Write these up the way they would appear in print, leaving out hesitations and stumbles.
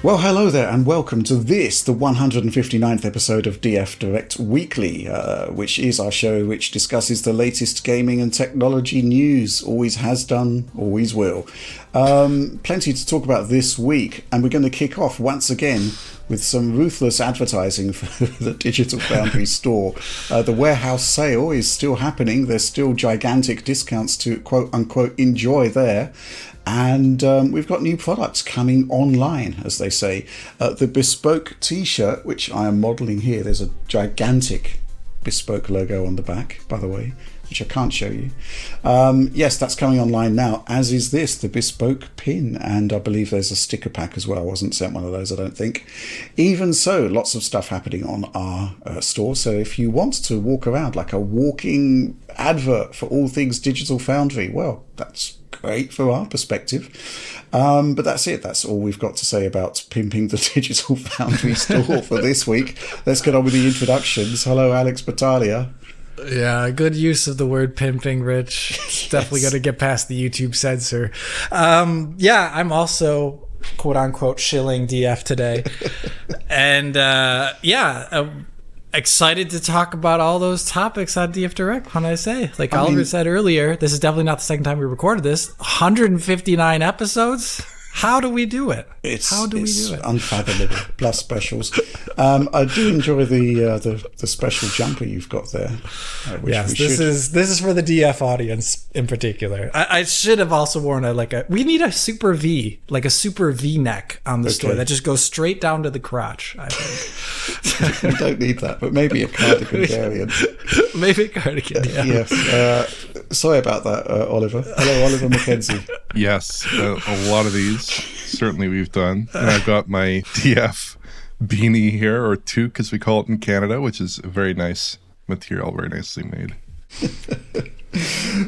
Well, hello there, and welcome to this, the 159th episode of DF Direct Weekly, which is our show which discusses the latest gaming and technology news. Always has done, always will. Plenty to talk about this week, and we're going to kick off once again with some ruthless advertising for the Digital Foundry store. The warehouse sale is still happening. There's still gigantic discounts to quote-unquote enjoy there. And we've got new products coming online, as they say. The bespoke t-shirt, which I am modelling here, there's a gigantic bespoke logo on the back, by the way, which I can't show you. Yes, that's coming online now, as is this, the bespoke pin. And I believe there's a sticker pack as well. I wasn't sent one of those, I don't think. Even so, lots of stuff happening on our store. So if you want to walk around like a walking advert for all things Digital Foundry, well, that's great for our perspective. But that's it. That's all we've got to say about pimping the Digital Foundry store for this week. Let's get on with the introductions. Hello, Alex Battaglia. Yeah, good use of the word pimping, Rich. Yes. Definitely got to get past the YouTube censor. I'm also quote-unquote shilling DF today. And excited to talk about all those topics on DF Direct. When I say, like Oliver said earlier, this is definitely not the second time we recorded this. 159 episodes. How do we do it? It's it? Unfathomable. Plus specials. I do enjoy the special jumper you've got there. Yes, this is for the DF audience in particular. I should have also worn we need a super V, like a super V neck on the store that just goes straight down to the crotch, I think. We don't need that, but maybe a cardigan variant. Maybe a cardigan, yeah. Yes. Sorry about that, Oliver. Hello, Oliver Mackenzie. Yes, a lot of these certainly we've done. And I've got my DF beanie here, or toque as we call it in Canada, which is a very nice material, very nicely made.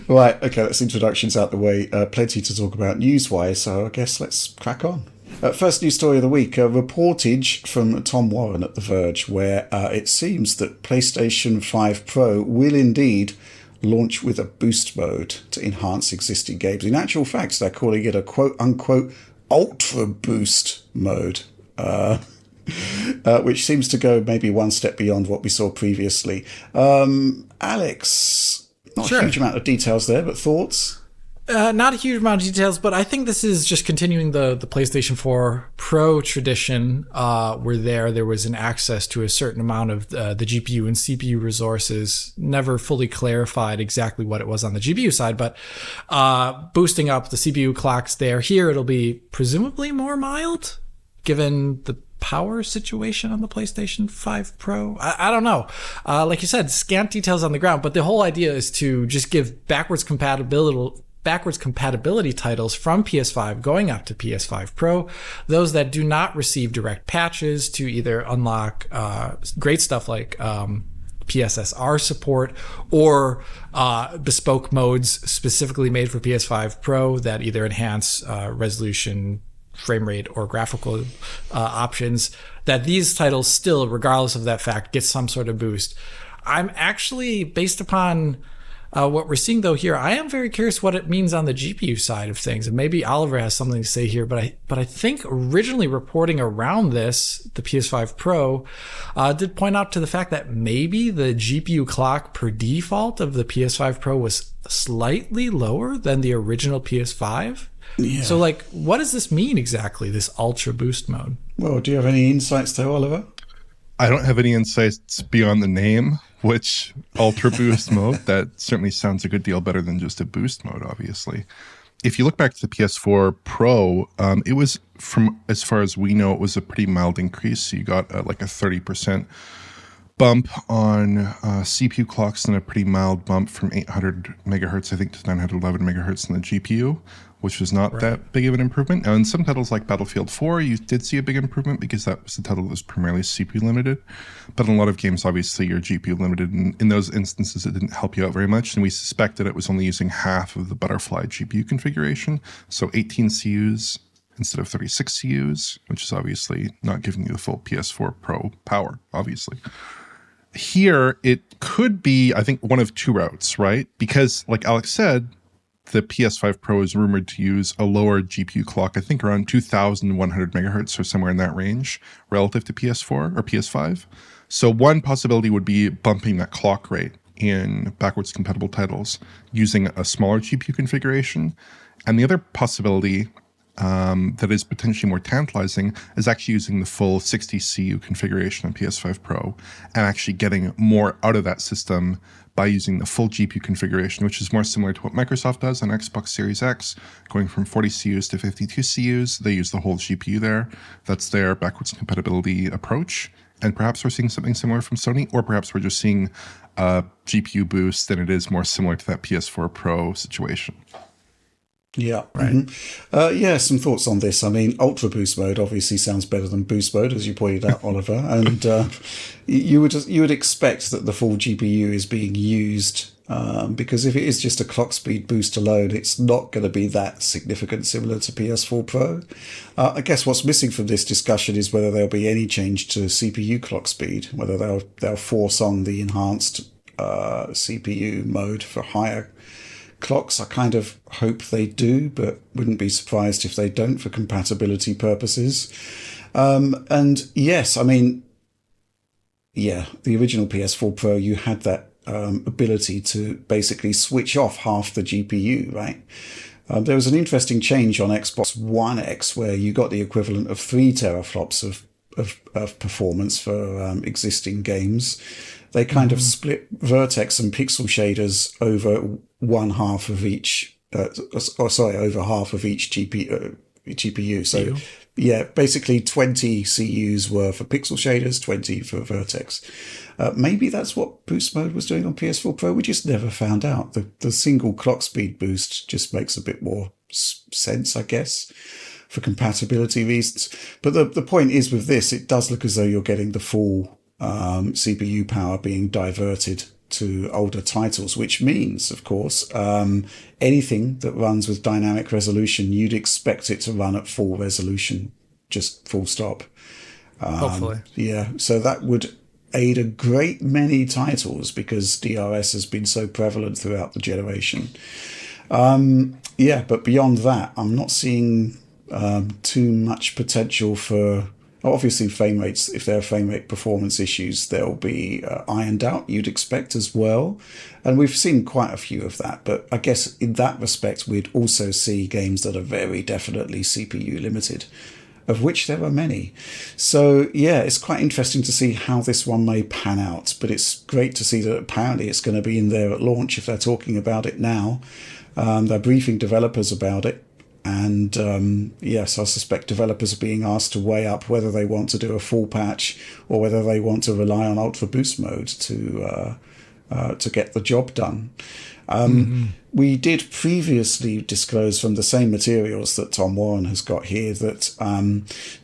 Right, okay, that's introductions out the way. Plenty to talk about news-wise, so I guess let's crack on. First news story of the week, a reportage from Tom Warren at The Verge, where it seems that PlayStation 5 Pro will indeed launch with a boost mode to enhance existing games. In actual fact, they're calling it a quote-unquote ultra boost mode, which seems to go maybe one step beyond what we saw previously. Alex, not a huge amount of details there, but thoughts? Not a huge amount of details, but I think this is just continuing the PlayStation 4 Pro tradition, where there was an access to a certain amount of the GPU and CPU resources. Never fully clarified exactly what it was on the GPU side, but boosting up the CPU clocks there. Here it'll be presumably more mild, given the power situation on the PlayStation 5 Pro. I don't know. Like you said, scant details on the ground, but the whole idea is to just give backwards compatibility titles from PS5 going up to PS5 Pro, those that do not receive direct patches to either unlock great stuff like PSSR support or bespoke modes specifically made for PS5 Pro that either enhance resolution, frame rate, or graphical options, that these titles still, regardless of that fact, get some sort of boost. I'm actually, based upon what we're seeing though here, I am very curious what it means on the GPU side of things, and maybe Oliver has something to say here. But I think originally reporting around this, the PS5 Pro, did point out to the fact that maybe the GPU clock per default of the PS5 Pro was slightly lower than the original PS5. Yeah. So, what does this mean exactly? This ultra boost mode? Well, do you have any insights there, Oliver? I don't have any insights beyond the name, which ultra boost mode, that certainly sounds a good deal better than just a boost mode, obviously. If you look back to the PS4 Pro, it was, from as far as we know, it was a pretty mild increase. So you got a 30% bump on CPU clocks and a pretty mild bump from 800 megahertz, I think, to 911 megahertz in the GPU, which was not that big of an improvement. Now, in some titles like Battlefield 4, you did see a big improvement because that was the title that was primarily CPU limited. But in a lot of games, obviously, you're GPU limited. And in those instances, it didn't help you out very much. And we suspected it was only using half of the Butterfly GPU configuration. So 18 CUs instead of 36 CUs, which is obviously not giving you the full PS4 Pro power, obviously. Here, it could be, I think, one of two routes, right? Because, like Alex said, the PS5 Pro is rumored to use a lower GPU clock, I think around 2,100 megahertz or somewhere in that range relative to PS4 or PS5. So one possibility would be bumping that clock rate in backwards compatible titles using a smaller GPU configuration. And the other possibility that is potentially more tantalizing is actually using the full 60 CU configuration on PS5 Pro and actually getting more out of that system by using the full GPU configuration, which is more similar to what Microsoft does on Xbox Series X, going from 40 CUs to 52 CUs. They use the whole GPU there. That's their backwards compatibility approach. And perhaps we're seeing something similar from Sony, or perhaps we're just seeing a GPU boost and it is more similar to that PS4 Pro situation. Yeah, right. Mm-hmm. Yeah, some thoughts on this. I mean, Ultra Boost mode obviously sounds better than Boost mode, as you pointed out, Oliver. And you would expect that the full GPU is being used because if it is just a clock speed boost alone, it's not going to be that significant, similar to PS4 Pro. I guess what's missing from this discussion is whether there'll be any change to CPU clock speed, whether they'll force on the enhanced CPU mode for higher clocks. I kind of hope they do, but wouldn't be surprised if they don't for compatibility purposes. And yes, I mean, yeah, the original PS4 Pro, you had that ability to basically switch off half the GPU, right? There was an interesting change on Xbox One X where you got the equivalent of 3 teraflops of performance for existing games. They kind of split vertex and pixel shaders over over half of each GPU. So yeah, basically 20 CUs were for pixel shaders, 20 for vertex. Maybe that's what boost mode was doing on PS4 Pro. We just never found out. The single clock speed boost just makes a bit more sense, I guess, for compatibility reasons. But the point is with this, it does look as though you're getting the full CPU power being diverted to older titles, which means, of course, anything that runs with dynamic resolution, you'd expect it to run at full resolution, just full stop. Hopefully. Yeah, so that would aid a great many titles because DRS has been so prevalent throughout the generation. Yeah, but beyond that, I'm not seeing too much potential for... Obviously, frame rates, if there are frame rate performance issues, they'll be ironed out, you'd expect as well. And we've seen quite a few of that. But I guess in that respect, we'd also see games that are very definitely CPU limited, of which there are many. So, yeah, it's quite interesting to see how this one may pan out. But it's great to see that apparently it's going to be in there at launch if they're talking about it now. They're briefing developers about it. And yes, I suspect developers are being asked to weigh up whether they want to do a full patch or whether they want to rely on Ultra Boost mode to get the job done. We did previously disclose from the same materials that Tom Warren has got here that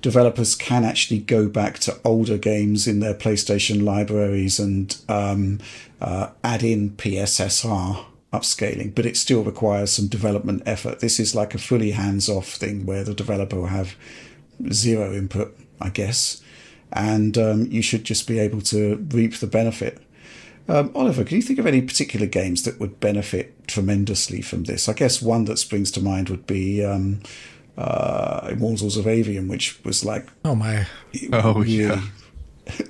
developers can actually go back to older games in their PlayStation libraries and add in PSSR upscaling, but it still requires some development effort. This is like a fully hands-off thing where the developer will have zero input, I guess, and you should just be able to reap the benefit. Oliver, can you think of any particular games that would benefit tremendously from this? I guess one that springs to mind would be Immortals of Avium, which was like really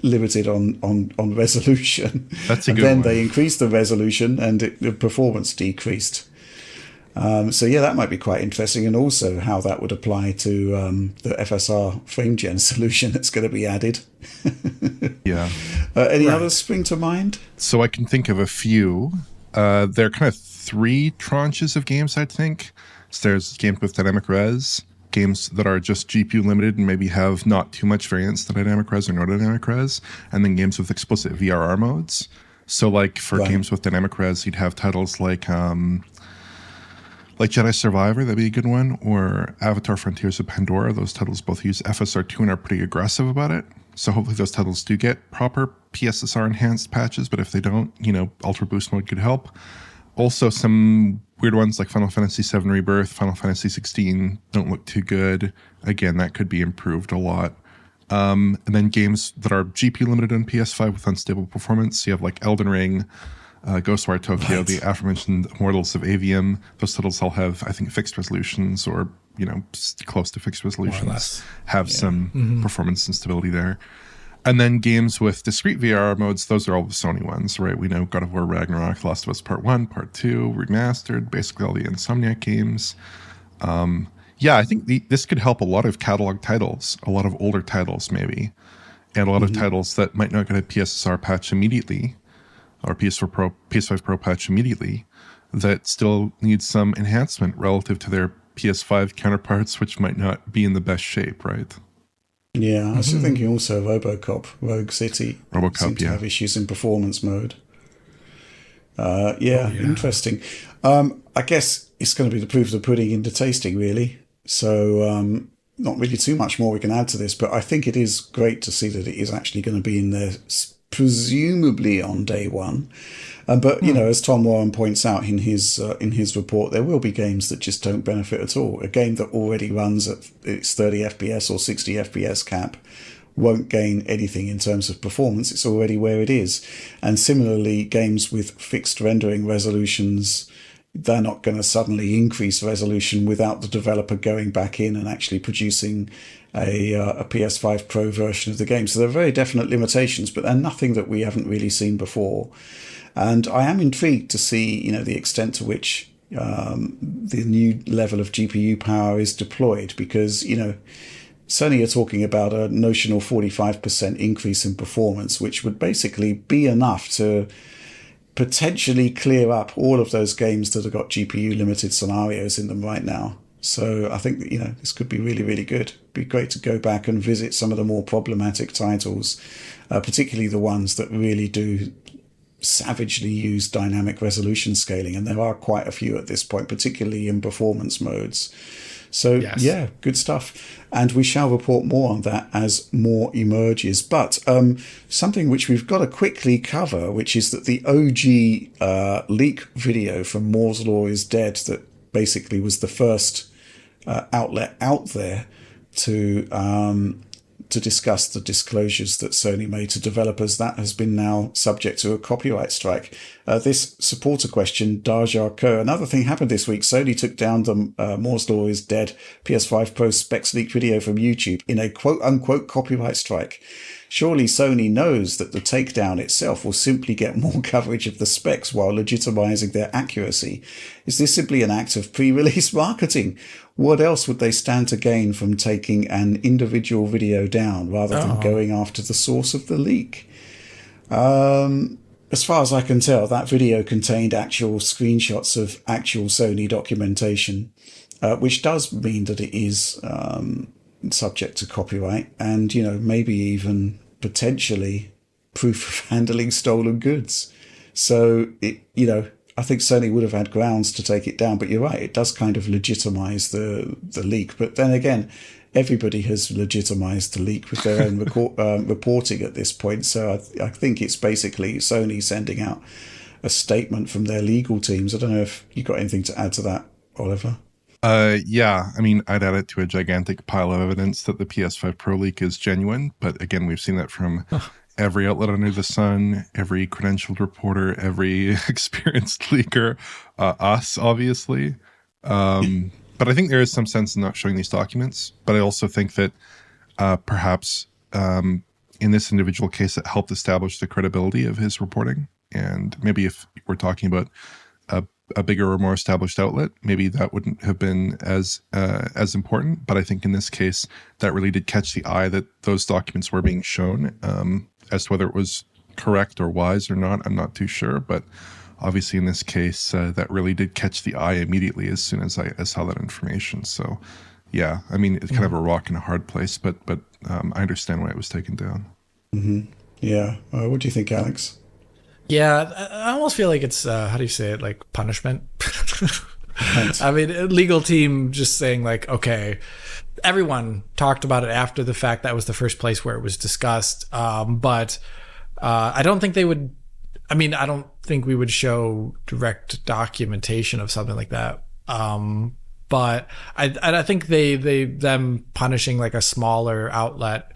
limited on resolution. That's a good one. Then they increased the resolution and the performance decreased. So yeah, that might be quite interesting, and also how that would apply to the FSR frame gen solution that's going to be added. Yeah. Any others spring to mind? So I can think of a few. There are kind of 3 tranches of games, I think. So there's games with dynamic res, games that are just GPU limited and maybe have not too much variance to dynamic res or no dynamic res, and then games with explicit VRR modes. So like for games with dynamic res, you'd have titles like Jedi Survivor, that'd be a good one, or Avatar Frontiers of Pandora. Those titles both use FSR2 and are pretty aggressive about it. So hopefully those titles do get proper PSSR enhanced patches, but if they don't, Ultra Boost mode could help. Also some weird ones like Final Fantasy VII Rebirth, Final Fantasy XVI don't look too good. Again, that could be improved a lot. And then games that are GPU limited on PS5 with unstable performance. So you have like Elden Ring, Ghostwire Tokyo, Right. the aforementioned Immortals of Avium. Those titles all have, I think, fixed resolutions or, close to fixed resolutions, less. have some performance and stability there. And then games with discrete VRR modes, those are all the Sony ones, right? We know God of War Ragnarok, Last of Us Part 1, Part 2, Remastered, basically all the Insomniac games. I think this could help a lot of catalog titles, a lot of older titles maybe, and a lot of titles that might not get a PSSR patch immediately, or PS5 Pro patch immediately, that still need some enhancement relative to their PS5 counterparts, which might not be in the best shape, right? Yeah, I was thinking also RoboCop, Rogue City. RoboCop, seem to have issues in performance mode. Yeah. Interesting. I guess it's going to be the proof of the pudding in the tasting, really. So not really too much more we can add to this, but I think it is great to see that it is actually going to be in there, presumably on day one. But as Tom Warren points out in his report, there will be games that just don't benefit at all. A game that already runs at its 30 FPS or 60 FPS cap won't gain anything in terms of performance. It's already where it is. And similarly, games with fixed rendering resolutions, they're not going to suddenly increase resolution without the developer going back in and actually producing a PS5 Pro version of the game. So there are very definite limitations, but they're nothing that we haven't really seen before. And I am intrigued to see, the extent to which the new level of GPU power is deployed, because, Sony are talking about a notional 45% increase in performance, which would basically be enough to potentially clear up all of those games that have got GPU limited scenarios in them right now. So I think that, this could be really, really good. It'd be great to go back and visit some of the more problematic titles, particularly the ones that really do savagely use dynamic resolution scaling. And there are quite a few at this point, particularly in performance modes. So, yeah, good stuff. And we shall report more on that as more emerges. But something which we've got to quickly cover, which is that the OG leak video from Moore's Law is Dead, that basically was the first outlet out there to discuss the disclosures that Sony made to developers, that has been now subject to a copyright strike. This supporter question, Darjar Ko. Another thing happened this week. Sony took down the Moore's Law is Dead PS5 Pro specs leak video from YouTube in a quote-unquote copyright strike. Surely Sony knows that the takedown itself will simply get more coverage of the specs while legitimizing their accuracy. Is this simply an act of pre-release marketing? What else would they stand to gain from taking an individual video down rather than going after the source of the leak? As far as I can tell, that video contained actual screenshots of actual Sony documentation, which does mean that it is subject to copyright and, maybe even potentially proof of handling stolen goods. So, I think Sony would have had grounds to take it down, but you're right, it does kind of legitimize the leak. But then again, everybody has legitimized the leak with their own reporting at this point. So I think it's basically Sony sending out a statement from their legal teams. I don't know if you got anything to add to that, Oliver. Yeah, I mean, I'd add it to a gigantic pile of evidence that the PS5 Pro leak is genuine. But again, we've seen that from every outlet under the sun, every credentialed reporter, every experienced leaker, us, obviously. But I think there is some sense in not showing these documents. But I also think that perhaps in this individual case, it helped establish the credibility of his reporting. And maybe if we're talking about a bigger or more established outlet, maybe that wouldn't have been as important. But I think in this case, that really did catch the eye that those documents were being shown. As to whether it was correct or wise or not, I'm not too sure. But obviously in this case, that really did catch the eye immediately as soon as I saw that information. So yeah, I mean, it's kind of a rock in a hard place, but I understand why it was taken down. Mm-hmm. Yeah. What do you think, Alex? Yeah, I almost feel like it's, how do you say it, like punishment? I mean, a legal team just saying like, okay, everyone talked about it after the fact. That was the first place where it was discussed. But I don't think they would, I don't think we would show direct documentation of something like that. But I think them punishing like a smaller outlet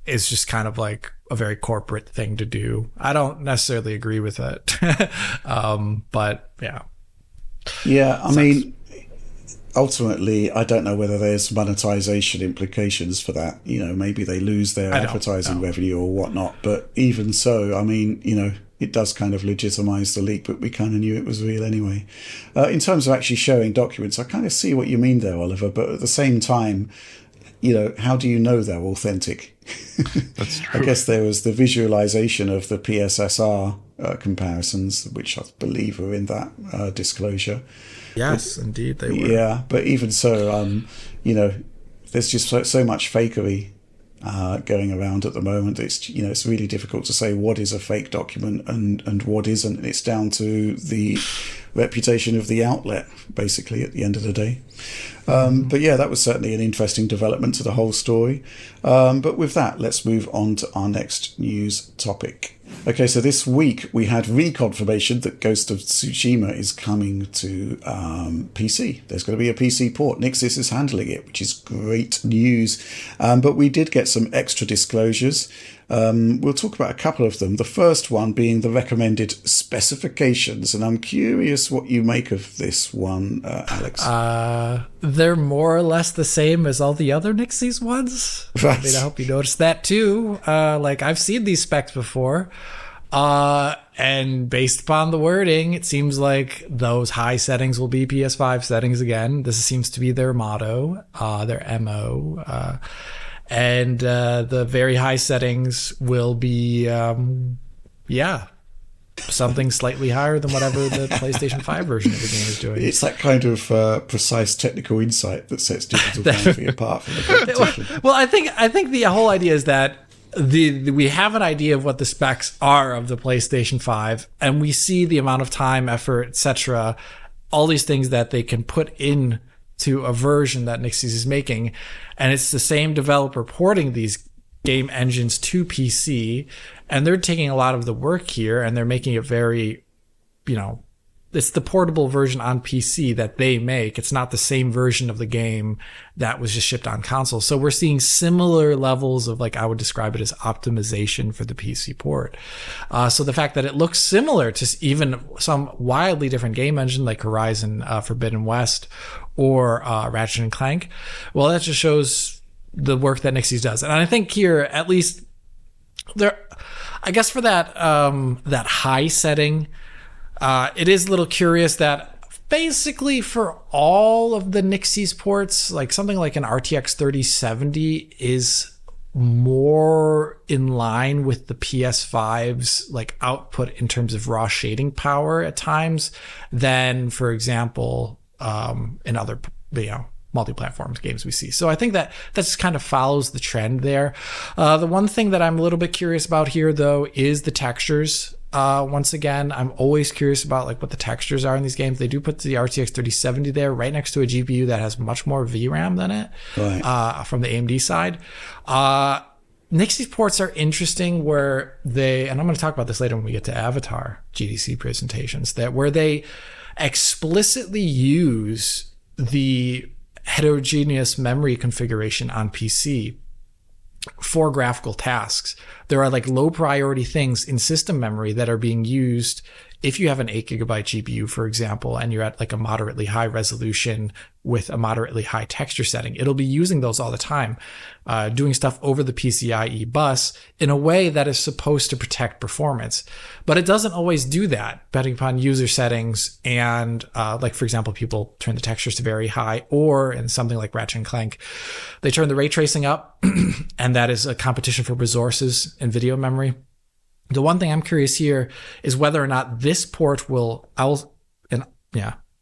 is just kind of like, a very corporate thing to do. I don't necessarily agree with it. But yeah. Yeah, I mean, ultimately, I don't know whether there's monetization implications for that. You know, maybe they lose their advertising revenue or whatnot. But even so, I mean, you know, it does kind of legitimize the leak, but we kind of knew it was real anyway. In terms of actually showing documents, I kind of see what you mean there, Oliver. But at the same time, you know, how do you know they're authentic? That's true. I guess there was the visualization of the PSSR comparisons, which I believe are in that disclosure. Yes, indeed they were. Yeah, but even so, you know, there's just so much fakery going around at the moment. It's, you know, it's really difficult to say what is a fake document and what isn't. It's down to the reputation of the outlet, basically, at the end of the day. But yeah, that was certainly an interesting development to the whole story. But with that, let's move on to our next news topic. Okay, so this week we had reconfirmation that Ghost of Tsushima is coming to PC. There's going to be a PC port. Nixis is handling it, which is great news. But we did get some extra disclosures. We'll talk about a couple of them. The first one being the recommended specifications. And I'm curious what you make of this one, Alex. They're more or less the same as all the other Nixie's ones. Right. I mean, I hope you noticed that too. Like, I've seen these specs before. And based upon the wording, it seems like those high settings will be PS5 settings again. This seems to be their motto, their MO. And the very high settings will be, something slightly higher than whatever the PlayStation 5 version of the game is doing. It's that kind of precise technical insight that sets Digital Foundry apart from the competition. Well, I think the whole idea is that we have an idea of what the specs are of the PlayStation 5, and we see the amount of time, effort, etc., all these things that they can put in to a version that Nixis is making, and it's the same developer porting these game engines to PC, and they're taking a lot of the work here, and they're making it very, you know, it's the portable version on PC that they make. It's not the same version of the game that was just shipped on console. So we're seeing similar levels of, like, I would describe it as optimization for the PC port. So the fact that it looks similar to even some wildly different game engine like Horizon Forbidden West or Ratchet and Clank, well, that just shows the work that Nixis does. And I think here, at least there, I guess for that that high setting, it is a little curious that basically for all of the Nixis ports, like something like an RTX 3070 is more in line with the PS5's like output in terms of raw shading power at times than, for example, in other, you know, multi-platform games we see. So I think that just kind of follows the trend there. The one thing that I'm a little bit curious about here, though, is the textures. Once again, I'm always curious about like what the textures are in these games. They do put the RTX 3070 there right next to a GPU that has much more VRAM than it, right, from the AMD side. Nixis ports are interesting where they, and I'm going to talk about this later when we get to Avatar GDC presentations, that where they explicitly use the heterogeneous memory configuration on PC for graphical tasks. There are like low priority things in system memory that are being used if you have an 8GB GPU, for example, and you're at like a moderately high resolution with a moderately high texture setting. It'll be using those all the time, doing stuff over the PCIe bus in a way that is supposed to protect performance. But it doesn't always do that, depending upon user settings. And like, for example, people turn the textures to very high, or in something like Ratchet and Clank, they turn the ray tracing up, and that is a competition for resources in video memory. The one thing I'm curious here is whether or not this port will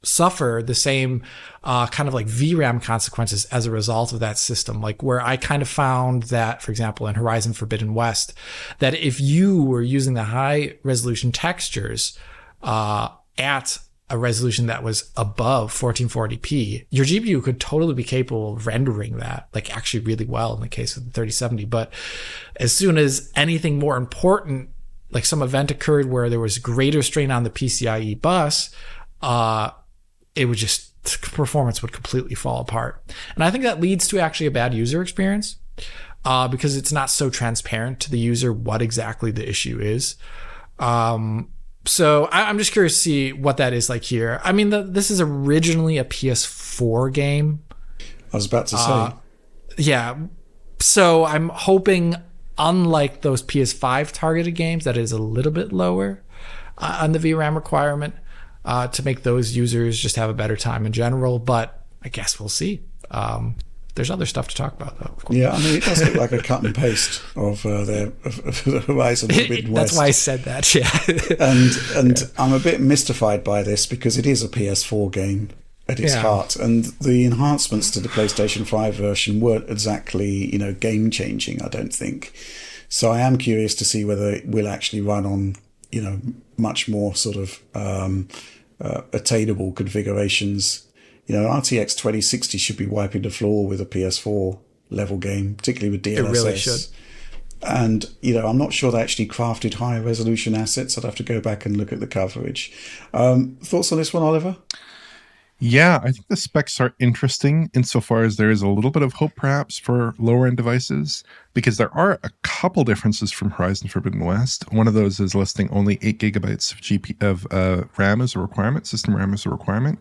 suffer the same kind of like VRAM consequences as a result of that system. Like where I kind of found that, for example, in Horizon Forbidden West, that if you were using the high resolution textures at a resolution that was above 1440p, your GPU could totally be capable of rendering that, like actually really well in the case of the 3070. But as soon as anything more important, like some event occurred where there was greater strain on the PCIe bus, it would just, performance would completely fall apart. And I think that leads to actually a bad user experience. because it's not so transparent to the user what exactly the issue is. So I'm just curious to see what that is like here. I mean, this is originally a PS4 game. I was about to say. Yeah. So I'm hoping, unlike those PS5 targeted games, that is a little bit lower on the VRAM requirement to make those users just have a better time in general. But I guess we'll see. There's other stuff to talk about, though. Of course. Yeah, I mean, it does look like a cut and paste of the Horizon Forbidden West. That's why I said that, yeah. and I'm a bit mystified by this because it is a PS4 game at its heart, and the enhancements to the PlayStation 5 version weren't exactly, game changing, I don't think. So I am curious to see whether it will actually run on, much more sort of attainable configurations. RTX 2060 should be wiping the floor with a PS4 level game, particularly with DLSS. It really should. And, I'm not sure they actually crafted high resolution assets. I'd have to go back and look at the coverage. Thoughts on this one, Oliver? Yeah, I think the specs are interesting insofar as there is a little bit of hope perhaps for lower end devices, because there are a couple differences from Horizon Forbidden West. One of those is listing only 8 gigabytes of RAM as a requirement, system RAM as a requirement.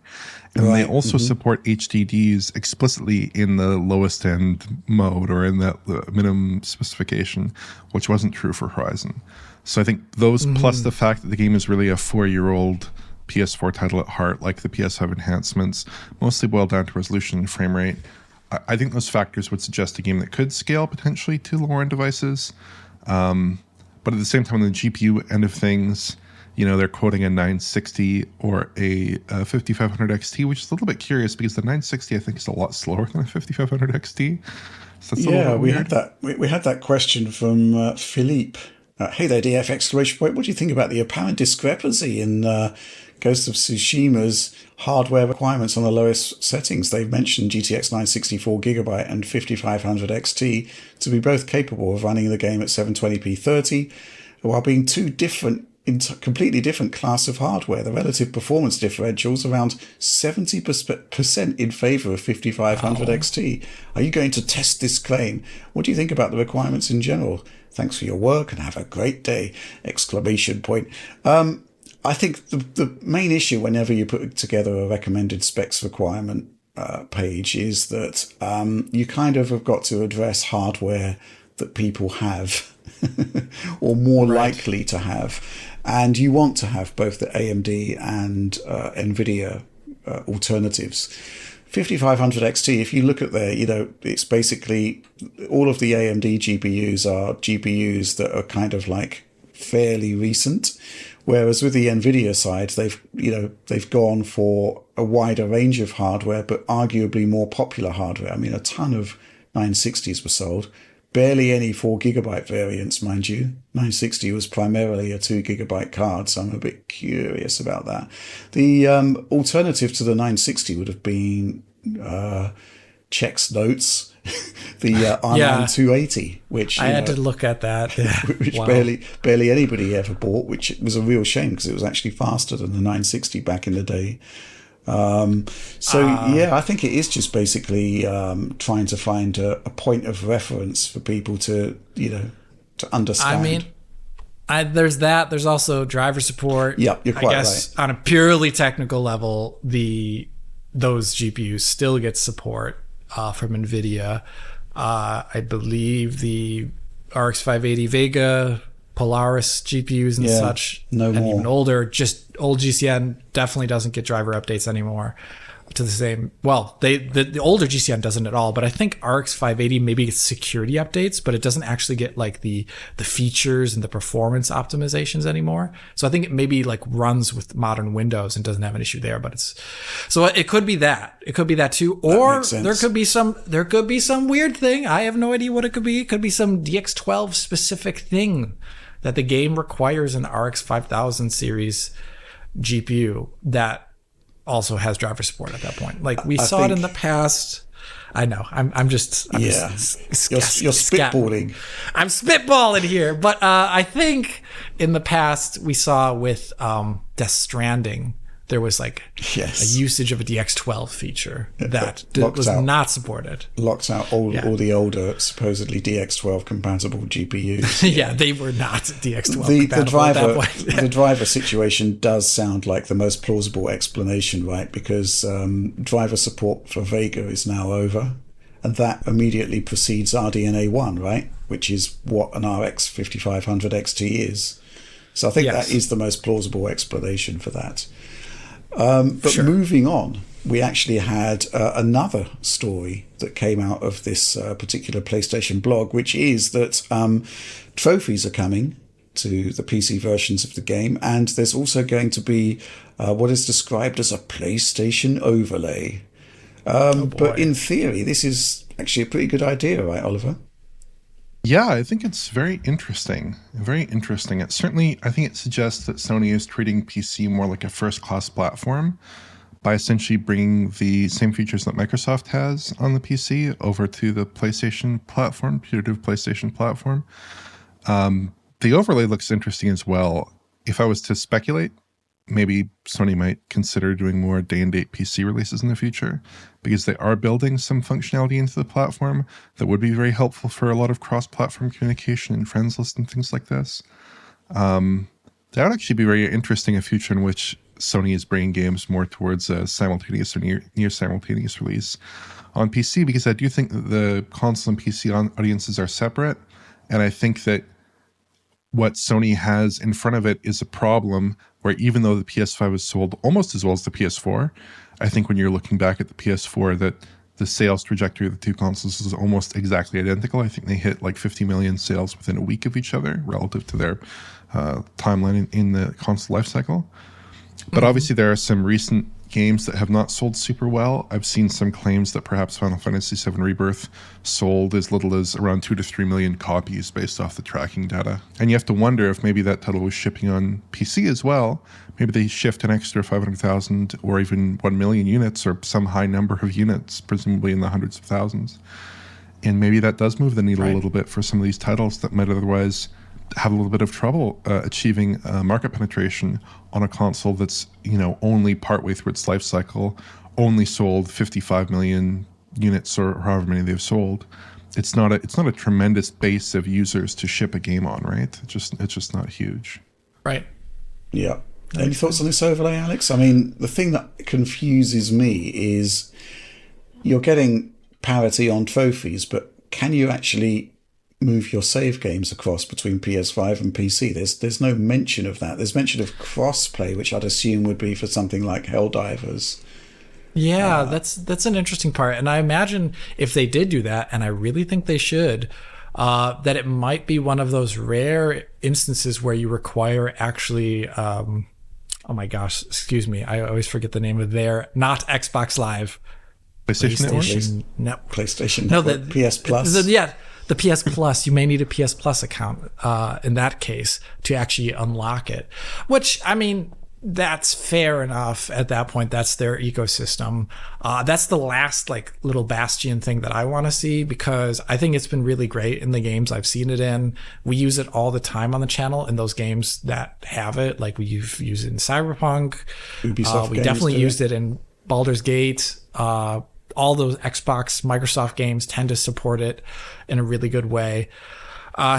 And they also support HDDs explicitly in the lowest end mode, or in the minimum specification, which wasn't true for Horizon. So I think those plus the fact that the game is really a 4-year-old PS4 title at heart, like the PS5 enhancements, mostly boiled down to resolution and frame rate. I think those factors would suggest a game that could scale potentially to lower-end devices. But at the same time, on the GPU end of things, they're quoting a 960 or a 5500 XT, which is a little bit curious because the 960, I think, is a lot slower than a 5500 XT. So that's we had that. We had that question from Philippe. Hey there, DF exclamation point. What do you think about the apparent discrepancy in Ghost of Tsushima's hardware requirements on the lowest settings? They've mentioned GTX 960 4GB and 5500 XT to be both capable of running the game at 720p 30, while being two completely different class of hardware. The relative performance differentials around 70% in favor of 5500 XT. Are you going to test this claim? What do you think about the requirements in general? Thanks for your work and have a great day! Exclamation point. I think the main issue whenever you put together a recommended specs requirement page is that you kind of have got to address hardware that people have or more likely to have. And you want to have both the AMD and Nvidia alternatives. 5500 XT, if you look at there, it's basically all of the AMD GPUs are GPUs that are kind of like fairly recent. Whereas with the Nvidia side, they've gone for a wider range of hardware, but arguably more popular hardware. I mean, a ton of 960s were sold. Barely any 4GB variants, mind you. 960 was primarily a 2GB card, so I'm a bit curious about that. The alternative to the 960 would have been Chex Notes, the Armand 280, which I had to look at that, which barely anybody ever bought, which was a real shame because it was actually faster than the 960 back in the day. I think it is just basically trying to find a point of reference for people to understand. I mean, there's that. There's also driver support. Yeah, you're quite right. On a purely technical level, those GPUs still get support from Nvidia. I believe the RX 580 Vega, Polaris GPUs and such, and even older, just old GCN definitely doesn't get driver updates anymore to the same. Well, the older GCN doesn't at all, but I think RX 580 maybe gets security updates, but it doesn't actually get like the features and the performance optimizations anymore. So I think it maybe like runs with modern Windows and doesn't have an issue there, but it could be that. It could be that too. Or there could be some weird thing. I have no idea what it could be. It could be some DX12 specific thing that the game requires an RX 5000 series GPU that also has driver support at that point. Like we saw it in the past. I know. I'm just you're spitballing. I'm spitballing here, but I think in the past we saw with Death Stranding there was like Yes. a usage of a DX12 feature that Locked was out. not supported. Locked out all the older, supposedly DX12 compatible GPUs. Yeah, they were not DX12 compatible at that point. The driver situation does sound like the most plausible explanation, right? Because driver support for Vega is now over, and that immediately precedes RDNA 1, right? Which is what an RX 5500 XT is. So I think that is the most plausible explanation for that. But Sure. moving on, we actually had another story that came out of this particular PlayStation blog, which is that trophies are coming to the PC versions of the game, and there's also going to be what is described as a PlayStation overlay. But in theory, this is actually a pretty good idea, right, Oliver? Yeah, I think it's very interesting. Very interesting. It certainly, I think it suggests that Sony is treating PC more like a first-class platform by essentially bringing the same features that Microsoft has on the PC over to the PlayStation platform, putative PlayStation platform. The overlay looks interesting as well. If I was to speculate, maybe Sony might consider doing more day-and-date PC releases in the future, because they are building some functionality into the platform that would be very helpful for a lot of cross-platform communication and friends list and things like this. That would actually be very interesting, a future in which Sony is bringing games more towards a simultaneous or near simultaneous release on PC, because I do think that the console and PC audiences are separate, and I think that what Sony has in front of it is a problem where, even though the PS5 is sold almost as well as the PS4, I think when you're looking back at the PS4, that the sales trajectory of the two consoles is almost exactly identical. I think they hit like 50 million sales within a week of each other relative to their timeline in the console lifecycle. But obviously there are some recent games that have not sold super well. I've seen some claims that perhaps Final Fantasy VII Rebirth sold as little as around 2 to 3 million copies based off the tracking data. And you have to wonder if maybe that title was shipping on PC as well. Maybe they shift an extra 500,000 or even 1 million units, or some high number of units, presumably in the hundreds of thousands. And maybe that does move the needle a little bit for some of these titles that might otherwise have a little bit of trouble achieving market penetration on a console that's, only partway through its life cycle, only sold 55 million units or however many they've sold. It's not a tremendous base of users to ship a game on, right? It's just not huge. Right. Yeah. Any thoughts on this overlay, Alex? I mean, the thing that confuses me is you're getting parity on trophies, but can you actually move your save games across between PS5 and PC? There's no mention of that. There's mention of crossplay, which I'd assume would be for something like Helldivers. Yeah, that's an interesting part. And I imagine if they did do that, and I really think they should, that it might be one of those rare instances where you require actually, oh my gosh, excuse me, I always forget the name of not Xbox Live. PlayStation Network? PlayStation No, Network, PS Plus. The PS Plus. You may need a PS Plus account in that case to actually unlock it. Which, I mean, that's fair enough at that point. That's their ecosystem. That's the last little bastion thing that I want to see, because I think it's been really great in the games I've seen it in. We use it all the time on the channel in those games that have it. Like we've used it in Cyberpunk. Ubisoft we games definitely do used it in Baldur's Gate. All those Xbox, Microsoft games tend to support it in a really good way.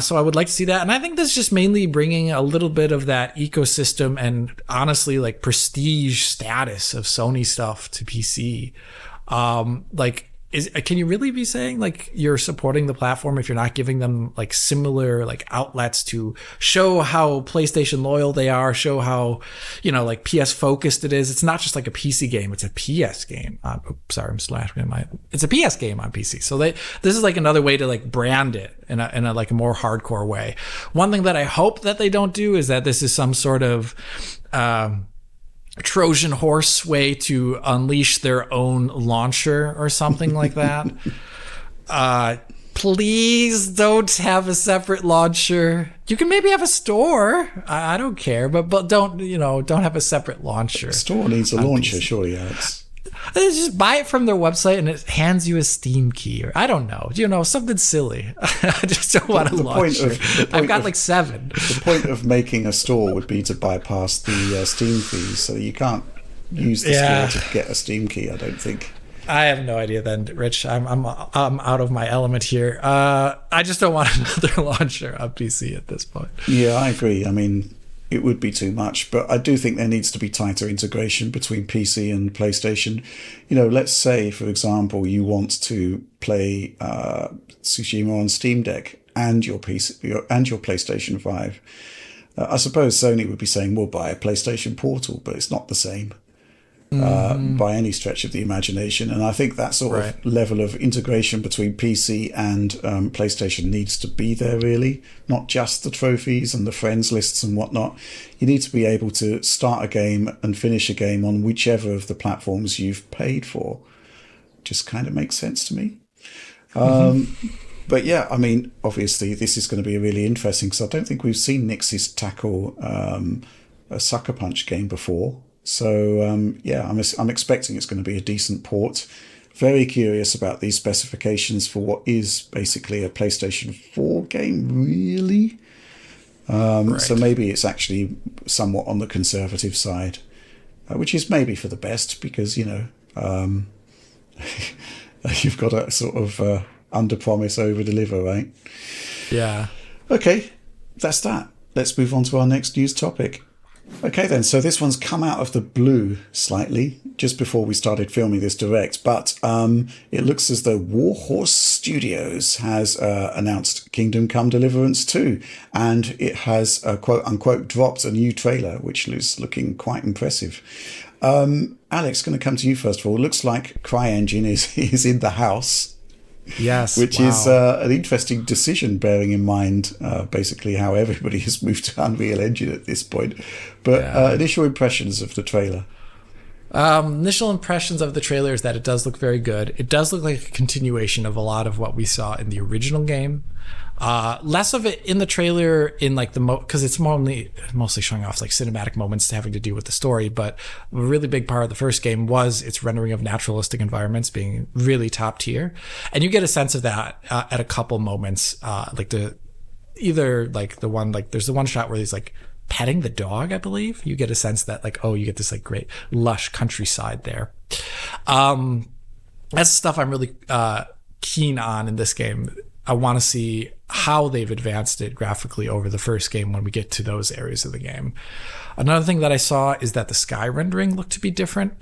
So I would like to see that. And I think that's just mainly bringing a little bit of that ecosystem and honestly prestige status of Sony stuff to PC. Can you really be saying you're supporting the platform if you're not giving them similar outlets to show how PlayStation loyal they are, show how PS focused it is? It's not just a PC game; it's a PS game. Sorry, I'm slashing it's a PS game on PC. So this is another way to brand it in a more hardcore way. One thing that I hope that they don't do is that this is some sort of Trojan horse way to unleash their own launcher or something like that. Please don't have a separate launcher. You can maybe have a store. I don't care, but don't have a separate launcher. The store needs a launcher, surely, Alex. Just buy it from their website and it hands you a Steam key, or I don't know, something silly. I just don't want to launch it. I've got 7. The point of making a store would be to bypass the Steam fees, so you can't use the skill to get a Steam key, I don't think. I have no idea then, Rich. I'm out of my element here. I just don't want another launcher on PC at this point. Yeah, I agree. I mean, it would be too much, but I do think there needs to be tighter integration between PC and PlayStation. Let's say, for example, you want to play Tsushima on Steam Deck and your PC and your PlayStation 5. I suppose Sony would be saying, we'll buy a PlayStation Portal, but it's not the same. By any stretch of the imagination. And I think that sort of level of integration between PC and PlayStation needs to be there, really. Not just the trophies and the friends lists and whatnot. You need to be able to start a game and finish a game on whichever of the platforms you've paid for. Just kind of makes sense to me. But yeah, I mean, obviously this is going to be really interesting because I don't think we've seen Nix's tackle a Sucker Punch game before. So, I'm expecting it's going to be a decent port. Very curious about these specifications for what is basically a PlayStation 4 game, really. So maybe it's actually somewhat on the conservative side, which is maybe for the best because, you've got to sort of under-promise, over-deliver, right? Yeah. Okay, that's that. Let's move on to our next news topic. Okay then, so this one's come out of the blue slightly, just before we started filming this direct, but it looks as though Warhorse Studios has announced Kingdom Come Deliverance 2, and it has, quote-unquote, dropped a new trailer, which is looking quite impressive. Alex, going to come to you first of all. It looks like CryEngine is in the house. Yes, which is an interesting decision, bearing in mind basically how everybody has moved to Unreal Engine at this point. But initial impressions of the trailer. Initial impressions of the trailer is that it does look very good. It does look like a continuation of a lot of what we saw in the original game. Less of it in the trailer in like because it's mostly showing off like cinematic moments having to do with the story, but a really big part of the first game was its rendering of naturalistic environments being really top tier, and you get a sense of that at a couple moments, there's the one shot where he's like petting the dog, I believe. You get a sense that like, oh, you get this like great lush countryside there. That's stuff I'm really keen on in this game. I want to see how they've advanced it graphically over the first game when we get to those areas of the game. Another thing that I saw is that the sky rendering looked to be different.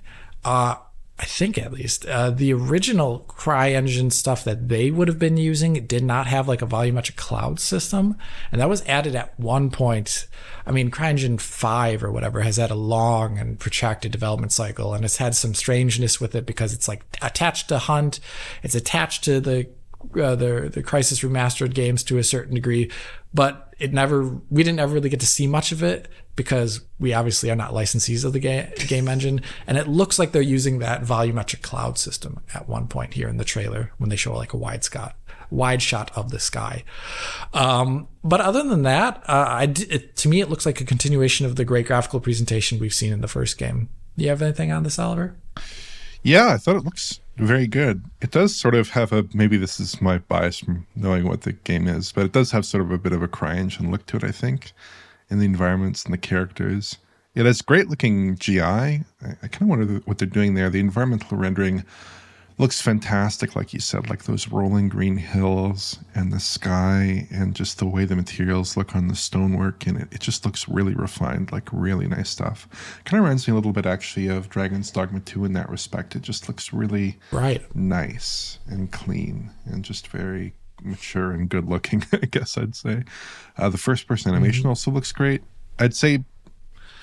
I think at least. The original CryEngine stuff that they would have been using did not have like a volumetric cloud system. And that was added at one point. I mean, CryEngine 5 or whatever has had a long and protracted development cycle. And it's had some strangeness with it because it's like attached to Hunt. It's attached to the Crysis Remastered games to a certain degree, but we didn't ever really get to see much of it because we obviously are not licensees of the game engine. And it looks like they're using that volumetric cloud system at one point here in the trailer when they show like a wide shot of the sky. But other than that, to me, it looks like a continuation of the great graphical presentation we've seen in the first game. Do you have anything on this, Oliver? Yeah, I thought it looks very good. It does sort of have maybe this is my bias from knowing what the game is, but it does have sort of a bit of a CryEngine look to it, I think, in the environments and the characters. It has great looking GI. I kind of wonder what they're doing there. The environmental rendering looks fantastic, like you said, like those rolling green hills and the sky and just the way the materials look on the stonework, and it just looks really refined, like really nice stuff. Kind of reminds me a little bit actually of Dragon's Dogma 2 in that respect. It just looks really nice and clean and just very mature and good looking, I guess I'd say. The first person animation also looks great. I'd say,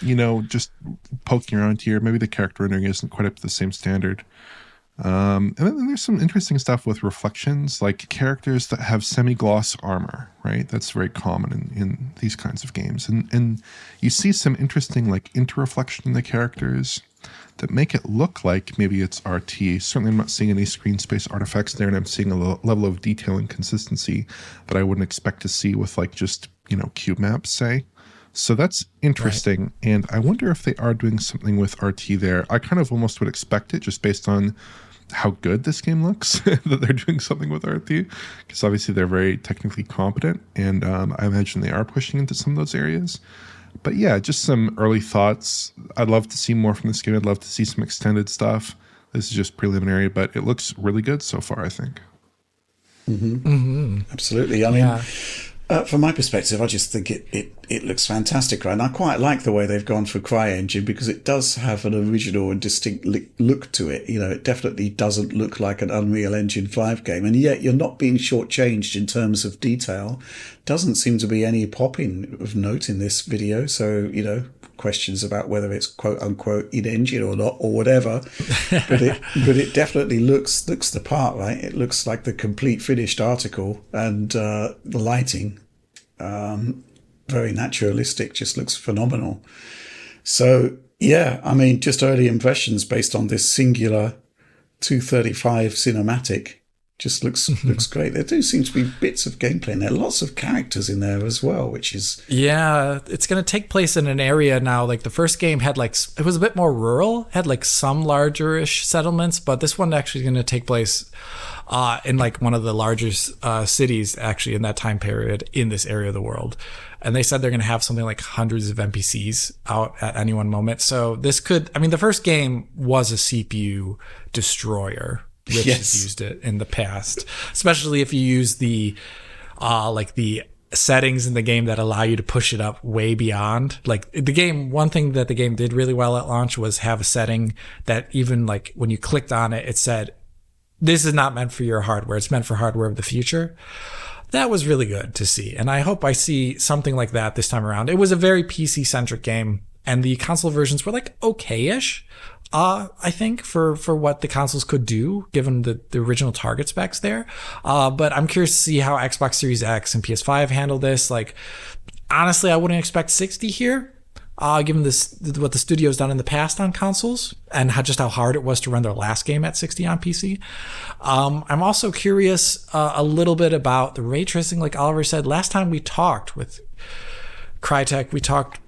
just poking around here, maybe the character rendering isn't quite up to the same standard. And then there's some interesting stuff with reflections, like characters that have semi-gloss armor, right? That's very common in these kinds of games. And you see some interesting like interreflection in the characters that make it look like maybe it's RT. Certainly I'm not seeing any screen space artifacts there, and I'm seeing a level of detail and consistency that I wouldn't expect to see with like just, cube maps, say. So that's interesting, right. And I wonder if they are doing something with RT there. I kind of almost would expect it just based on how good this game looks, that they're doing something with RT, because obviously they're very technically competent, and I imagine they are pushing into some of those areas. But yeah, just some early thoughts. I'd love to see more from this game. I'd love to see some extended stuff. This is just preliminary, but it looks really good so far, I think. Absolutely. I mean, from my perspective, I just think it looks fantastic, right? And I quite like the way they've gone for CryEngine because it does have an original and distinct look to it. You know, it definitely doesn't look like an Unreal Engine 5 game, and yet you're not being shortchanged in terms of detail. Doesn't seem to be any popping of note in this video, so, you know, questions about whether it's quote unquote in engine or not or whatever, but it definitely looks the part, right? It looks like the complete finished article, and the lighting, very naturalistic, just looks phenomenal. So yeah, I mean, just early impressions based on this singular 235 cinematic. Just looks great. There do seem to be bits of gameplay in there. Lots of characters in there as well, which is... Yeah, it's going to take place in an area now. Like the first game had it was a bit more rural, had like some larger-ish settlements, but this one actually is going to take place in like one of the largest cities actually in that time period in this area of the world. And they said they're going to have something like hundreds of NPCs out at any one moment. So this could... I mean, the first game was a CPU destroyer. Rich has used it in the past, especially if you use the settings in the game that allow you to push it up way beyond. Like the game, one thing that the game did really well at launch was have a setting that even like when you clicked on it, it said, this is not meant for your hardware. It's meant for hardware of the future. That was really good to see. And I hope I see something like that this time around. It was a very PC centric game and the console versions were like okay-ish. I think for what the consoles could do, given the original target specs there. But I'm curious to see how Xbox Series X and PS5 handle this. Like, honestly, I wouldn't expect 60 here, given what the studio's done in the past on consoles and how hard it was to run their last game at 60 on PC. I'm also curious a little bit about the ray tracing. Like Oliver said, last time we talked with Crytek, we talked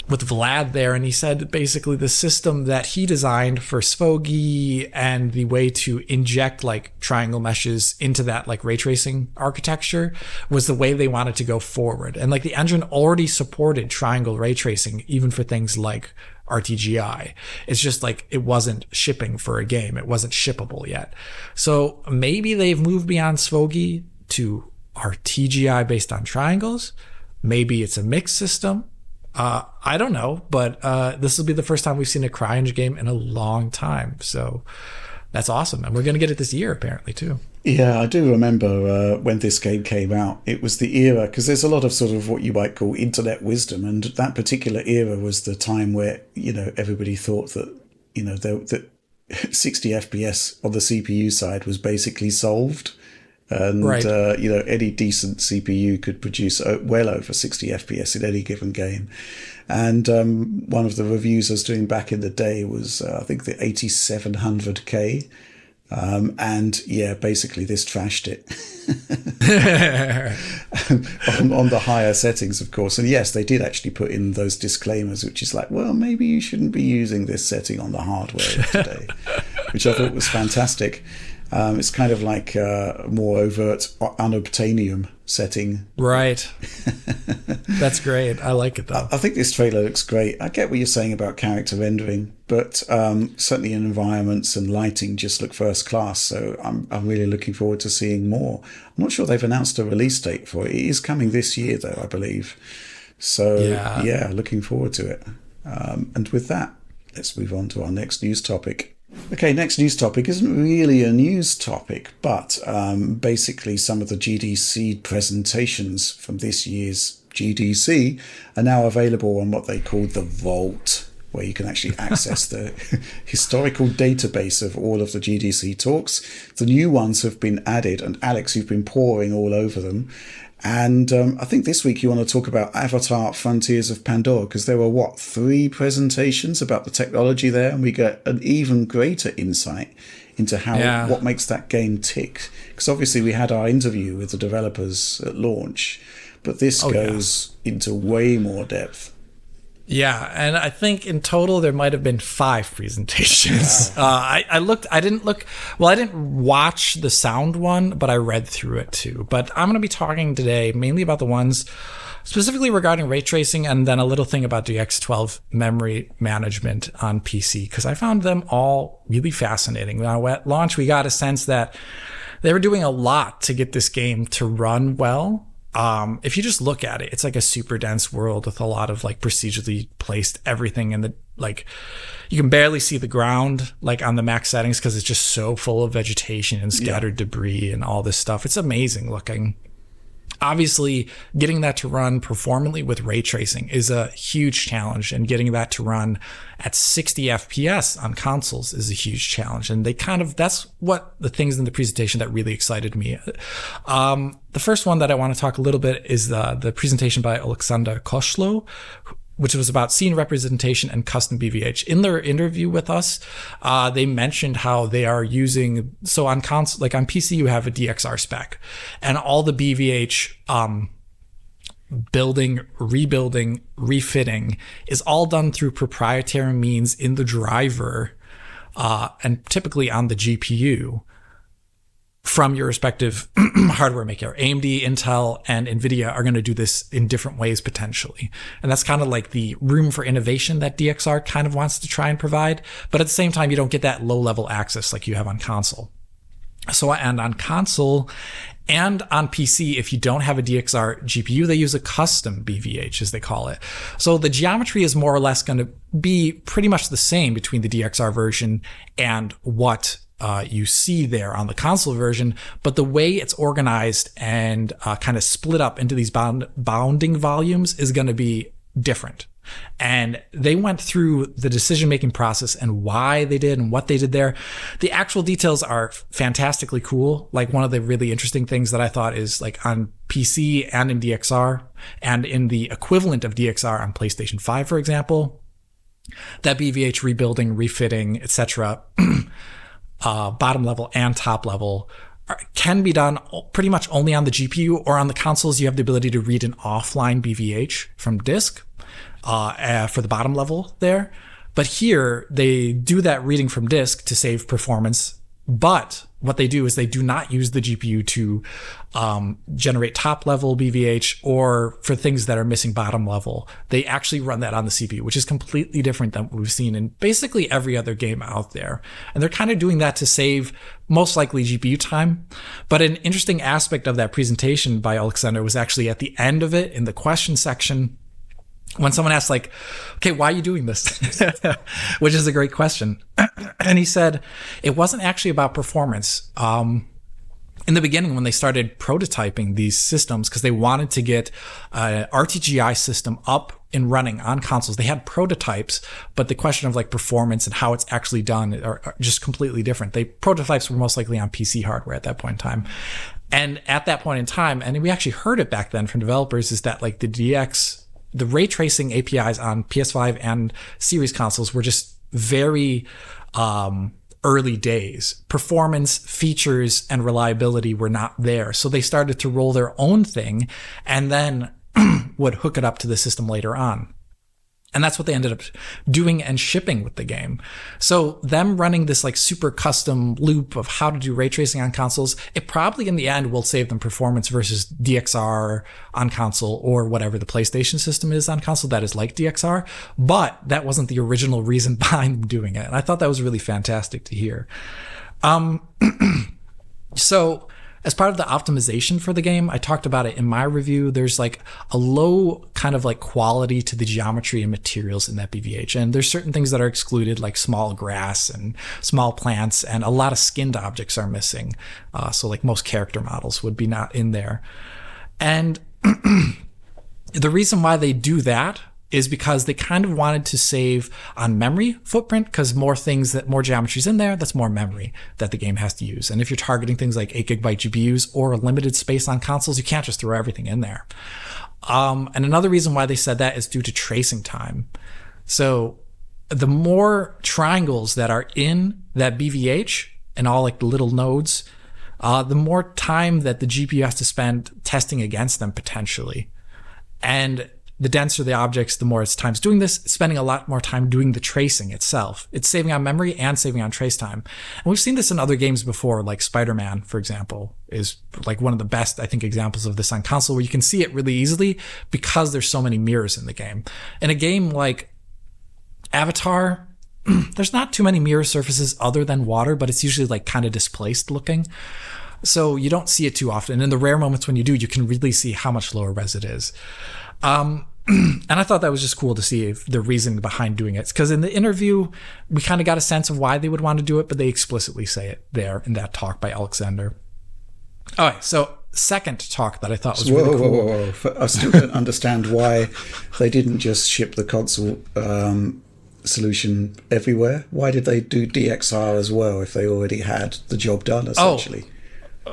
with Vlad there, and he said basically the system that he designed for Svogi and the way to inject like triangle meshes into that like ray tracing architecture was the way they wanted to go forward. And like the engine already supported triangle ray tracing even for things like RTGI. It's just like it wasn't shipping for a game. It wasn't shippable yet. So maybe they've moved beyond Svogi to RTGI based on triangles. Maybe it's a mixed system. I don't know, but this will be the first time we've seen a CryEngine game in a long time. So that's awesome. And we're going to get it this year, apparently, too. Yeah, I do remember when this game came out. It was the era, because there's a lot of sort of what you might call internet wisdom. And that particular era was the time where, you know, everybody thought that, you know, that 60 FPS on the CPU side was basically solved. And, right. You know, any decent CPU could produce well over 60 FPS in any given game. And one of the reviews I was doing back in the day was, I think, the 8700K. And yeah, basically this trashed it on the higher settings, of course. And yes, they did actually put in those disclaimers, which is like, well, maybe you shouldn't be using this setting on the hardware today, which I thought was fantastic. It's kind of like a more overt unobtainium setting. Right. That's great. I like it, though. I think this trailer looks great. I get what you're saying about character rendering, but certainly environments and lighting just look first class. So I'm really looking forward to seeing more. I'm not sure they've announced a release date for it. It is coming this year, though, I believe. So, yeah looking forward to it. And with that, let's move on to our next news topic. Okay, next news topic isn't really a news topic, but basically some of the GDC presentations from this year's GDC are now available on what they call the Vault, where you can actually access the historical database of all of the GDC talks. The new ones have been added, and Alex, you've been poring all over them. And I think this week you want to talk about Avatar Frontiers of Pandora, because there were, 3 presentations about the technology there, and we get an even greater insight into what makes that game tick. Because obviously we had our interview with the developers at launch, but this goes into way more depth. Yeah, and I think in total there might have been 5 presentations. Wow. I didn't watch the sound one, but I read through it too. But I'm going to be talking today mainly about the ones specifically regarding ray tracing, and then a little thing about DX12 memory management on PC, because I found them all really fascinating. Now, at launch, we got a sense that they were doing a lot to get this game to run well. If you just look at it, it's like a super dense world with a lot of like procedurally placed everything in the, like, you can barely see the ground like on the max settings because it's just so full of vegetation and scattered debris and all this stuff. It's amazing looking. Obviously, getting that to run performantly with ray tracing is a huge challenge, and getting that to run at 60 FPS on consoles is a huge challenge. And that's what the things in the presentation that really excited me. The first one that I want to talk a little bit is the presentation by Alexander Koshlo, which was about scene representation and custom BVH. In their interview with us, they mentioned how they are using, so on console, like on PC, you have a DXR spec, and all the BVH building, rebuilding, refitting is all done through proprietary means in the driver, and typically on the GPU from your respective hardware maker. AMD, Intel, and Nvidia are going to do this in different ways potentially. And that's kind of like the room for innovation that DXR kind of wants to try and provide. But at the same time, you don't get that low-level access like you have on console. So, and on console and on PC, if you don't have a DXR GPU, they use a custom BVH, as they call it. So the geometry is more or less going to be pretty much the same between the DXR version and what you see there on the console version, but the way it's organized and kind of split up into these bounding volumes is going to be different. And they went through the decision-making process and why they did and what they did there. The actual details are fantastically cool. Like, one of the really interesting things that I thought is, like, on PC and in DXR and in the equivalent of DXR on PlayStation 5, for example, that BVH rebuilding, refitting, etc., bottom level and top level can be done pretty much only on the GPU, or on the consoles you have the ability to read an offline BVH from disk for the bottom level there. But here they do that reading from disk to save performance. But what they do is they do not use the GPU to generate top level BVH or for things that are missing bottom level. They actually run that on the CPU, which is completely different than what we've seen in basically every other game out there. And they're kind of doing that to save most likely GPU time. But an interesting aspect of that presentation by Alexander was actually at the end of it in the question section, when someone asked, like, okay, why are you doing this? Which is a great question. And he said, it wasn't actually about performance. In the beginning, when they started prototyping these systems, because they wanted to get an RTGI system up and running on consoles, they had prototypes, but the question of like performance and how it's actually done are just completely different. Prototypes were most likely on PC hardware at that point in time. And at that point in time, and we actually heard it back then from developers, is that like the ray tracing APIs on PS5 and series consoles were just very early days. Performance, features, and reliability were not there. So they started to roll their own thing and then would hook it up to the system later on. And that's what they ended up doing and shipping with the game. So them running this like super custom loop of how to do ray tracing on consoles, it probably in the end will save them performance versus DXR on console or whatever the PlayStation system is on console that is like DXR. But that wasn't the original reason behind them doing it. And I thought that was really fantastic to hear. So as part of the optimization for the game, I talked about it in my review. There's like a low kind of like quality to the geometry and materials in that BVH. And there's certain things that are excluded, like small grass and small plants, and a lot of skinned objects are missing. So like most character models would be not in there. And the reason why they do that is because they kind of wanted to save on memory footprint, because more geometry's in there, that's more memory that the game has to use. And if you're targeting things like 8GB GPUs or limited space on consoles, you can't just throw everything in there. And another reason why they said that is due to tracing time. So the more triangles that are in that BVH and all like the little nodes, the more time that the GPU has to spend testing against them potentially. And the denser the objects, the more it's times doing this, spending a lot more time doing the tracing itself. It's saving on memory and saving on trace time. And we've seen this in other games before, like Spider-Man, for example, is like one of the best, I think, examples of this on console, where you can see it really easily because there's so many mirrors in the game. In a game like Avatar, there's not too many mirror surfaces other than water, but it's usually like kind of displaced looking. So you don't see it too often. And in the rare moments when you do, you can really see how much lower res it is. And I thought that was just cool to see the reasoning behind doing it. Because in the interview, we kind of got a sense of why they would want to do it, but they explicitly say it there in that talk by Alexander. All right, so second talk that I thought was really cool. Whoa. I still don't understand why they didn't just ship the console solution everywhere. Why did they do DXR as well if they already had the job done, essentially?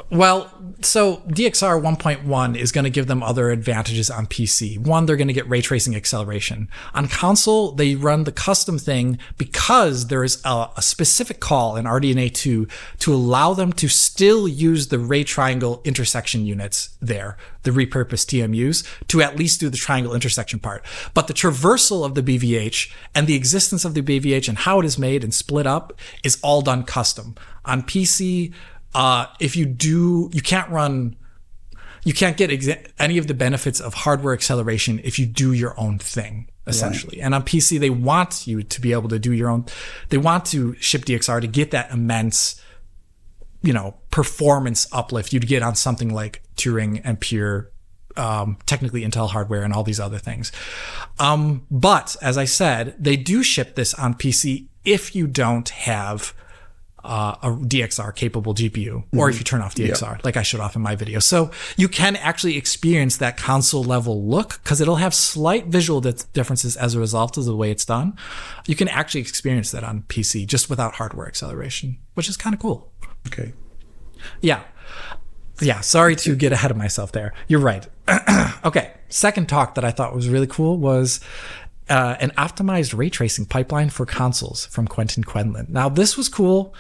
Well, so DXR 1.1 is going to give them other advantages on PC. One, they're going to get ray tracing acceleration. On console, they run the custom thing because there is a specific call in RDNA 2 to allow them to still use the ray triangle intersection units there, the repurposed TMUs, to at least do the triangle intersection part. But the traversal of the BVH and the existence of the BVH and how it is made and split up is all done custom. On PC, if you do, you can't get any of the benefits of hardware acceleration if you do your own thing, essentially. Right. And on PC, they want you to be able to do your own. They want to ship DXR to get that immense, performance uplift you'd get on something like Turing and pure, technically Intel hardware and all these other things. But as I said, they do ship this on PC if you don't have a DXR capable GPU, or if you turn off DXR, like I showed off in my video. So you can actually experience that console level look because it'll have slight visual differences as a result of the way it's done. You can actually experience that on PC just without hardware acceleration, which is kind of cool. Okay. Yeah. Sorry to get ahead of myself there. You're right. Okay. Second talk that I thought was really cool was an optimized ray tracing pipeline for consoles from Quentin Quedlin. Now, this was cool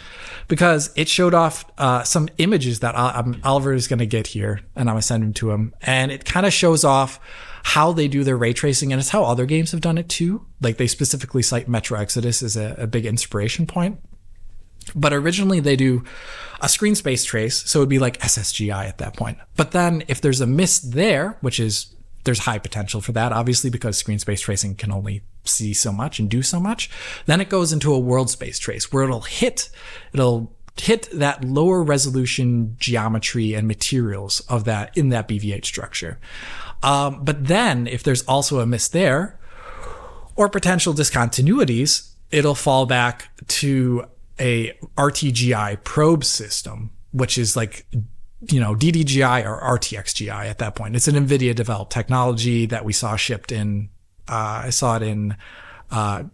because it showed off some images that Oliver is going to get here, and I'm going to send them to him. And it kind of shows off how they do their ray tracing, and it's how other games have done it too. Like, they specifically cite Metro Exodus as a big inspiration point. But originally they do a screen space trace, so it would be like SSGI at that point. But then if there's a miss there, there's high potential for that, obviously, because screen space tracing can only see so much and do so much. Then it goes into a world space trace where it'll hit that lower resolution geometry and materials of that in that BVH structure. But then if there's also a miss there or potential discontinuities, it'll fall back to a RTGI probe system, which is like DDGI or RTXGI at that point. It's an Nvidia developed technology that we saw shipped in, I saw it in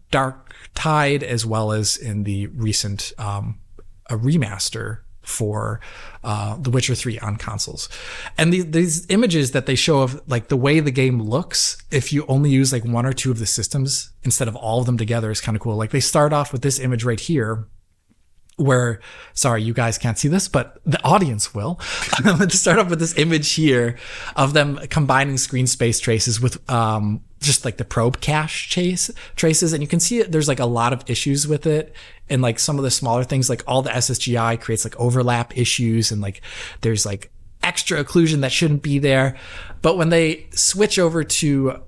Dark Tide as well as in the recent a remaster for The Witcher 3 on consoles. And these images that they show of like the way the game looks, if you only use like one or two of the systems instead of all of them together, is kind of cool. Like they start off with this image right here, where, sorry, you guys can't see this, but the audience will. To start off with this image here of them combining screen space traces with just like the probe cache traces. And you can see there's like a lot of issues with it. And like some of the smaller things, like all the SSGI creates like overlap issues, and like there's like extra occlusion that shouldn't be there. But when they switch over to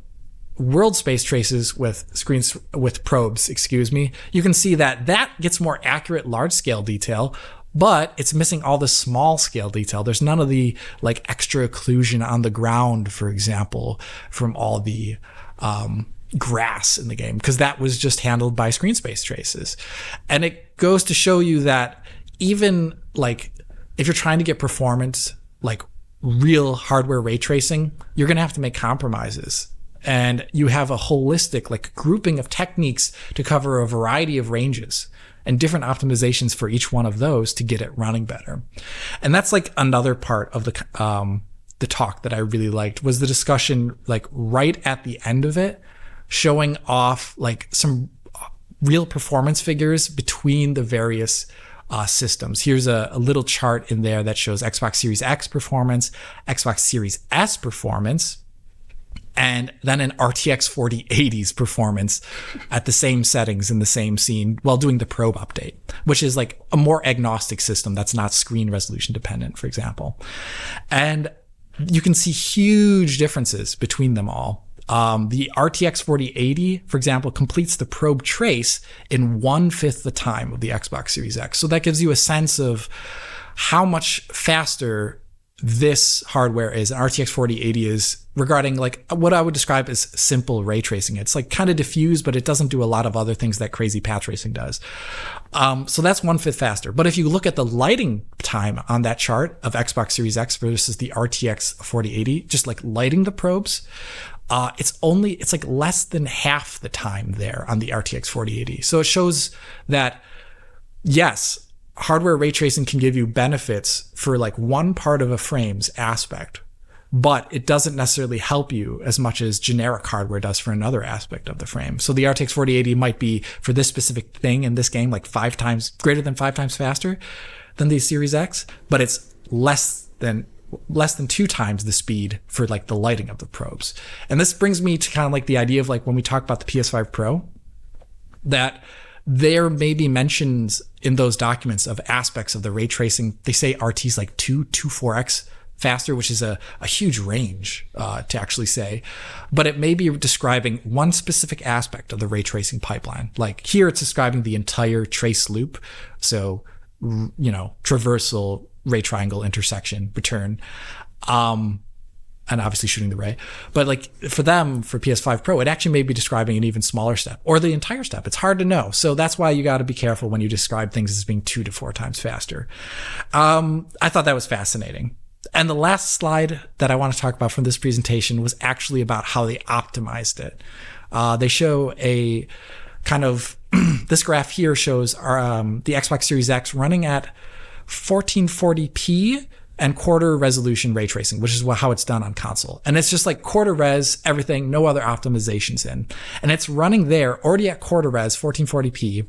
world space traces with probes, you can see that gets more accurate large scale detail, but it's missing all the small scale detail. There's none of the like extra occlusion on the ground, for example, from all the grass in the game, because that was just handled by screen space traces. And it goes to show you that even like if you're trying to get performance, like real hardware ray tracing, you're going to have to make compromises. And you have a holistic like grouping of techniques to cover a variety of ranges and different optimizations for each one of those to get it running better. And that's like another part of the talk that I really liked, was the discussion like right at the end of it, showing off like some real performance figures between the various systems. Here's a little chart in there that shows Xbox Series X performance, Xbox Series S performance, and then an RTX 4080's performance at the same settings in the same scene while doing the probe update, which is like a more agnostic system that's not screen resolution dependent, for example. And you can see huge differences between them all. The RTX 4080, for example, completes the probe trace in 1/5 the time of the Xbox Series X. So that gives you a sense of how much faster this hardware is, and RTX 4080 is, regarding like what I would describe as simple ray tracing. It's like kind of diffused, but it doesn't do a lot of other things that crazy path tracing does. So that's 1/5 faster. But if you look at the lighting time on that chart of Xbox Series X versus the RTX 4080, just like lighting the probes, it's like less than half the time there on the RTX 4080. So it shows that, yes, hardware ray tracing can give you benefits for like one part of a frame's aspect, but it doesn't necessarily help you as much as generic hardware does for another aspect of the frame. So the RTX 4080 might be, for this specific thing in this game, like greater than 5 times faster than the Series X, but it's less than 2 times the speed for like the lighting of the probes. And this brings me to kind of like the idea of like when we talk about the PS5 Pro, that there may be mentions in those documents of aspects of the ray tracing. They say RT's like 4x faster, which is a huge range to actually say. But it may be describing one specific aspect of the ray tracing pipeline. Like here it's describing the entire trace loop. So, traversal, ray triangle, intersection, return. And obviously shooting the ray. But like for them, for PS5 Pro, it actually may be describing an even smaller step or the entire step. It's hard to know. So that's why you got to be careful when you describe things as being 2 to 4 times faster. I thought that was fascinating. And the last slide that I want to talk about from this presentation was actually about how they optimized it. They show a kind of, this graph here shows the Xbox Series X running at 1440p and quarter resolution ray tracing, which is how it's done on console. And it's just like quarter res, everything, no other optimizations in. And it's running there already at quarter res, 1440p.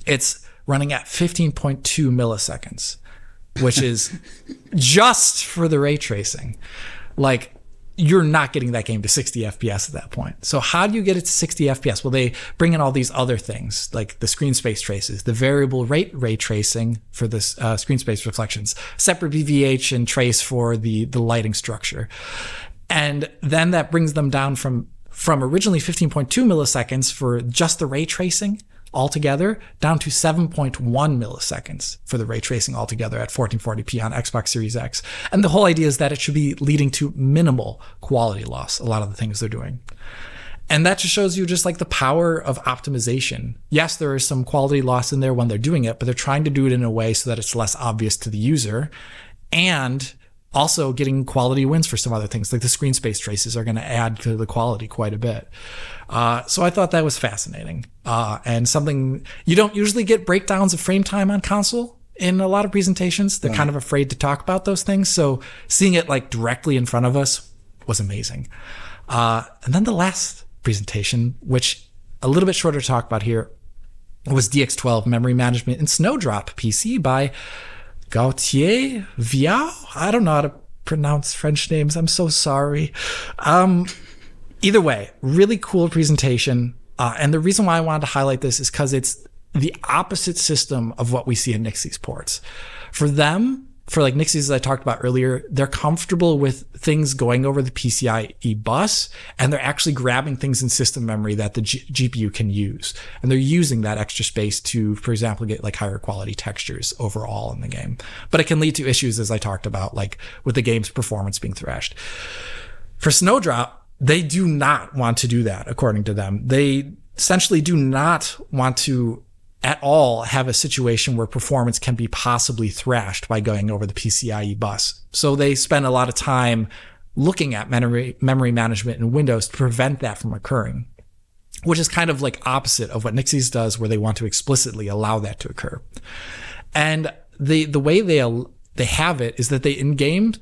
It's running at 15.2 milliseconds, which is just for the ray tracing. Like, you're not getting that game to 60 FPS at that point. So how do you get it to 60 FPS? Well, they bring in all these other things, like the screen space traces, the variable rate ray tracing for the screen space reflections, separate BVH and trace for the lighting structure. And then that brings them down from originally 15.2 milliseconds for just the ray tracing altogether, down to 7.1 milliseconds for the ray tracing altogether at 1440p on Xbox Series X. And the whole idea is that it should be leading to minimal quality loss, a lot of the things they're doing. And that just shows you just like the power of optimization. Yes, there is some quality loss in there when they're doing it, but they're trying to do it in a way so that it's less obvious to the user, and also getting quality wins for some other things, like the screen space traces are going to add to the quality quite a bit. So I thought that was fascinating. And something you don't usually get breakdowns of frame time on console in a lot of presentations. They're kind of afraid to talk about those things. So seeing it like directly in front of us was amazing. And then the last presentation, which a little bit shorter to talk about here, was DX12 Memory Management in Snowdrop PC by Gautier Viau. I don't know how to pronounce French names. I'm so sorry. Either way, really cool presentation. And the reason why I wanted to highlight this is because it's the opposite system of what we see in Nixie's ports. For them, for like Nixie's, as I talked about earlier, they're comfortable with things going over the PCIe bus, and they're actually grabbing things in system memory that the GPU can use. And they're using that extra space to, for example, get like higher quality textures overall in the game. But it can lead to issues, as I talked about, like with the game's performance being thrashed. For Snowdrop, they do not want to do that, according to them. They essentially do not want to at all have a situation where performance can be possibly thrashed by going over the PCIe bus. So they spend a lot of time looking at memory management in Windows to prevent that from occurring, which is kind of like opposite of what Nixie's does, where they want to explicitly allow that to occur. And the way they have it is that they in-game,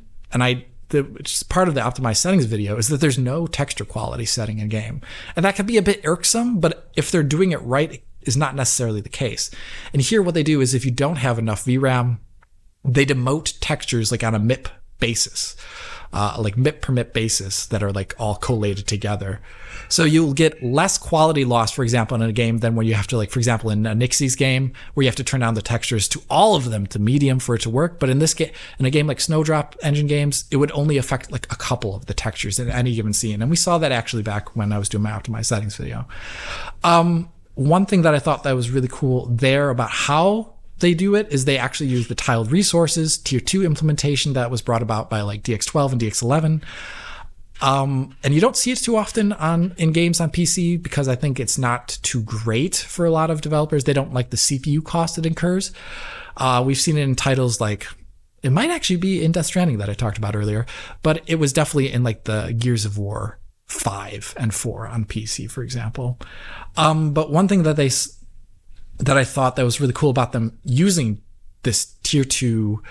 which is part of the optimized settings video, is that there's no texture quality setting in game. And that can be a bit irksome, but if they're doing it right, is not necessarily the case. And here what they do is if you don't have enough VRAM, they demote textures like on a MIP basis, like MIP per MIP basis that are like all collated together. So you'll get less quality loss, for example, in a game than when you have to, like, for example, in a Nixie's game, where you have to turn down the textures to all of them to medium for it to work. But in this game, in a game like Snowdrop engine games, it would only affect like a couple of the textures in any given scene. And we saw that actually back when I was doing my optimized settings video. One thing that I thought that was really cool there about how they do it is they actually use the tiled resources tier 2 implementation that was brought about by like DX12 and DX11. And you don't see it too often in games on PC because I think it's not too great for a lot of developers. They don't like the CPU cost it incurs. We've seen it in titles like, it might actually be in Death Stranding that I talked about earlier, but it was definitely in like the Gears of War 5 and 4 on PC, for example. But one thing that I thought that was really cool about them using this tier 2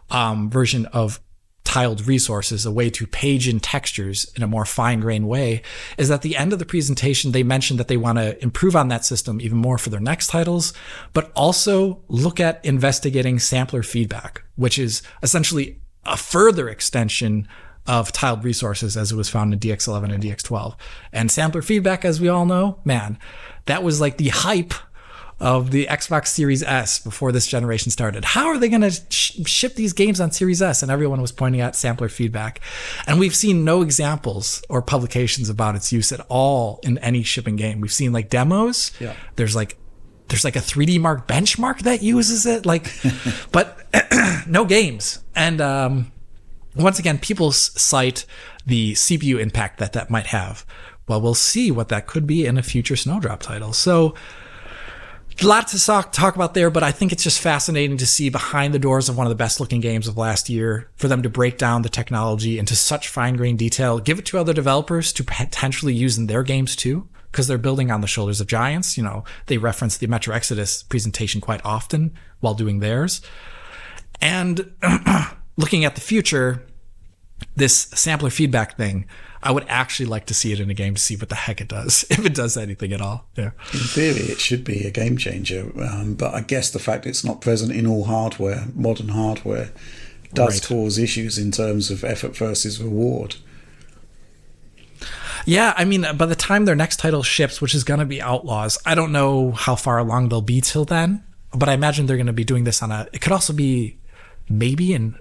version of tiled resources, a way to page in textures in a more fine-grained way, is at the end of the presentation, they mentioned that they want to improve on that system even more for their next titles, but also look at investigating sampler feedback, which is essentially a further extension of tiled resources as it was found in DX11 and DX12. And sampler feedback, as we all know, man, that was like the hype of the Xbox Series S before this generation started. How are they going to ship these games on Series S? And everyone was pointing at sampler feedback. And we've seen no examples or publications about its use at all in any shipping game. We've seen like demos. Yeah. There's like a 3D Mark benchmark that uses it, like, but no games. And once again, people cite the CPU impact that might have. Well, we'll see what that could be in a future Snowdrop title. So a lot to talk about there, but I think it's just fascinating to see behind the doors of one of the best looking games of last year, for them to break down the technology into such fine-grained detail, give it to other developers to potentially use in their games too, because they're building on the shoulders of giants. You know, they reference the Metro Exodus presentation quite often while doing theirs. And looking at the future, this sampler feedback thing, I would actually like to see it in a game to see what the heck it does, if it does anything at all. Yeah. In theory, it should be a game changer, but I guess the fact it's not present in all hardware, modern hardware, does cause issues in terms of effort versus reward. Yeah, I mean, by the time their next title ships, which is going to be Outlaws, I don't know how far along they'll be till then, but I imagine they're going to be doing this it could also be maybe in,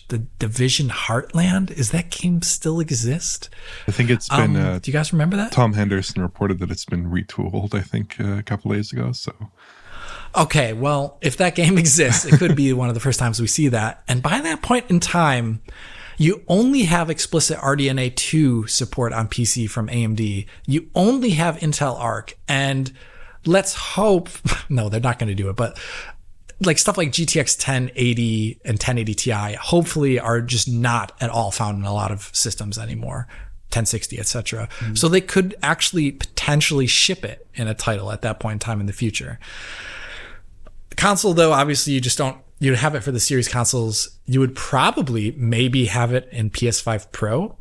the Division Heartland. Is that game still exist? I think it's been. Do you guys remember that? Tom Henderson reported that it's been retooled, I think, a couple days ago. So, okay, well, if that game exists, it could be one of the first times we see that. And by that point in time, you only have explicit RDNA 2 support on PC from AMD. You only have Intel Arc, and let's hope. No, they're not going to do it, but like stuff like GTX 1080 and 1080 Ti hopefully are just not at all found in a lot of systems anymore, 1060, etc. So they could actually potentially ship it in a title at that point in time in the future. Console, though, obviously you'd have it for the series consoles. You would probably maybe have it in PS5 Pro,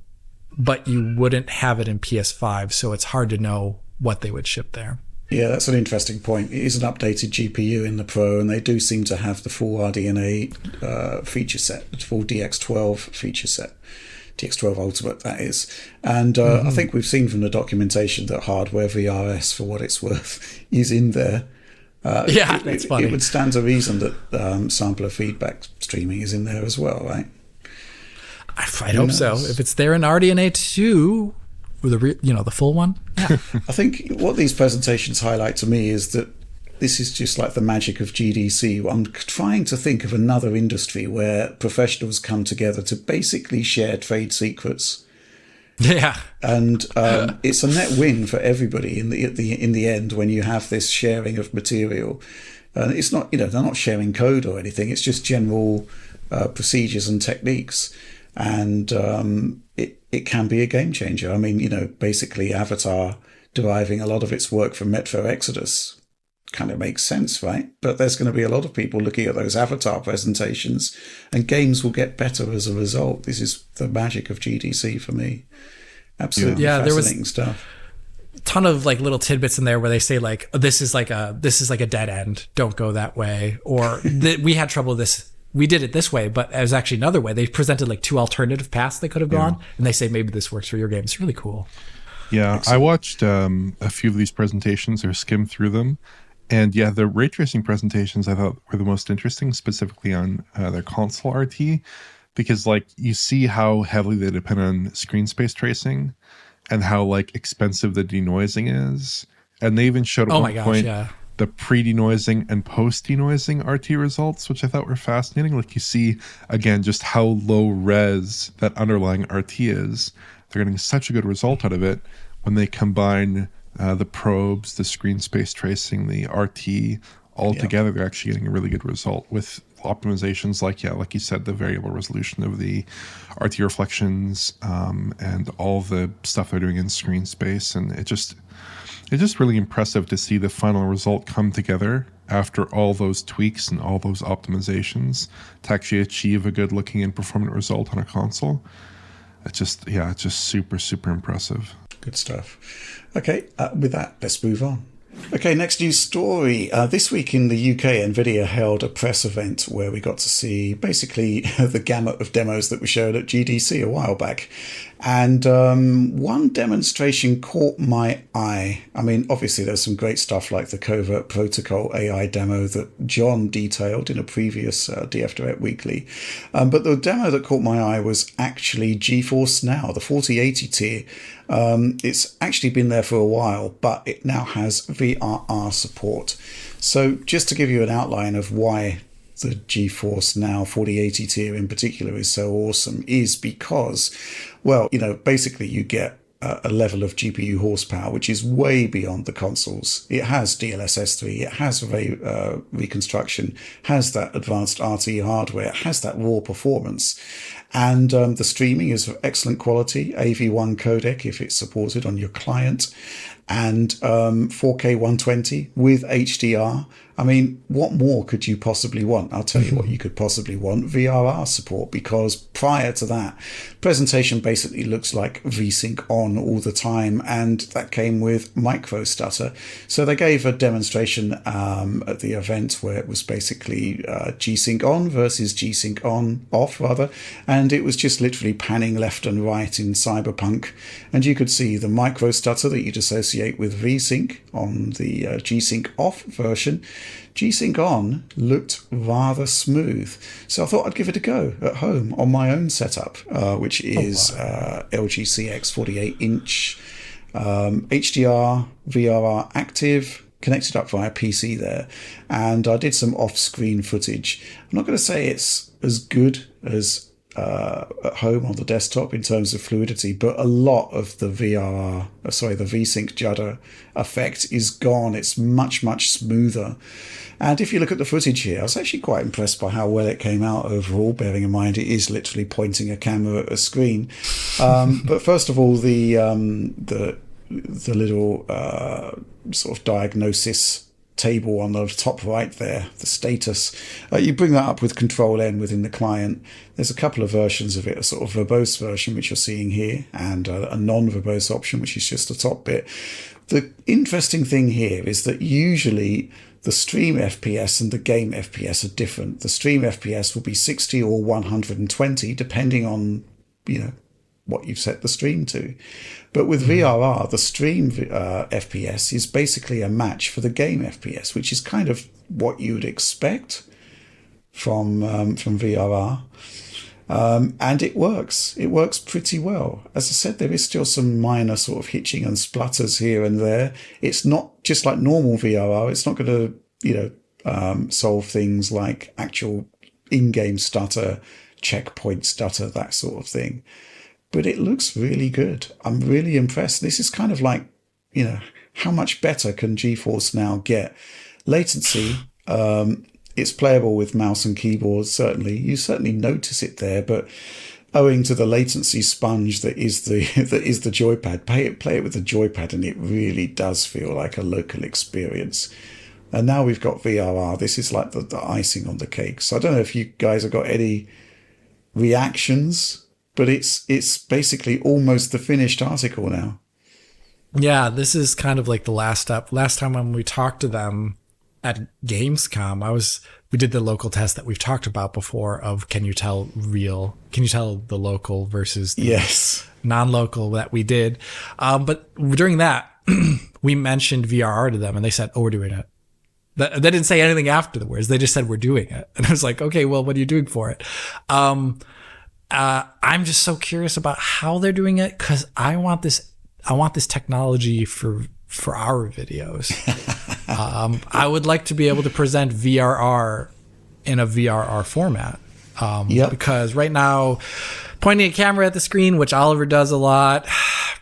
but you wouldn't have it in PS5, so it's hard to know what they would ship there. Yeah, that's an interesting point. It is an updated GPU in the Pro, and they do seem to have the full RDNA feature set, the full DX12 feature set, DX12 Ultimate, that is. And I think we've seen from the documentation that hardware VRS, for what it's worth, is in there. That's funny. It would stand to reason that sampler feedback streaming is in there as well, right? I hope so. If it's there in RDNA 2, the full one. Yeah. I think what these presentations highlight to me is that this is just like the magic of GDC. I'm trying to think of another industry where professionals come together to basically share trade secrets. Yeah, and it's a net win for everybody in the end when you have this sharing of material. And it's not, they're not sharing code or anything. It's just general procedures and techniques. And it can be a game changer. I mean, basically Avatar deriving a lot of its work from Metro Exodus kind of makes sense, right? But there's going to be a lot of people looking at those Avatar presentations, and games will get better as a result. This is the magic of GDC for me. Absolutely fascinating stuff. Ton of like little tidbits in there where they say like, this is like a dead end, don't go that way, or we had trouble with this we did it this way, but it was actually another way. They presented like 2 alternative paths they could have gone, and they say maybe this works for your game. It's really cool. Yeah, excellent. I watched a few of these presentations or skimmed through them. And yeah, the ray tracing presentations I thought were the most interesting, specifically on their console RT, because like you see how heavily they depend on screen space tracing and how like expensive the denoising is. And they even showed at one point the pre-denoising and post-denoising RT results, which I thought were fascinating. Like you see, again, just how low res that underlying RT is. They're getting such a good result out of it when they combine the probes, the screen space tracing, the RT all together. They're actually getting a really good result with optimizations like you said, the variable resolution of the RT reflections, and all the stuff they're doing in screen space. And it's just really impressive to see the final result come together after all those tweaks and all those optimizations to actually achieve a good looking and performant result on a console. It's just super, super impressive. Good stuff. Okay, with that, let's move on. Okay, next news story. This week in the UK, Nvidia held a press event where we got to see basically the gamut of demos that were showed at GDC a while back. And one demonstration caught my eye. I mean, obviously there's some great stuff like the Covert Protocol AI demo that John detailed in a previous DF Direct Weekly. But the demo that caught my eye was actually GeForce Now, the 4080 tier. It's actually been there for a while, but it now has VRR support. So just to give you an outline of why the GeForce Now 4080 tier in particular is so awesome is because, well, basically you get a level of GPU horsepower which is way beyond the consoles. It has DLSS 3, it has reconstruction, has that advanced RT hardware, it has that raw performance. And the streaming is of excellent quality, AV1 codec if it's supported on your client, and 4K 120 with HDR. I mean, what more could you possibly want? I'll tell you what you could possibly want, VRR support, because prior to that, presentation basically looks like VSync on all the time, and that came with micro stutter. So they gave a demonstration at the event where it was basically G-Sync on versus G-Sync off, and it was just literally panning left and right in Cyberpunk, and you could see the micro stutter that you'd associate with VSync on the G-Sync off version. G-Sync on looked rather smooth, so I thought I'd give it a go at home on my own setup, which is LG CX 48-inch HDR VRR active, connected up via PC there, and I did some off-screen footage. I'm not going to say it's as good as at home on the desktop in terms of fluidity, but a lot of the the VSync judder effect is gone. It's much, much smoother. And if you look at the footage here, I was actually quite impressed by how well it came out overall, bearing in mind it is literally pointing a camera at a screen. But first of all, the little sort of diagnosis table on the top right there, the status, you bring that up with Control-N within the client. There's a couple of versions of it, a sort of verbose version, which you're seeing here, and a non-verbose option, which is just the top bit. The interesting thing here is that usually the stream FPS and the game FPS are different. The stream FPS will be 60 or 120, depending on, what you've set the stream to. But with VRR, the stream FPS is basically a match for the game FPS, which is kind of what you would expect from VRR. And it works. It works pretty well. As I said, there is still some minor sort of hitching and splutters here and there. It's not just like normal VRR. It's not going to, solve things like actual in-game stutter, checkpoint stutter, that sort of thing. But it looks really good. I'm really impressed. This is kind of like, how much better can GeForce Now get? Latency, it's playable with mouse and keyboard, certainly. You certainly notice it there, but owing to the latency sponge that is the joypad, play it with the joypad, and it really does feel like a local experience. And now we've got VRR. This is like the icing on the cake. So I don't know if you guys have got any reactions, but it's basically almost the finished article now. Yeah, this is kind of like the last step. Last time when we talked to them at Gamescom, I was we did the local test that we've talked about before of can you tell the local versus the Yes. non-local that we did. But during that, we mentioned VRR to them and they said, oh, we're doing it. They didn't say anything afterwards. They just said, we're doing it. And I was like, okay, well, what are you doing for it? I'm just so curious about how they're doing it because I want this technology for our videos. I would like to be able to present VRR in a VRR format. Because right now, pointing a camera at the screen, which Oliver does a lot,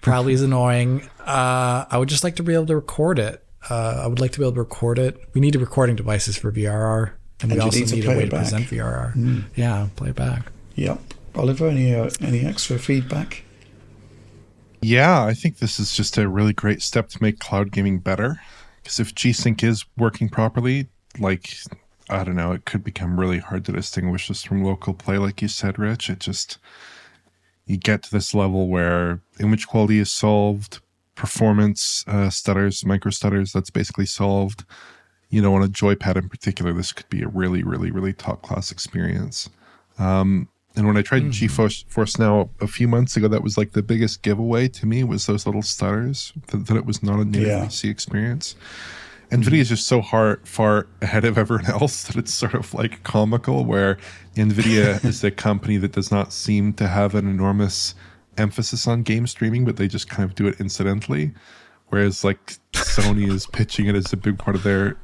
probably is annoying. I would just like to be able to record it. We need recording devices for VRR, and we also need a way to present VRR. Yeah, play it back. Yep. Oliver, any extra feedback? Yeah, I think this is just a really great step to make cloud gaming better. Because if G-Sync is working properly, like, I don't know, it could become really hard to distinguish this from local play, like you said, Rich. You get to this level where image quality is solved, performance stutters, micro stutters, that's basically solved. On a joypad in particular, this could be a really, really, really top-class experience. And when I tried GeForce Now a few months ago, that was like the biggest giveaway to me was those little stutters, that it was not a native PC experience. Nvidia is just so far ahead of everyone else that it's sort of like comical, where Nvidia is a company that does not seem to have an enormous emphasis on game streaming, but they just kind of do it incidentally. Whereas like Sony is pitching it as a big part of their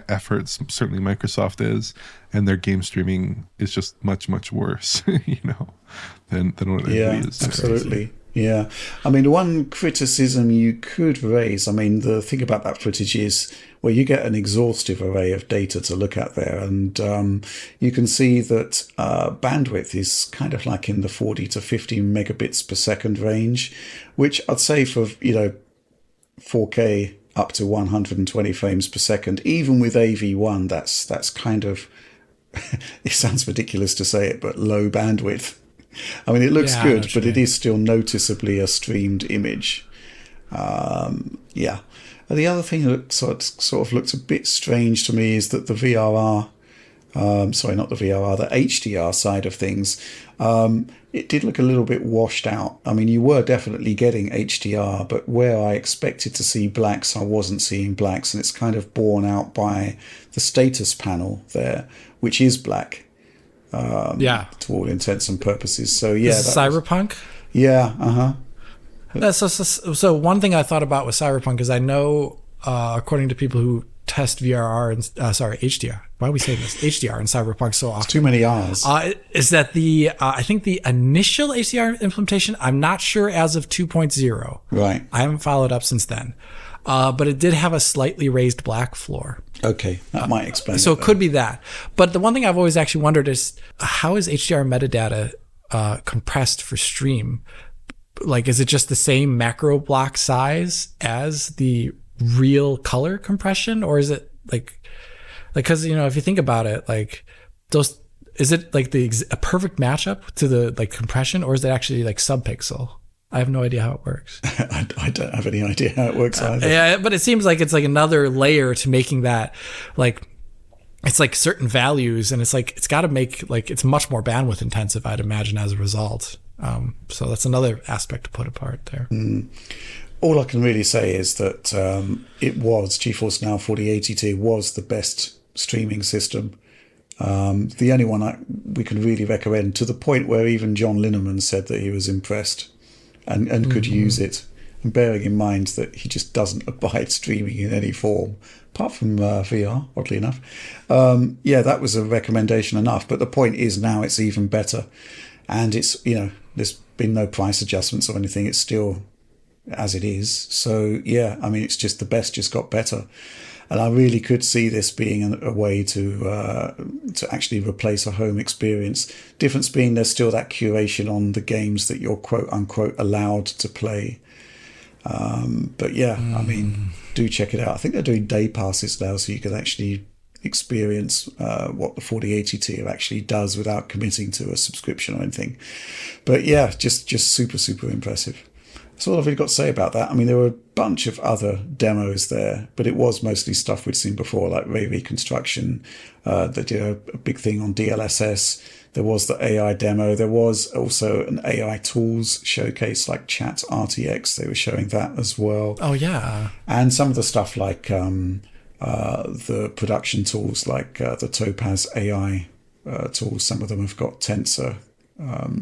efforts, certainly Microsoft is, and their game streaming is just much, much worse, than what Nvidia is. Absolutely. Yeah. I mean, the one criticism you could raise, I mean, the thing about that footage is where you get an exhaustive array of data to look at there. And you can see that bandwidth is kind of like in the 40 to 50 megabits per second range, which I'd say for, 4K up to 120 frames per second, even with AV1, that's kind of, it sounds ridiculous to say it, but low bandwidth. I mean, it looks good, but it is still noticeably a streamed image. And the other thing that sort of looks a bit strange to me is that the VRR, the HDR side of things, it did look a little bit washed out. I mean, you were definitely getting HDR, but where I expected to see blacks, I wasn't seeing blacks, and it's kind of borne out by the status panel there, which is black. To all intents and purposes. So this is Cyberpunk. So one thing I thought about with Cyberpunk is I know, according to people who test VRR and HDR. Why are we saying this? HDR and Cyberpunk so often. It's too many R's. Is that the I think the initial HDR implementation? I'm not sure as of 2.0. Right. I haven't followed up since then. But it did have a slightly raised black floor. Okay, that might explain. So it could be that. But the one thing I've always actually wondered is how is HDR metadata compressed for stream? Like, is it just the same macro block size as the real color compression, or is it because if you think about it, like those, is it like a perfect matchup to the like compression, or is it actually like subpixel? I have no idea how it works. I don't have any idea how it works either. Yeah, but it seems like it's like another layer to making that, like, it's like certain values, and it's like it's got to make like it's much more bandwidth intensive, I'd imagine, as a result. So that's another aspect to put apart there. All I can really say is that it was GeForce Now 4080 was the best streaming system. The only one we can really recommend, to the point where even John Lineman said that he was impressed and could use it. And bearing in mind that he just doesn't abide streaming in any form, apart from VR, oddly enough. That was a recommendation enough. But the point is now it's even better. And it's, there's been no price adjustments or anything. It's still as it is. So, it's just the best just got better. And I really could see this being a way to actually replace a home experience. Difference being there's still that curation on the games that you're quote unquote allowed to play. Do check it out. I think they're doing day passes now, so you can actually experience what the 4080 actually does without committing to a subscription or anything. But just super, super impressive. That's all I've really got to say about that. I mean, there were a bunch of other demos there, but it was mostly stuff we'd seen before, like ray reconstruction. They did a big thing on DLSS. There was the AI demo. There was also an AI tools showcase like Chat RTX. They were showing that as well. Oh, yeah. And some of the stuff like the production tools, like the Topaz AI tools. Some of them have got Tensor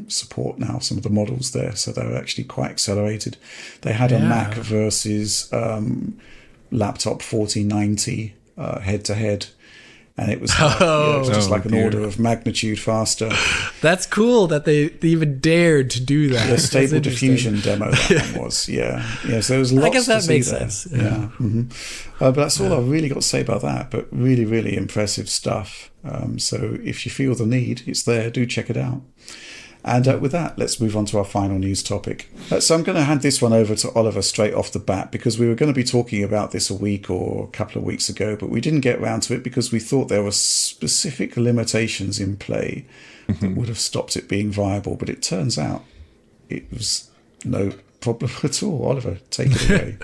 support now, some of the models there, so they're actually quite accelerated. They had a Mac versus laptop 4090 head to head, and it was just like an order of magnitude faster. That's cool that they even dared to do that. The Stable Diffusion demo that one was, yeah. So there was lots. I guess that to makes see there. sense. Yeah. But that's all I've really got to say about that. But really, really impressive stuff. So if you feel the need, it's there. Do check it out. And with that, let's move on to our final news topic. So I'm going to hand this one over to Oliver straight off the bat, because we were going to be talking about this a week or a couple of weeks ago, but we didn't get around to it because we thought there were specific limitations in play that would have stopped it being viable. But it turns out it was no problem at all. Oliver, take it away.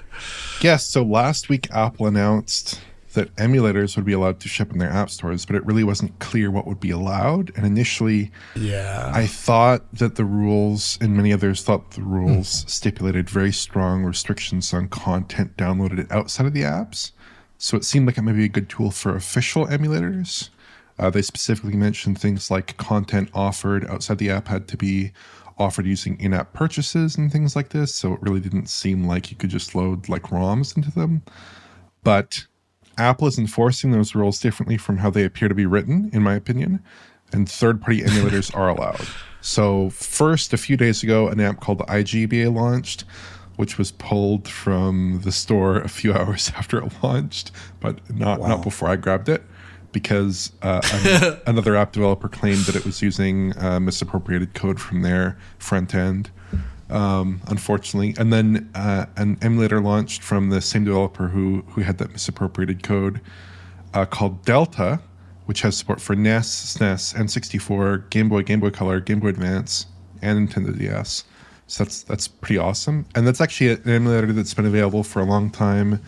Yes, so last week Apple announced that emulators would be allowed to ship in their app stores, but it really wasn't clear what would be allowed. And initially, I thought that the rules, and many others thought the rules stipulated very strong restrictions on content downloaded outside of the apps. So it seemed like it might be a good tool for official emulators. They specifically mentioned things like content offered outside the app had to be offered using in-app purchases and things like this. So it really didn't seem like you could just load like ROMs into them. But Apple is enforcing those rules differently from how they appear to be written, in my opinion, and third-party emulators are allowed. So first, a few days ago, an app called iGBA launched, which was pulled from the store a few hours after it launched, but not before I grabbed it, because another app developer claimed that it was using misappropriated code from their front end. Unfortunately. And then an emulator launched from the same developer who had that misappropriated code called Delta, which has support for NES, SNES, N64, Game Boy, Game Boy Color, Game Boy Advance, and Nintendo DS. So that's pretty awesome. And that's actually an emulator that's been available for a long time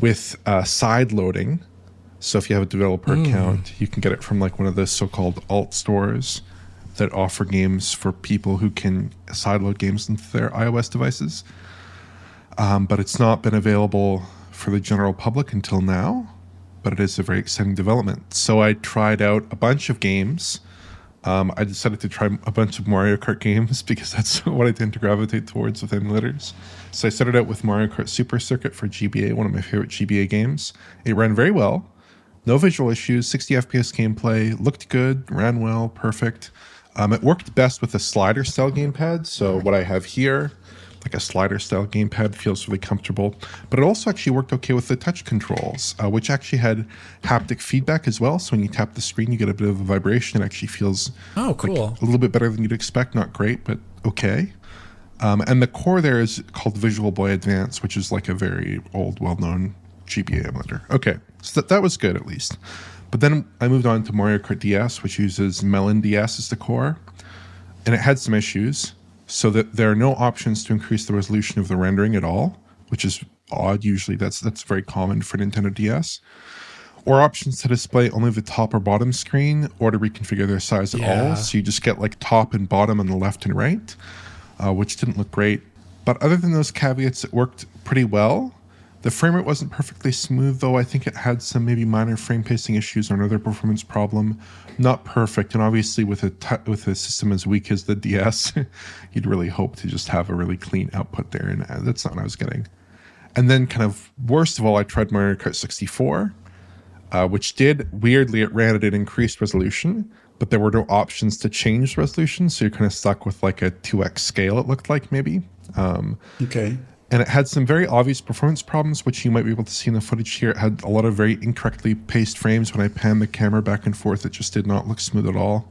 with side loading. So if you have a developer account, you can get it from like one of the so-called alt stores that offer games for people who can sideload games into their iOS devices. But it's not been available for the general public until now, but it is a very exciting development. So I tried out a bunch of games. I decided to try a bunch of Mario Kart games because that's what I tend to gravitate towards with emulators. So I started out with Mario Kart Super Circuit for GBA, one of my favorite GBA games. It ran very well. No visual issues, 60 FPS gameplay, looked good, ran well, perfect. It worked best with a slider-style gamepad. So what I have here, like a slider-style gamepad, feels really comfortable. But it also actually worked okay with the touch controls, which actually had haptic feedback as well. So when you tap the screen, you get a bit of a vibration. It actually feels like a little bit better than you'd expect. Not great, but okay. And the core there is called Visual Boy Advance, which is like a very old, well-known GBA emulator. Okay, so that was good at least. But then I moved on to Mario Kart DS, which uses Melon DS as the core, and it had some issues. So that there are no options to increase the resolution of the rendering at all, which is odd. Usually that's very common for Nintendo DS. Or options to display only the top or bottom screen, or to reconfigure their size at all. So you just get like top and bottom on the left and right, which didn't look great. But other than those caveats, it worked pretty well. The frame rate wasn't perfectly smooth, though. I think it had some maybe minor frame pacing issues or another performance problem. Not perfect, and obviously with a system as weak as the DS, you'd really hope to just have a really clean output there, and that's not what I was getting. And then kind of worst of all, I tried Mario Kart 64, which weirdly, it ran at an increased resolution, but there were no options to change the resolution, so you're kind of stuck with like a 2x scale, it looked like maybe. Okay. And it had some very obvious performance problems, which you might be able to see in the footage here. It had a lot of very incorrectly paced frames. When I panned the camera back and forth, it just did not look smooth at all.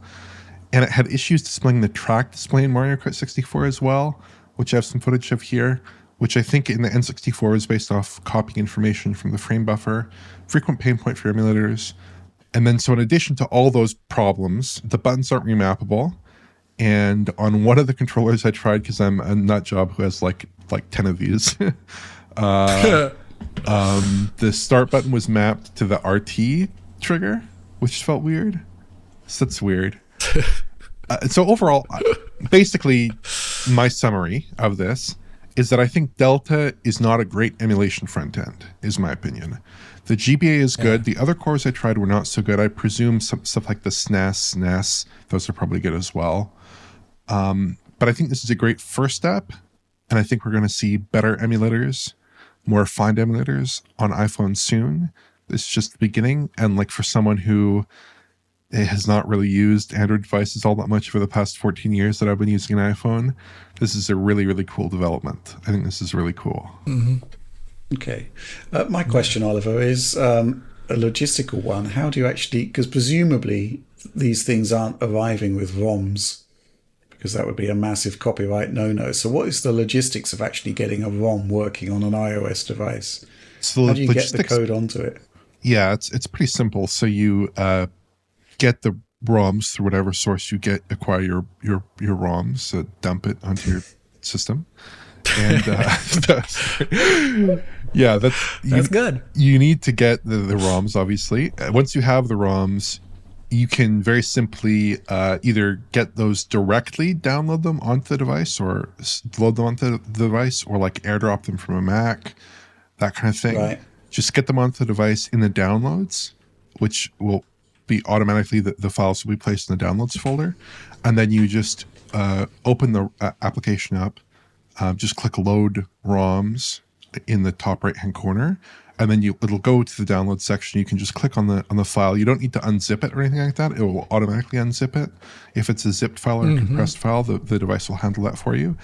And it had issues displaying the track display in Mario Kart 64 as well, which I have some footage of here, which I think in the N64 was based off copying information from the frame buffer. Frequent pain point for emulators. And then so in addition to all those problems, the buttons aren't remappable. And on one of the controllers I tried, because I'm a nut job who has like 10 of these, the start button was mapped to the RT trigger, which felt weird. So that's weird. So overall, basically, my summary of this is that I think Delta is not a great emulation front end, is my opinion. The GBA is good. The other cores I tried were not so good. I presume some stuff like the SNES, SNES, those are probably good as well. But I think this is a great first step, and I think we're going to see better emulators, more refined emulators on iPhone soon. This is just the beginning, and like for someone who has not really used Android devices all that much for the past 14 years that I've been using an iPhone, this is a really, really cool development. I think this is really cool. Mm-hmm. Okay. My question, Oliver, is a logistical one. How do you actually, because presumably these things aren't arriving with ROMs, because that would be a massive copyright no-no. So what is the logistics of actually getting a ROM working on an iOS device? So how do you get the code onto it? Yeah, it's pretty simple. So you get the ROMs through whatever source you acquire your ROMs, dump it onto your system. And yeah, that's good. You need to get the ROMs, obviously. Once you have the ROMs, you can very simply either get those directly, download them onto the device, or load them onto the device, or like airdrop them from a Mac, that kind of thing. Right. Just get them onto the device in the downloads, which will be automatically, the files will be placed in the downloads folder. And then you just open the application up, just click load ROMs in the top right hand corner, and then it'll go to the download section. You can just click on the file. You don't need to unzip it or anything like that. It will automatically unzip it. If it's a zipped file or a compressed file, the device will handle that for you.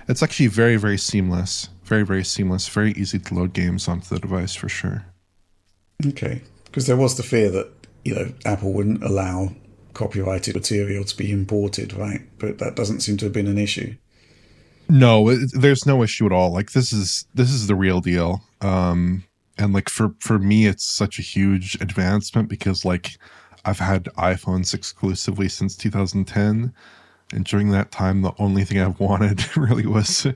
It's actually very, very seamless. Very, very seamless. Very easy to load games onto the device for sure. Okay. Because there was the fear that, Apple wouldn't allow copyrighted material to be imported, right? But that doesn't seem to have been an issue. No, there's no issue at all. Like this is the real deal. And like for me, it's such a huge advancement because like I've had iPhones exclusively since 2010. And during that time, the only thing I've wanted really was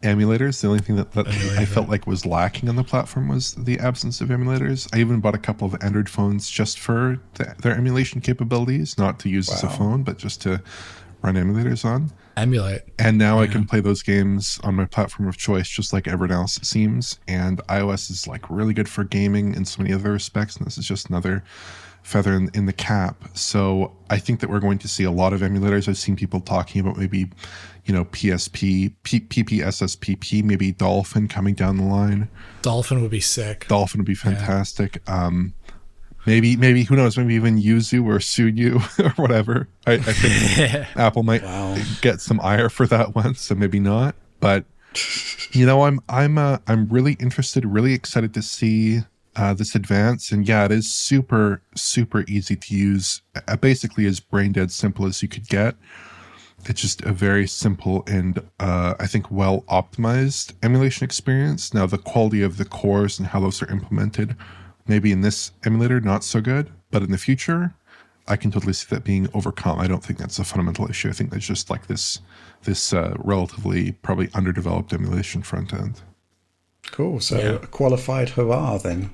emulators. The only thing that I felt like was lacking on the platform was the absence of emulators. I even bought a couple of Android phones just for their emulation capabilities, not to use as a phone, but just to run emulators on. Emulate. And now I can play those games on my platform of choice, just like everyone else, it seems. And iOS is like really good for gaming in so many other respects. And this is just another feather in the cap. So I think that we're going to see a lot of emulators. I've seen people talking about maybe, PSP, PPSSPP, maybe Dolphin coming down the line. Dolphin would be sick. Dolphin would be fantastic. Maybe who knows? Maybe even Yuzu or Suyu or whatever. I think Apple might get some ire for that one, so maybe not. But I'm really interested, really excited to see this advance. And yeah, it is super, super easy to use. Basically, as brain dead simple as you could get. It's just a very simple and I think well optimized emulation experience. Now, the quality of the cores and how those are implemented, maybe in this emulator, not so good, but in the future, I can totally see that being overcome. I don't think that's a fundamental issue. I think that's just like this relatively probably underdeveloped emulation front end. Cool. So a qualified hurrah then.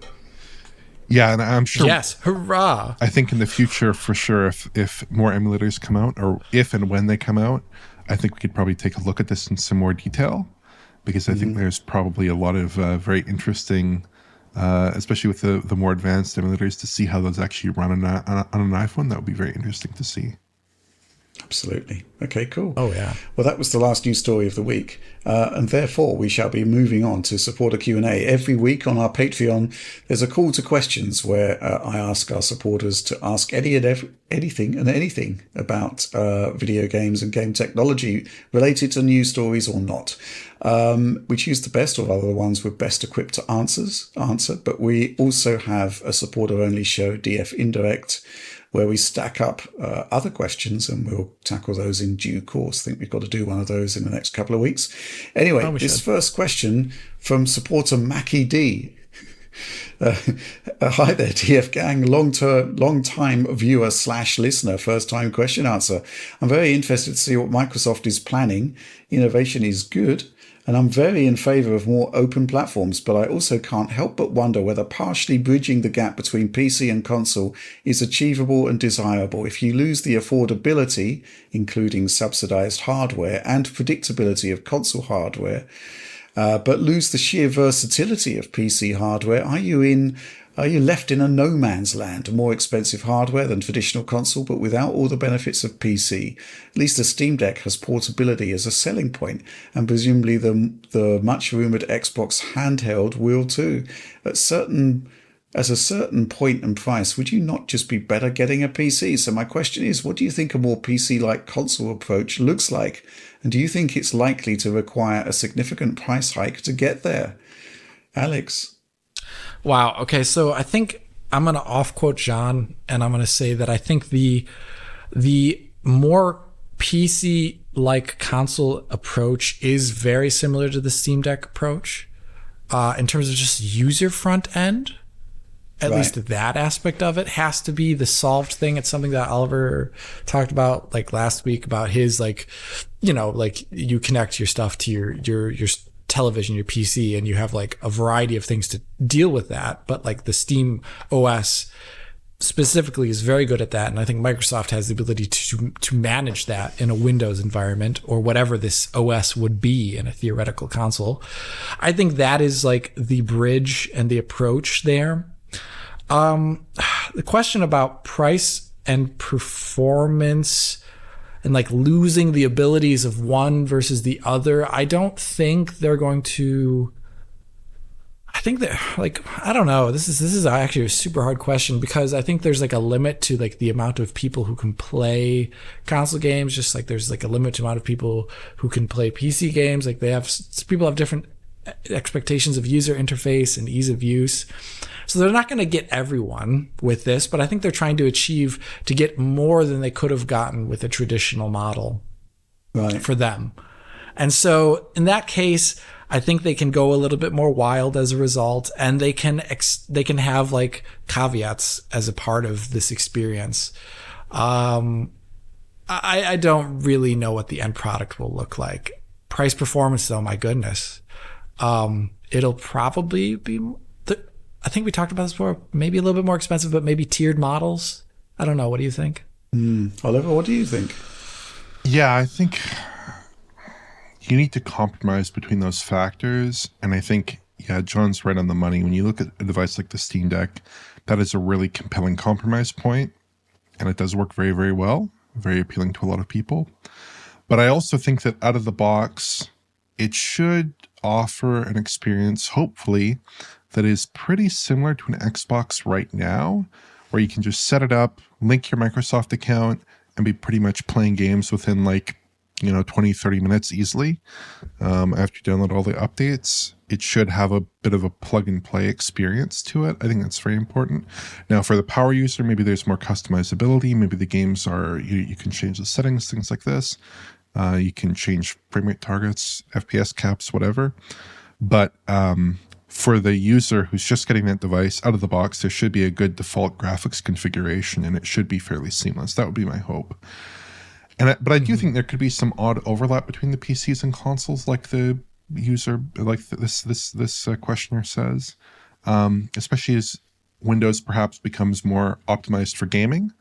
Yeah, and I'm sure. Yes, hurrah! I think in the future, for sure, if more emulators come out, or if and when they come out, I think we could probably take a look at this in some more detail, because I think there's probably a lot of very interesting, especially with the more advanced emulators, to see how those actually run on an iPhone. That would be very interesting to see. Absolutely. Okay, cool. Oh, yeah. Well, that was the last news story of the week. And therefore, we shall be moving on to supporter Q&A. Every week on our Patreon, there's a call to questions where I ask our supporters to ask anything about video games and game technology related to news stories or not. We choose the best or other ones we're best equipped to answer. But we also have a supporter-only show, DF Indirect, where we stack up other questions, and we'll tackle those in due course. I think we've got to do one of those in the next couple of weeks. Anyway, this first question from supporter Mackie D. Uh, Hi there, TF gang, long time viewer / listener, first time question answer. I'm very interested to see what Microsoft is planning. Innovation is good, and I'm very in favour of more open platforms, but I also can't help but wonder whether partially bridging the gap between PC and console is achievable and desirable if you lose the affordability, including subsidised hardware, and predictability of console hardware, but lose the sheer versatility of PC hardware. Are you left in a no man's land? More expensive hardware than traditional console, but without all the benefits of PC. At least the Steam Deck has portability as a selling point, and presumably the much rumoured Xbox handheld will too. As a certain point and price, would you not just be better getting a PC? So my question is, what do you think a more PC-like console approach looks like? And do you think it's likely to require a significant price hike to get there? Alex? Wow. Okay, so I think I'm going to off-quote John, and I'm going to say that I think the more PC-like console approach is very similar to the Steam Deck approach in terms of just user front end. At least that aspect of it has to be the solved thing. It's something that Oliver talked about like last week about his like you connect your stuff to your television, your PC, and you have like a variety of things to deal with that. But like the Steam OS specifically is very good at that. And I think Microsoft has the ability to manage that in a Windows environment or whatever this OS would be in a theoretical console. I think that is like the bridge and the approach there. The question about price and performance and like losing the abilities of one versus the other, I don't think they're going to. I think that like, I don't know. This is actually a super hard question because I think there's like a limit to like the amount of people who can play console games. Just like there's like a limit to amount of people who can play PC games. Like people have different expectations of user interface and ease of use. So they're not going to get everyone with this, but I think they're trying to get more than they could have gotten with a traditional model for them. And so in that case, I think they can go a little bit more wild as a result, and they can have like caveats as a part of this experience. I don't really know what the end product will look like. Price performance though, my goodness. It'll probably be, I think we talked about this before, maybe a little bit more expensive, but maybe tiered models. I don't know. What do you think? Oliver, what do you think? Yeah, I think you need to compromise between those factors. And I think, yeah, John's right on the money. When you look at a device like the Steam Deck, that is a really compelling compromise point, and it does work very, very well, very appealing to a lot of people. But I also think that out of the box, it should offer an experience, hopefully, that is pretty similar to an Xbox right now, where you can just set it up, link your Microsoft account, and be pretty much playing games within 20, 30 minutes easily. After you download all the updates, it should have a bit of a plug and play experience to it. I think that's very important. Now, for the power user, maybe there's more customizability. Maybe the games are, you can change the settings, things like this. You can change frame rate targets, FPS caps, whatever. But for the user who's just getting that device out of the box, there should be a good default graphics configuration, and it should be fairly seamless. That would be my hope. But I do think there could be some odd overlap between the PCs and consoles, like the user, like this questioner says, especially as Windows perhaps becomes more optimized for gaming,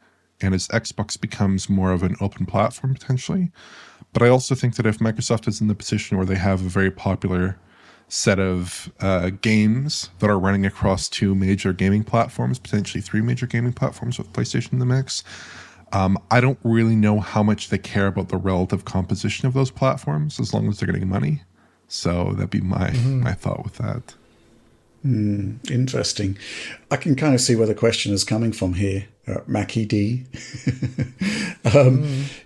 and as Xbox becomes more of an open platform potentially. But I also think that if Microsoft is in the position where they have a very popular set of games that are running across 2 major gaming platforms, potentially 3 major gaming platforms with PlayStation in the mix, I don't really know how much they care about the relative composition of those platforms as long as they're getting money. So that'd be my thought with that. Interesting. I can kind of see where the question is coming from here, Mackie D.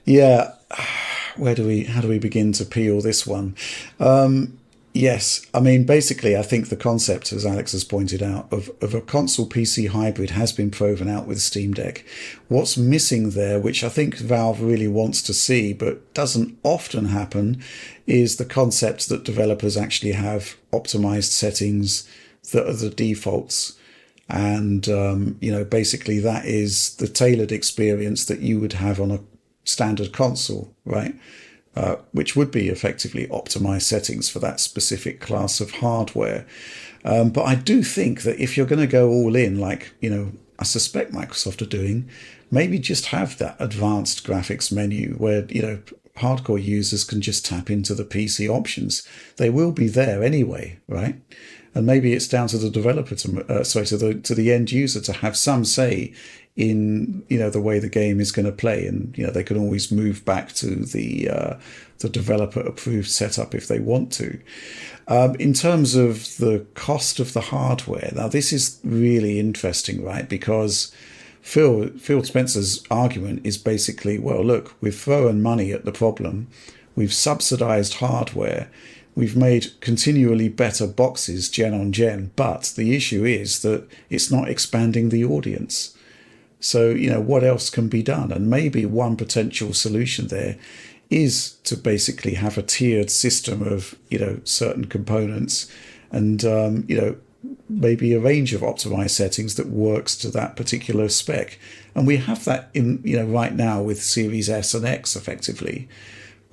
Yeah. How do we begin to peel this one? Yes, I mean, basically, I think the concept, as Alex has pointed out, of a console PC hybrid has been proven out with Steam Deck. What's missing there, which I think Valve really wants to see, but doesn't often happen, is the concept that developers actually have optimized settings that are the defaults. And, basically that is the tailored experience that you would have on a standard console, right? Which would be effectively optimized settings for that specific class of hardware. But I do think that if you're going to go all in, like, I suspect Microsoft are doing, maybe just have that advanced graphics menu where, hardcore users can just tap into the PC options. They will be there anyway, right? And maybe it's down to the developer to the end user to have some say in, the way the game is going to play. And, they can always move back to the developer approved setup if they want to. In terms of the cost of the hardware, now this is really interesting, right? Because Phil Spencer's argument is basically, well, look, we've thrown money at the problem. We've subsidized hardware. We've made continually better boxes gen on gen. But the issue is that it's not expanding the audience. So, what else can be done? And maybe one potential solution there is to basically have a tiered system of, certain components and, maybe a range of optimized settings that works to that particular spec. And we have that in, right now with Series S and X effectively,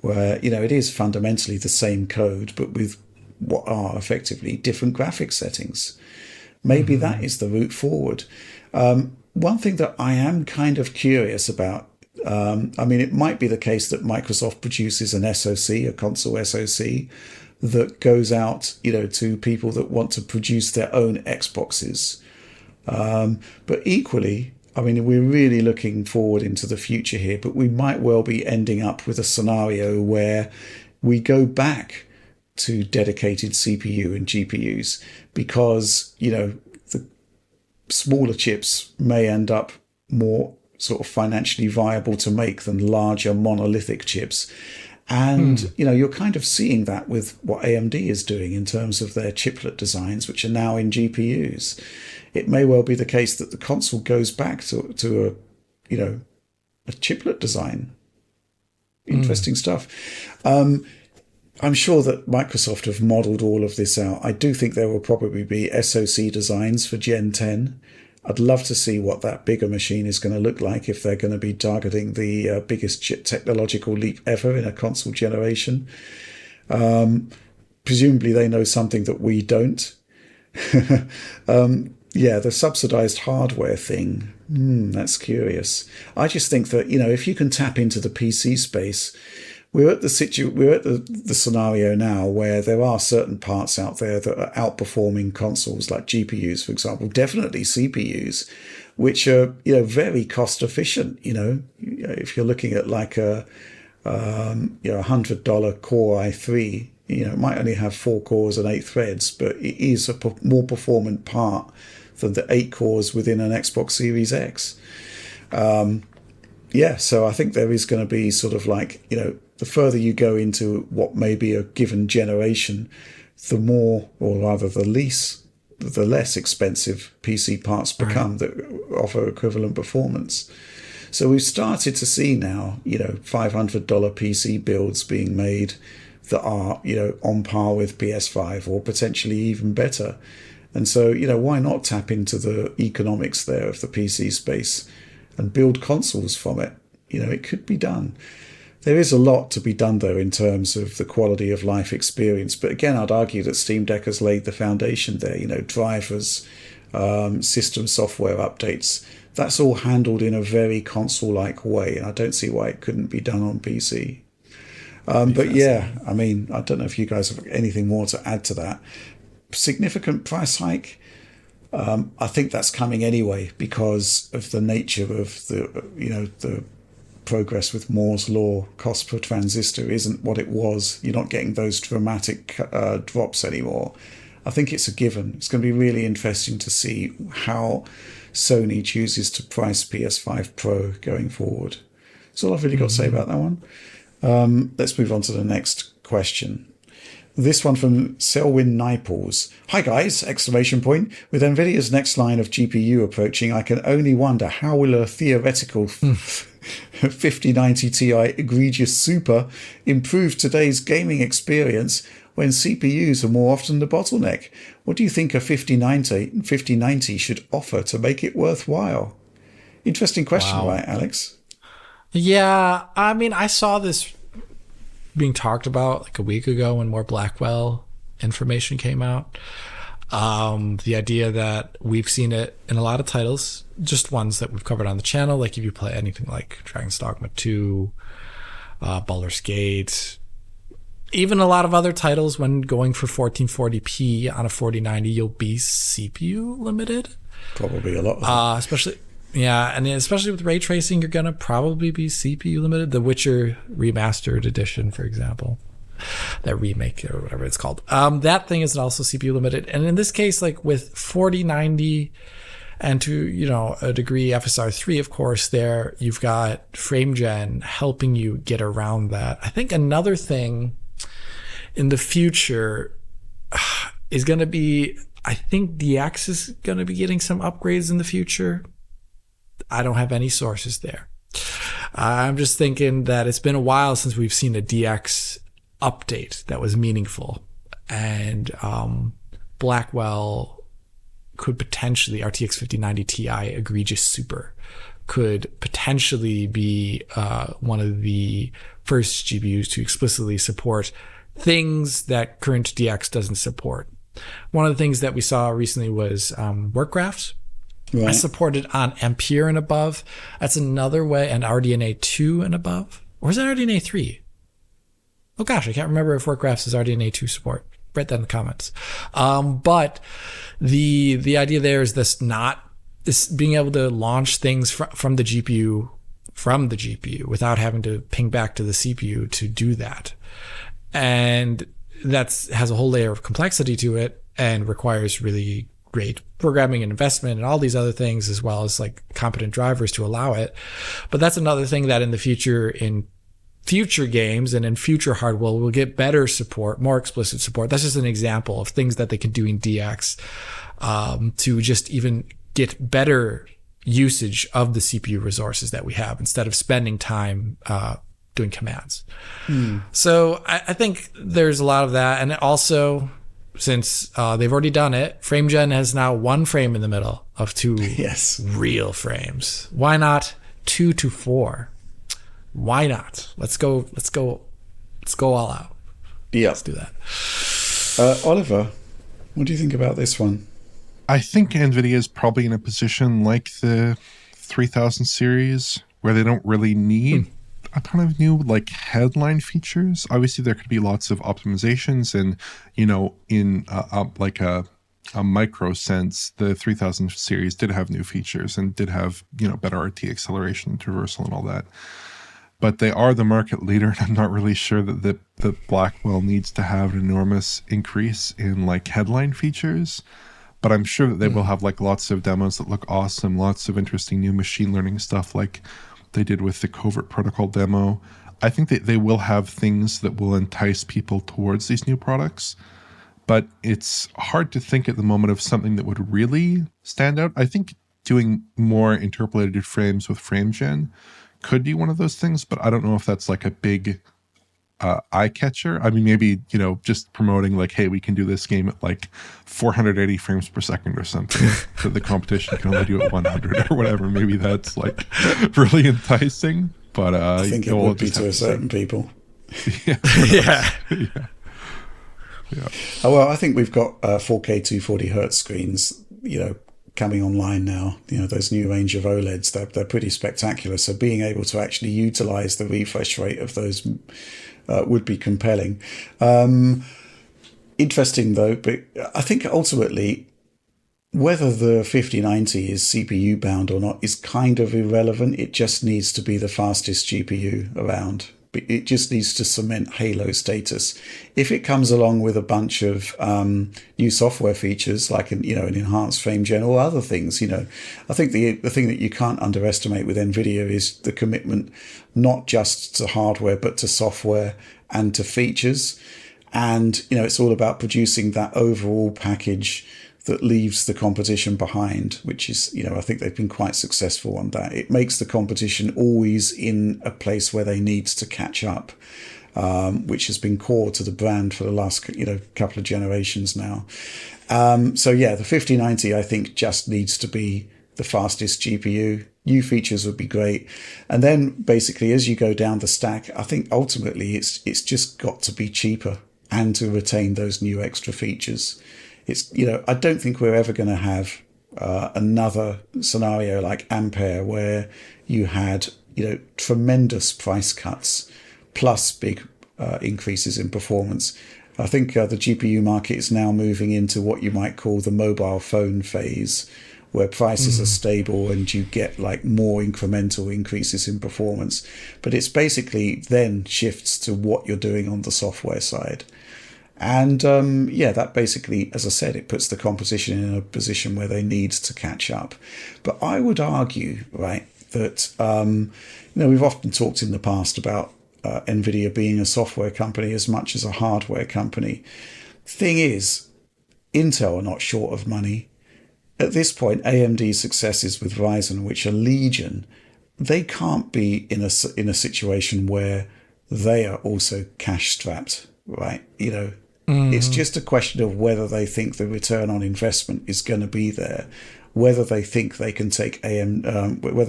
where, it is fundamentally the same code, but with what are effectively different graphics settings. Maybe that is the route forward. One thing that I am kind of curious about, it might be the case that Microsoft produces an SoC, a console SoC, that goes out, to people that want to produce their own Xboxes. But equally, we're really looking forward into the future here, but we might well be ending up with a scenario where we go back to dedicated CPU and GPUs because, the smaller chips may end up more sort of financially viable to make than larger monolithic chips. And, you're kind of seeing that with what AMD is doing in terms of their chiplet designs, which are now in GPUs. It may well be the case that the console goes back to a chiplet design. Interesting stuff. I'm sure that Microsoft have modeled all of this out. I do think there will probably be SoC designs for Gen 10. I'd love to see what that bigger machine is going to look like if they're going to be targeting the biggest technological leap ever in a console generation. Presumably they know something that we don't. The subsidized hardware thing, that's curious. I just think that, if you can tap into the PC space, we're at the scenario now where there are certain parts out there that are outperforming consoles like GPUs, for example, definitely CPUs, which are, very cost efficient. If you're looking at like a $100 Core i3, it might only have 4 cores and 8 threads, but it is a more performant part than the 8 cores within an Xbox Series X. So I think there is going to be sort of like, the further you go into what may be a given generation, the more, or rather the less expensive PC parts become that offer equivalent performance. So we've started to see now, $500 PC builds being made that are, on par with PS5 or potentially even better. And so, why not tap into the economics there of the PC space and build consoles from it? It could be done. There is a lot to be done, though, in terms of the quality of life experience. But again, I'd argue that Steam Deck has laid the foundation there. Drivers, system software updates, that's all handled in a very console-like way. And I don't see why it couldn't be done on PC. But yeah, I don't know if you guys have anything more to add to that. Significant price hike. I think that's coming anyway because of the nature of the progress with Moore's law. Cost per transistor isn't what it was. You're not getting those dramatic drops anymore. I think it's a given. It's going to be really interesting to see how Sony chooses to price PS5 Pro going forward. That's all I've really got to say about that one. Let's move on to the next question. This one from Selwyn Niples. Hi guys! ! With Nvidia's next line of GPU approaching, I can only wonder how will a theoretical 5090 Ti egregious super improve today's gaming experience when CPUs are more often the bottleneck? What do you think a 5090 should offer to make it worthwhile? Interesting question, Wow. right, Alex? Yeah, I mean, I saw this being talked about like a week ago when more Blackwell information came out. The idea that we've seen it in a lot of titles, just ones that we've covered on the channel, like if you play anything like Dragon's Dogma 2, Baldur's Gate, even a lot of other titles, when going for 1440p on a 4090, you'll be CPU limited. Probably a lot of them. Especially with ray tracing, you're gonna probably be CPU limited. The Witcher Remastered Edition, for example, that remake or whatever it's called, that thing is also CPU limited. And in this case, like with 4090 and to a degree FSR3, of course, there you've got FrameGen helping you get around that. I think another thing in the future is going to be, I think DX is going to be getting some upgrades in the future. I don't have any sources there. I'm just thinking that it's been a while since we've seen a DX update that was meaningful. And Blackwell could potentially, RTX 5090 Ti Egregious Super could potentially be one of the first GPUs to explicitly support things that current DX doesn't support. One of the things that we saw recently was work graphs. Right. I supported on Ampere and above. That's another way, and RDNA 2 and above. Or is that RDNA 3? Oh gosh, I can't remember if work graphs is RDNA 2 support. Write that in the comments. But the idea there is this being able to launch things from the GPU without having to ping back to the CPU to do that. And that has a whole layer of complexity to it and requires really great programming and investment and all these other things, as well as like competent drivers to allow it. But that's another thing that in the future, in future games and in future hardware, we'll get better support, more explicit support. That's just an example of things that they can do in DX to just even get better usage of the CPU resources that we have instead of spending time doing commands. So I think there's a lot of that. And also, since they've already done it, FrameGen has now one frame in the middle of two real frames. Why not 2 to 4? Why not? Let's go all out. Yeah. Let's do that. Oliver, what do you think about this one? I think Nvidia is probably in a position like the 3000 series where they don't really need a ton of new like headline features. Obviously, there could be lots of optimizations, and in like a micro sense, the 3000 series did have new features and did have better RT acceleration, traversal, and all that. But they are the market leader, and I'm not really sure that the Blackwell needs to have an enormous increase in like headline features. But I'm sure that they will have like lots of demos that look awesome, lots of interesting new machine learning stuff like they did with the Covert Protocol demo. I think that they will have things that will entice people towards these new products. But it's hard to think at the moment of something that would really stand out. I think doing more interpolated frames with FrameGen could be one of those things, but I don't know if that's like a big eye catcher. I mean, maybe, just promoting like, hey, we can do this game at like 480 frames per second or something that the competition can only do at 100 or whatever. Maybe that's like really enticing, but I think it would be to certain people. Yeah. Oh, well, I think we've got 4K 240 hertz screens, coming online now. Those new range of OLEDs, they're pretty spectacular. So being able to actually utilize the refresh rate of those would be compelling. Interesting though, but I think ultimately whether the 5090 is CPU bound or not is kind of irrelevant. It just needs to be the fastest GPU around. It just needs to cement Halo status. If it comes along with a bunch of new software features like an enhanced FrameGen or other things, I think the thing that you can't underestimate with Nvidia is the commitment not just to hardware but to software and to features. And it's all about producing that overall package that leaves the competition behind, which is, I think they've been quite successful on that. It makes the competition always in a place where they need to catch up. which has been core to the brand for the last couple of generations now. So yeah, the 5090 I think just needs to be the fastest GPU. New features would be great, and then basically as you go down the stack, I think ultimately it's just got to be cheaper and to retain those new extra features. It's I don't think we're ever going to have another scenario like Ampere where you had tremendous price cuts plus big increases in performance. I think the GPU market is now moving into what you might call the mobile phone phase, where prices are stable and you get like more incremental increases in performance. But it's basically then shifts to what you're doing on the software side. And that basically, as I said, it puts the competition in a position where they need to catch up. But I would argue, right, that, we've often talked in the past about Nvidia being a software company as much as a hardware company. Thing is, Intel are not short of money. At this point, AMD's successes with Ryzen, which are legion, they can't be in a situation where they are also cash strapped, right? It's just a question of whether they think the return on investment is going to be there, whether they think they can take Nvidia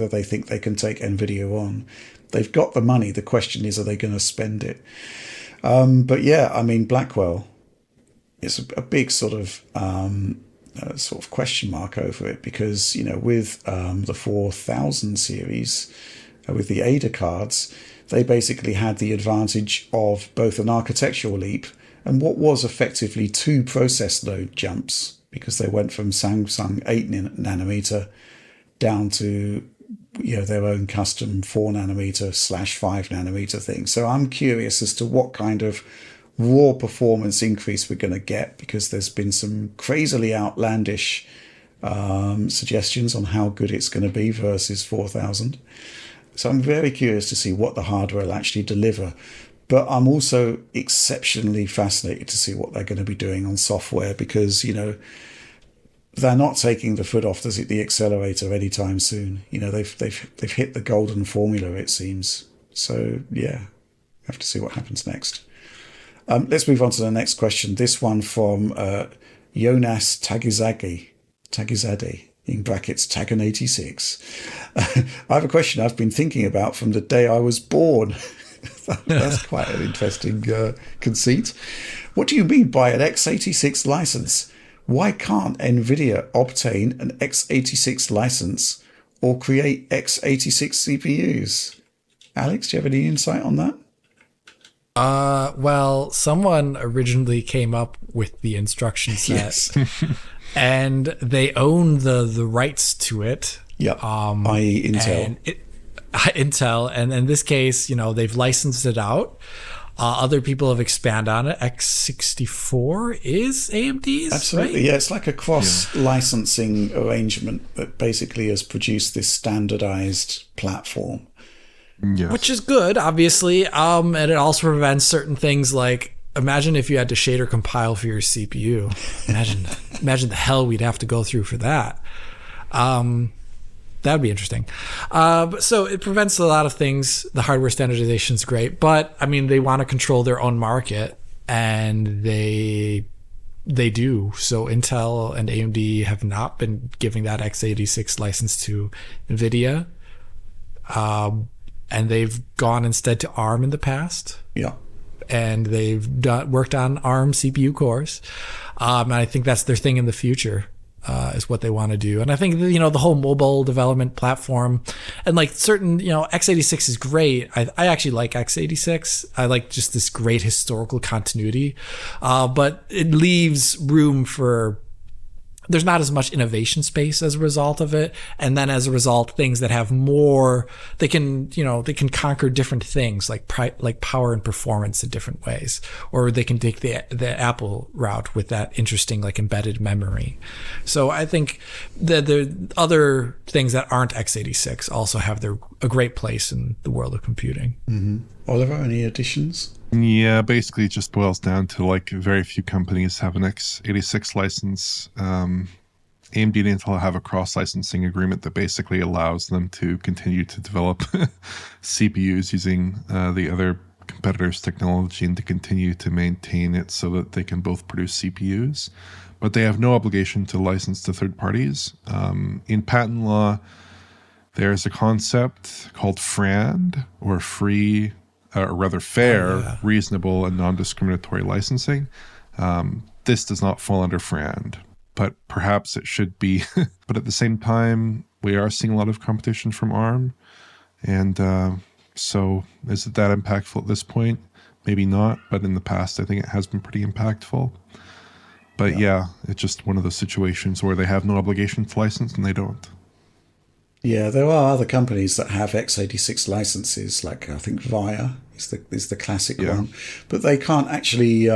on. They've got the money. The question is, are they going to spend it? But yeah, I mean, Blackwell is a big sort of question mark over it, because with the 4000 series, with the Ada cards, they basically had the advantage of both an architectural leap and what was effectively 2 process node jumps, because they went from Samsung 8 nanometer down to their own custom 4 nanometer / 5 nanometer thing. So I'm curious as to what kind of raw performance increase we're going to get, because there's been some crazily outlandish suggestions on how good it's going to be versus 4000. So I'm very curious to see what the hardware will actually deliver. But I'm also exceptionally fascinated to see what they're going to be doing on software, because, they're not taking the foot off the accelerator anytime soon. They've hit the golden formula, it seems. So, yeah, have to see what happens next. Let's move on to the next question. This one from Jonas Tagizade, in brackets, Tagan86. I have a question I've been thinking about from the day I was born. That's quite an interesting conceit. What do you mean by an x86 license? Why can't Nvidia obtain an x86 license or create x86 CPUs? Alex, do you have any insight on that? Well, someone originally came up with the instruction set, Yes. and they own the rights to it. Yep. I.e. Intel. Intel, and in this case, they've licensed it out. Other people have expanded on it. X64 is AMD's, Absolutely, right? yeah. It's like a cross-licensing arrangement that basically has produced this standardized platform. Yes. Which is good, obviously. And it also prevents certain things like, imagine if you had to shader compile for your CPU. Imagine the hell we'd have to go through for that. That'd be interesting. So it prevents a lot of things. The hardware standardization is great, but I mean, they want to control their own market, and they do. So Intel and AMD have not been giving that x86 license to Nvidia, and they've gone instead to ARM in the past. Yeah. And they've worked on ARM CPU cores. And I think that's their thing in the future. Is what they want to do. And I think, the whole mobile development platform and like certain, x86 is great. I actually like x86. I like just this great historical continuity. But it leaves room for, there's not as much innovation space as a result of it. And then as a result, things that have more, they can conquer different things like power and performance in different ways, or they can take the Apple route with that interesting like embedded memory. So I think the other things that aren't x86 also have a great place in the world of computing. Mm-hmm. Oliver, any additions? Yeah, basically it just boils down to like very few companies have an x86 license. AMD and Intel have a cross-licensing agreement that basically allows them to continue to develop CPUs using the other competitor's technology and to continue to maintain it so that they can both produce CPUs. But they have no obligation to license to third parties. In patent law, there's a concept called FRAND, or free, or rather fair, reasonable, and non-discriminatory licensing. This does not fall under FRAND, but perhaps it should be. But at the same time, we are seeing a lot of competition from ARM. And so is it that impactful at this point? Maybe not, but in the past, I think it has been pretty impactful. But yeah, it's just one of those situations where they have no obligation to license and they don't. Yeah, there are other companies that have x86 licenses, like I think VIA is the classic one, but they can't actually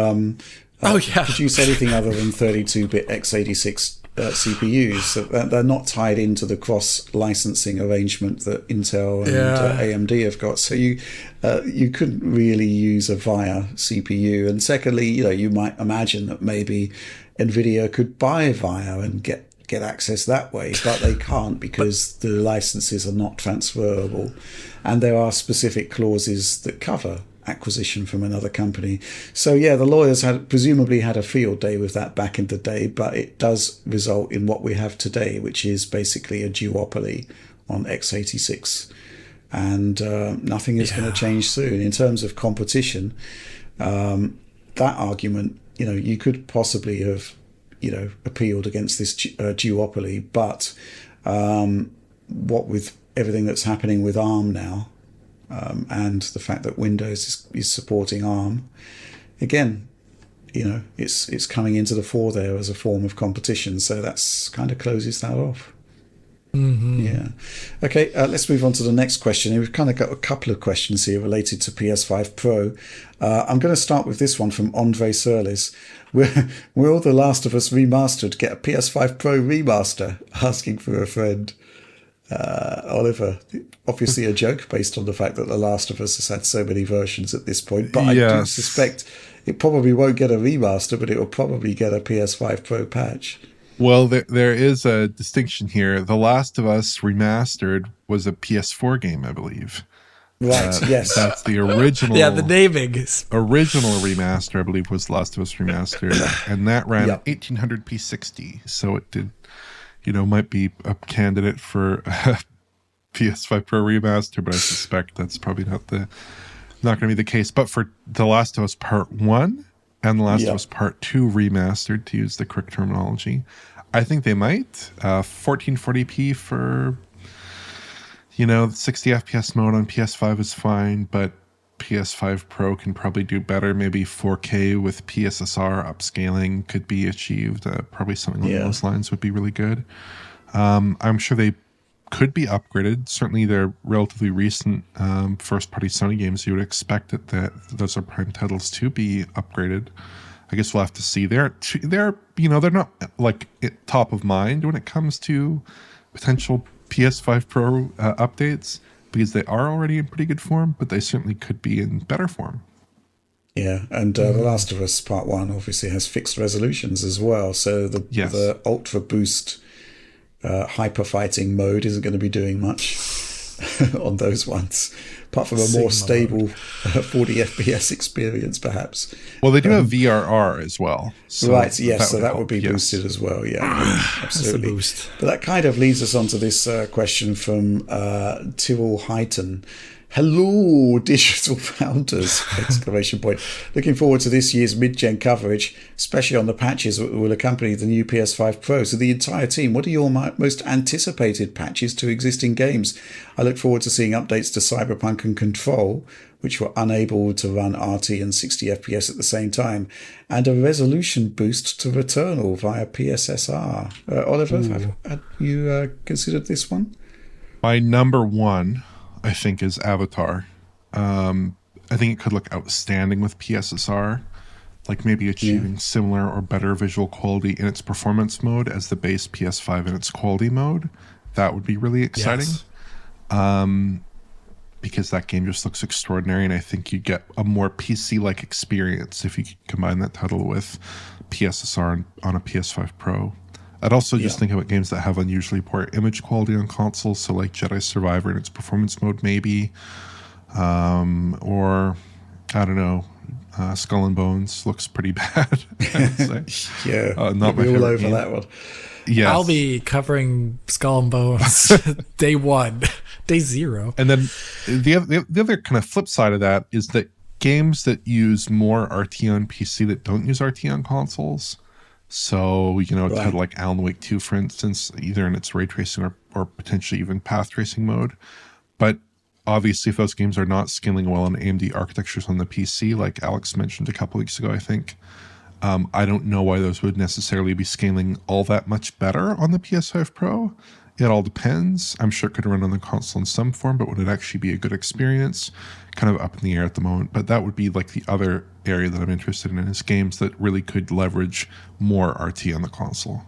produce anything other than 32-bit x86 CPUs. So they're not tied into the cross-licensing arrangement that Intel and AMD have got. So you couldn't really use a VIA CPU. And secondly, you might imagine that maybe Nvidia could buy VIA and get access that way, but they can't because the licenses are not transferable, and there are specific clauses that cover acquisition from another company. So yeah, the lawyers presumably had a field day with that back in the day, but it does result in what we have today, which is basically a duopoly on x86, and nothing is going to change soon. In terms of competition, that argument, you could possibly have appealed against this duopoly, but what with everything that's happening with ARM now, and the fact that Windows is supporting ARM, again, it's coming into the fore there as a form of competition. So that's kind of closes that off. Mm-hmm. Yeah. Okay, let's move on to the next question. We've kind of got a couple of questions here related to PS5 Pro. I'm going to start with this one from Andre Surlis. Will The Last of Us Remastered get a PS5 Pro remaster? Asking for a friend. Oliver, obviously a joke based on the fact that The Last of Us has had so many versions at this point, but I do suspect it probably won't get a remaster, but it will probably get a PS5 Pro patch. Well, there is a distinction here. The Last of Us Remastered was a PS4 game, I believe. Right, yes. That's the original. Yeah, the naming. Original remaster, I believe, was Last of Us Remastered, and that ran 1800p 60, so it did... might be a candidate for a PS5 Pro remaster, but I suspect that's probably not going to be the case. But for The Last of Us Part 1 and The Last of Us Part 2 remastered, to use the correct terminology, I think they might. 1440p for, 60 FPS mode on PS5 is fine, but PS5 Pro can probably do better. Maybe 4K with PSSR upscaling could be achieved. Probably something along those lines would be really good. I'm sure they could be upgraded. Certainly they're relatively recent first-party Sony games. You would expect that those are prime titles to be upgraded. I guess we'll have to see. They're not like top of mind when it comes to potential PS5 Pro updates, because they are already in pretty good form, but they certainly could be in better form. Yeah, and The Last of Us Part 1 obviously has fixed resolutions as well, so the Ultra Boost hyper fighting mode isn't going to be doing much on those ones, apart from a more stable 40 FPS experience, perhaps. Well, they do have VRR as well. So right, yes, so that would be boosted as well, absolutely. Boost. But that kind of leads us on to this question from Tyrrell Heighton. Hello, digital founders! ! Looking forward to this year's mid-gen coverage, especially on the patches that will accompany the new PS5 Pro. So the entire team, what are your most anticipated patches to existing games? I look forward to seeing updates to Cyberpunk and Control, which were unable to run RT and 60 FPS at the same time, and a resolution boost to Returnal via PSSR. Oliver, have you considered this one? My number one, I think, is Avatar. I think it could look outstanding with PSSR, like maybe achieving similar or better visual quality in its performance mode as the base PS5 in its quality mode. That would be really exciting. Yes. Because that game just looks extraordinary, and I think you get a more PC-like experience if you combine that title with PSSR on a PS5 Pro. I'd also just think about games that have unusually poor image quality on consoles, so like Jedi Survivor in its performance mode maybe, or I don't know, Skull and Bones looks pretty bad. I'd say. Yeah, not my we're all favorite over game. that one. Yes. I'll be covering Skull and Bones day 1, day 0. And then the other kind of flip side of that is that games that use more RT on PC that don't use RT on consoles. So, it's had like Alan Wake 2, for instance, either in its ray tracing or potentially even path tracing mode. But obviously, if those games are not scaling well on AMD architectures on the PC, like Alex mentioned a couple weeks ago, I think, I don't know why those would necessarily be scaling all that much better on the PS5 Pro. It all depends. I'm sure it could run on the console in some form, but would it actually be a good experience? Kind of up in the air at the moment. But that would be like the other area that I'm interested in is games that really could leverage more RT on the console.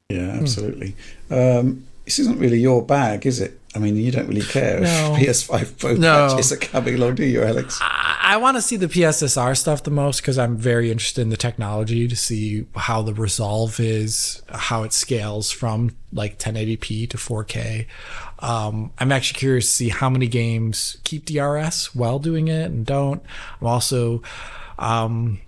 Yeah, absolutely. This isn't really your bag, is it? I mean, you don't really care if PS5 Pro patches are coming along, do you, Alex? I want to see the PSSR stuff the most because I'm very interested in the technology to see how the resolve is, how it scales from like 1080p to 4K. I'm actually curious to see how many games keep DRS while doing it and don't. I'm also... the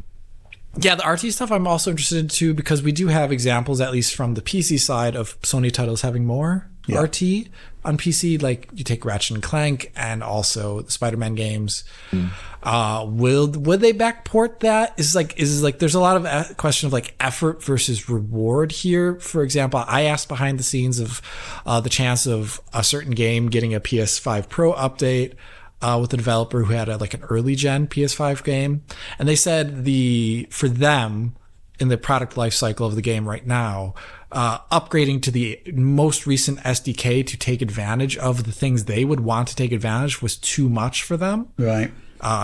RT stuff I'm also interested in too because we do have examples, at least from the PC side, of Sony titles having more RT on PC. Like you take Ratchet and Clank and also the Spider-Man games. Would they backport that? Is there's a lot of question of like effort versus reward here. For example, I asked behind the scenes of the chance of a certain game getting a PS5 Pro update with a developer who had an early gen PS5 game, and they said for them in the product life cycle of the game right now, upgrading to the most recent SDK to take advantage of the things they would want to take advantage was too much for them. Right.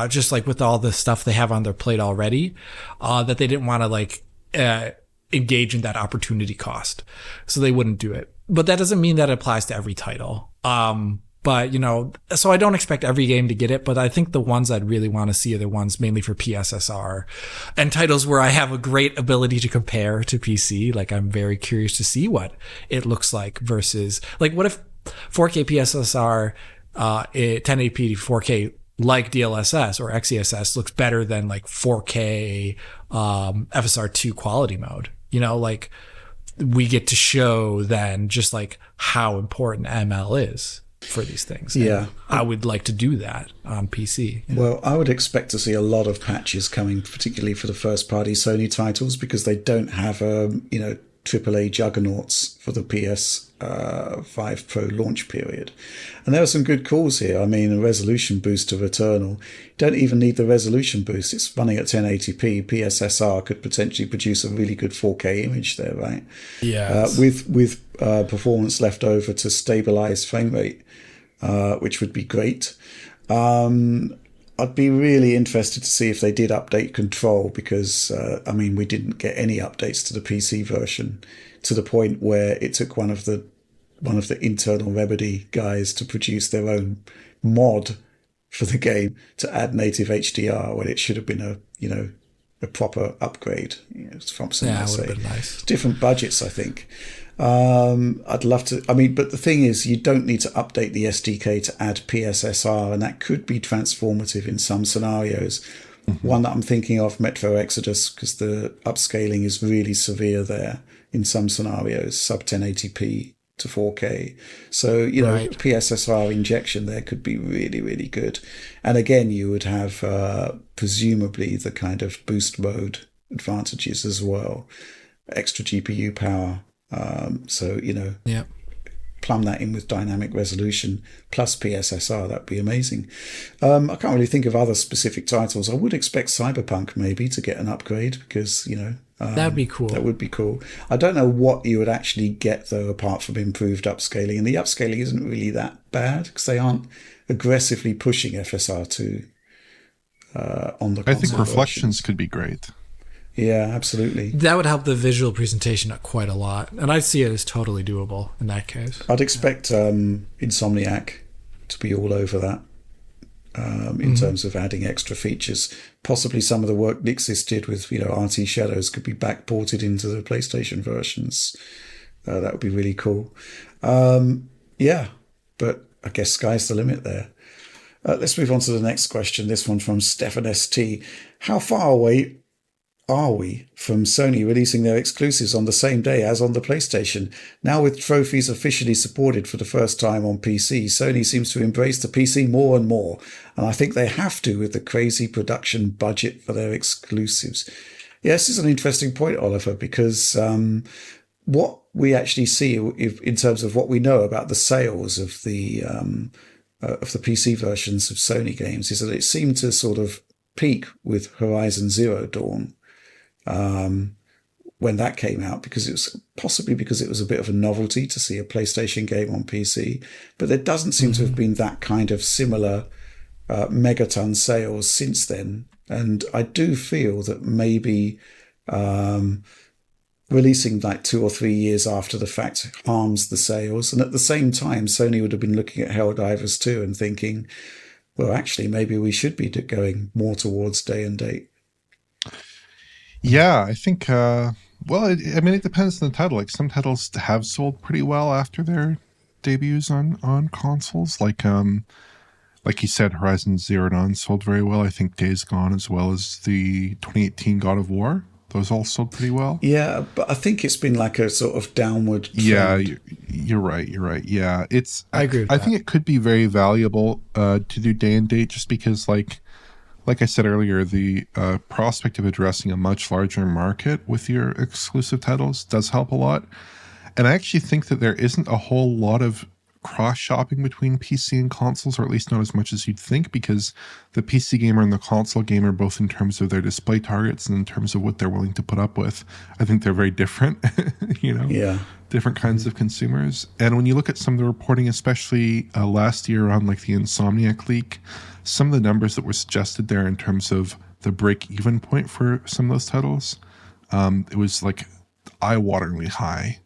Just like with all the stuff they have on their plate already, that they didn't want to engage in that opportunity cost, so they wouldn't do it. But that doesn't mean that it applies to every title. But, so I don't expect every game to get it, but I think the ones I'd really want to see are the ones mainly for PSSR and titles where I have a great ability to compare to PC. Like, I'm very curious to see what it looks like versus, like, what if 4K PSSR, 1080p to 4K, like DLSS or XeSS, looks better than, like, 4K FSR2 quality mode? We get to show then just, like, how important ML is for these things. Yeah. And I would like to do that on PC. Well, I would expect to see a lot of patches coming, particularly for the first-party Sony titles, because they don't have, AAA juggernauts for the PS5 Pro launch period. And there are some good calls here. I mean, a resolution boost of Returnal. You don't even need the resolution boost. It's running at 1080p. PSSR could potentially produce a really good 4K image there, right? Yeah. With performance left over to stabilize frame rate, which would be great. I'd be really interested to see if they did update Control because, we didn't get any updates to the PC version to the point where it took one of the internal Remedy guys to produce their own mod for the game to add native HDR when it should have been a proper upgrade. From some that would have been nice. It's different budgets, I think. I'd love to. But the thing is, you don't need to update the SDK to add PSSR, and that could be transformative in some scenarios. Mm-hmm. One that I'm thinking of, Metro Exodus, because the upscaling is really severe there in some scenarios, sub 1080p to 4K. So, right. PSSR injection there could be really, really good. And again, you would have presumably the kind of boost mode advantages as well, extra GPU power. Plumb that in with dynamic resolution plus PSSR, that'd be amazing. I can't really think of other specific titles. I would expect Cyberpunk maybe to get an upgrade because, that'd be cool. That would be cool. I don't know what you would actually get though, apart from improved upscaling. And the upscaling isn't really that bad because they aren't aggressively pushing FSR2 on the console. I think reflections versions. Could be great. Yeah, absolutely. That would help the visual presentation quite a lot. And I see it as totally doable in that case. I'd expect Insomniac to be all over that in terms of adding extra features. Possibly some of the work Nixis did with RT Shadows could be backported into the PlayStation versions. That would be really cool. But I guess sky's the limit there. Let's move on to the next question. This one from Stefan ST. How far away are we from Sony releasing their exclusives on the same day as on the PlayStation? Now with trophies officially supported for the first time on PC, Sony seems to embrace the PC more and more, and I think they have to with the crazy production budget for their exclusives. Yes, this is an interesting point, Oliver, because what we actually see in terms of what we know about the sales of the PC versions of Sony games is that it seemed to sort of peak with Horizon Zero Dawn when that came out, because it was possibly because it was a bit of a novelty to see a PlayStation game on PC, but there doesn't seem to have been that kind of similar megaton sales since then. And I do feel that maybe releasing like 2 or 3 years after the fact harms the sales. And at the same time, Sony would have been looking at Helldivers 2 and thinking, well, actually, maybe we should be going more towards day and date. Yeah, I think, it depends on the title. Like, some titles have sold pretty well after their debuts on consoles. Like you said, Horizon Zero Dawn sold very well. I think Days Gone, as well as the 2018 God of War, those all sold pretty well. Yeah, but I think it's been like a sort of downward trend. Yeah, you're right. Yeah, I agree with that. I think it could be very valuable to do day and date, just because, like I said earlier, the prospect of addressing a much larger market with your exclusive titles does help a lot. And I actually think that there isn't a whole lot of cross-shopping between PC and consoles, or at least not as much as you'd think, because the PC gamer and the console gamer, both in terms of their display targets and in terms of what they're willing to put up with, I think they're very different, Yeah. Different kinds of consumers. And when you look at some of the reporting, especially last year around like the Insomniac leak, some of the numbers that were suggested there in terms of the break-even point for some of those titles, it was like eye-wateringly high.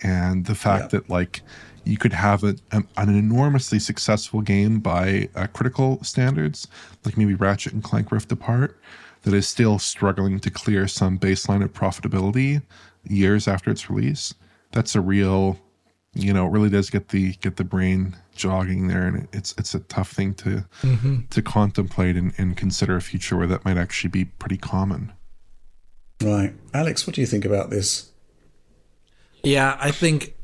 And the fact that like you could have an enormously successful game by critical standards, like maybe Ratchet and Clank Rift Apart, that is still struggling to clear some baseline of profitability years after its release. That's a real, it really does get the brain jogging there, and it's a tough thing to contemplate and consider a future where that might actually be pretty common. Right. Alex, what do you think about this? Yeah, I think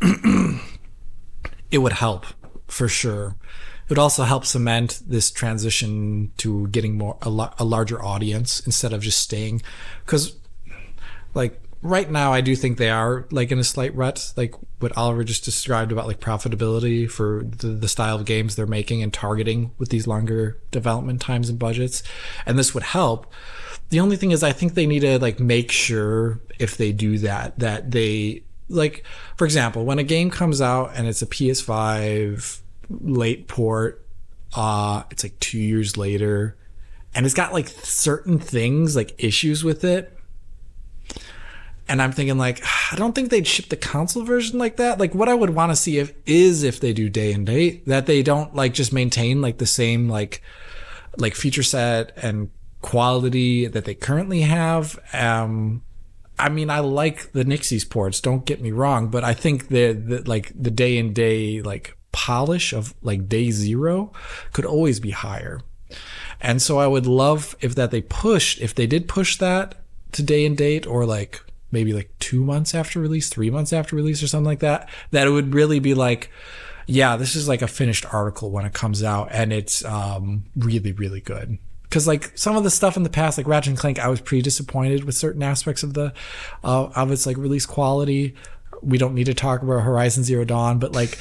it would help for sure. It would also help cement this transition to getting a larger audience instead of just staying. Because, like, right now, I do think they are like in a slight rut, like what Oliver just described about like profitability for the style of games they're making and targeting with these longer development times and budgets. And this would help. The only thing is, I think they need to like make sure if they do that they, like, for example, when a game comes out and it's a PS5 late port, it's like 2 years later, and it's got like certain things, like issues with it. And I'm thinking like, I don't think they'd ship the console version like that. Like, what I would want to see if they do day and date, that they don't like just maintain like the same like feature set and quality that they currently have. I mean, I like the Nixie's ports, don't get me wrong, but I think the day and day like polish of like day zero could always be higher. And so I would love if they did push that to day and date, or like maybe like 2 months after release, 3 months after release, or something like that, that it would really be like, yeah, this is like a finished article when it comes out, and it's really, really good. Because like some of the stuff in the past, like Ratchet and Clank, I was pretty disappointed with certain aspects of of its like release quality. We don't need to talk about Horizon Zero Dawn, but like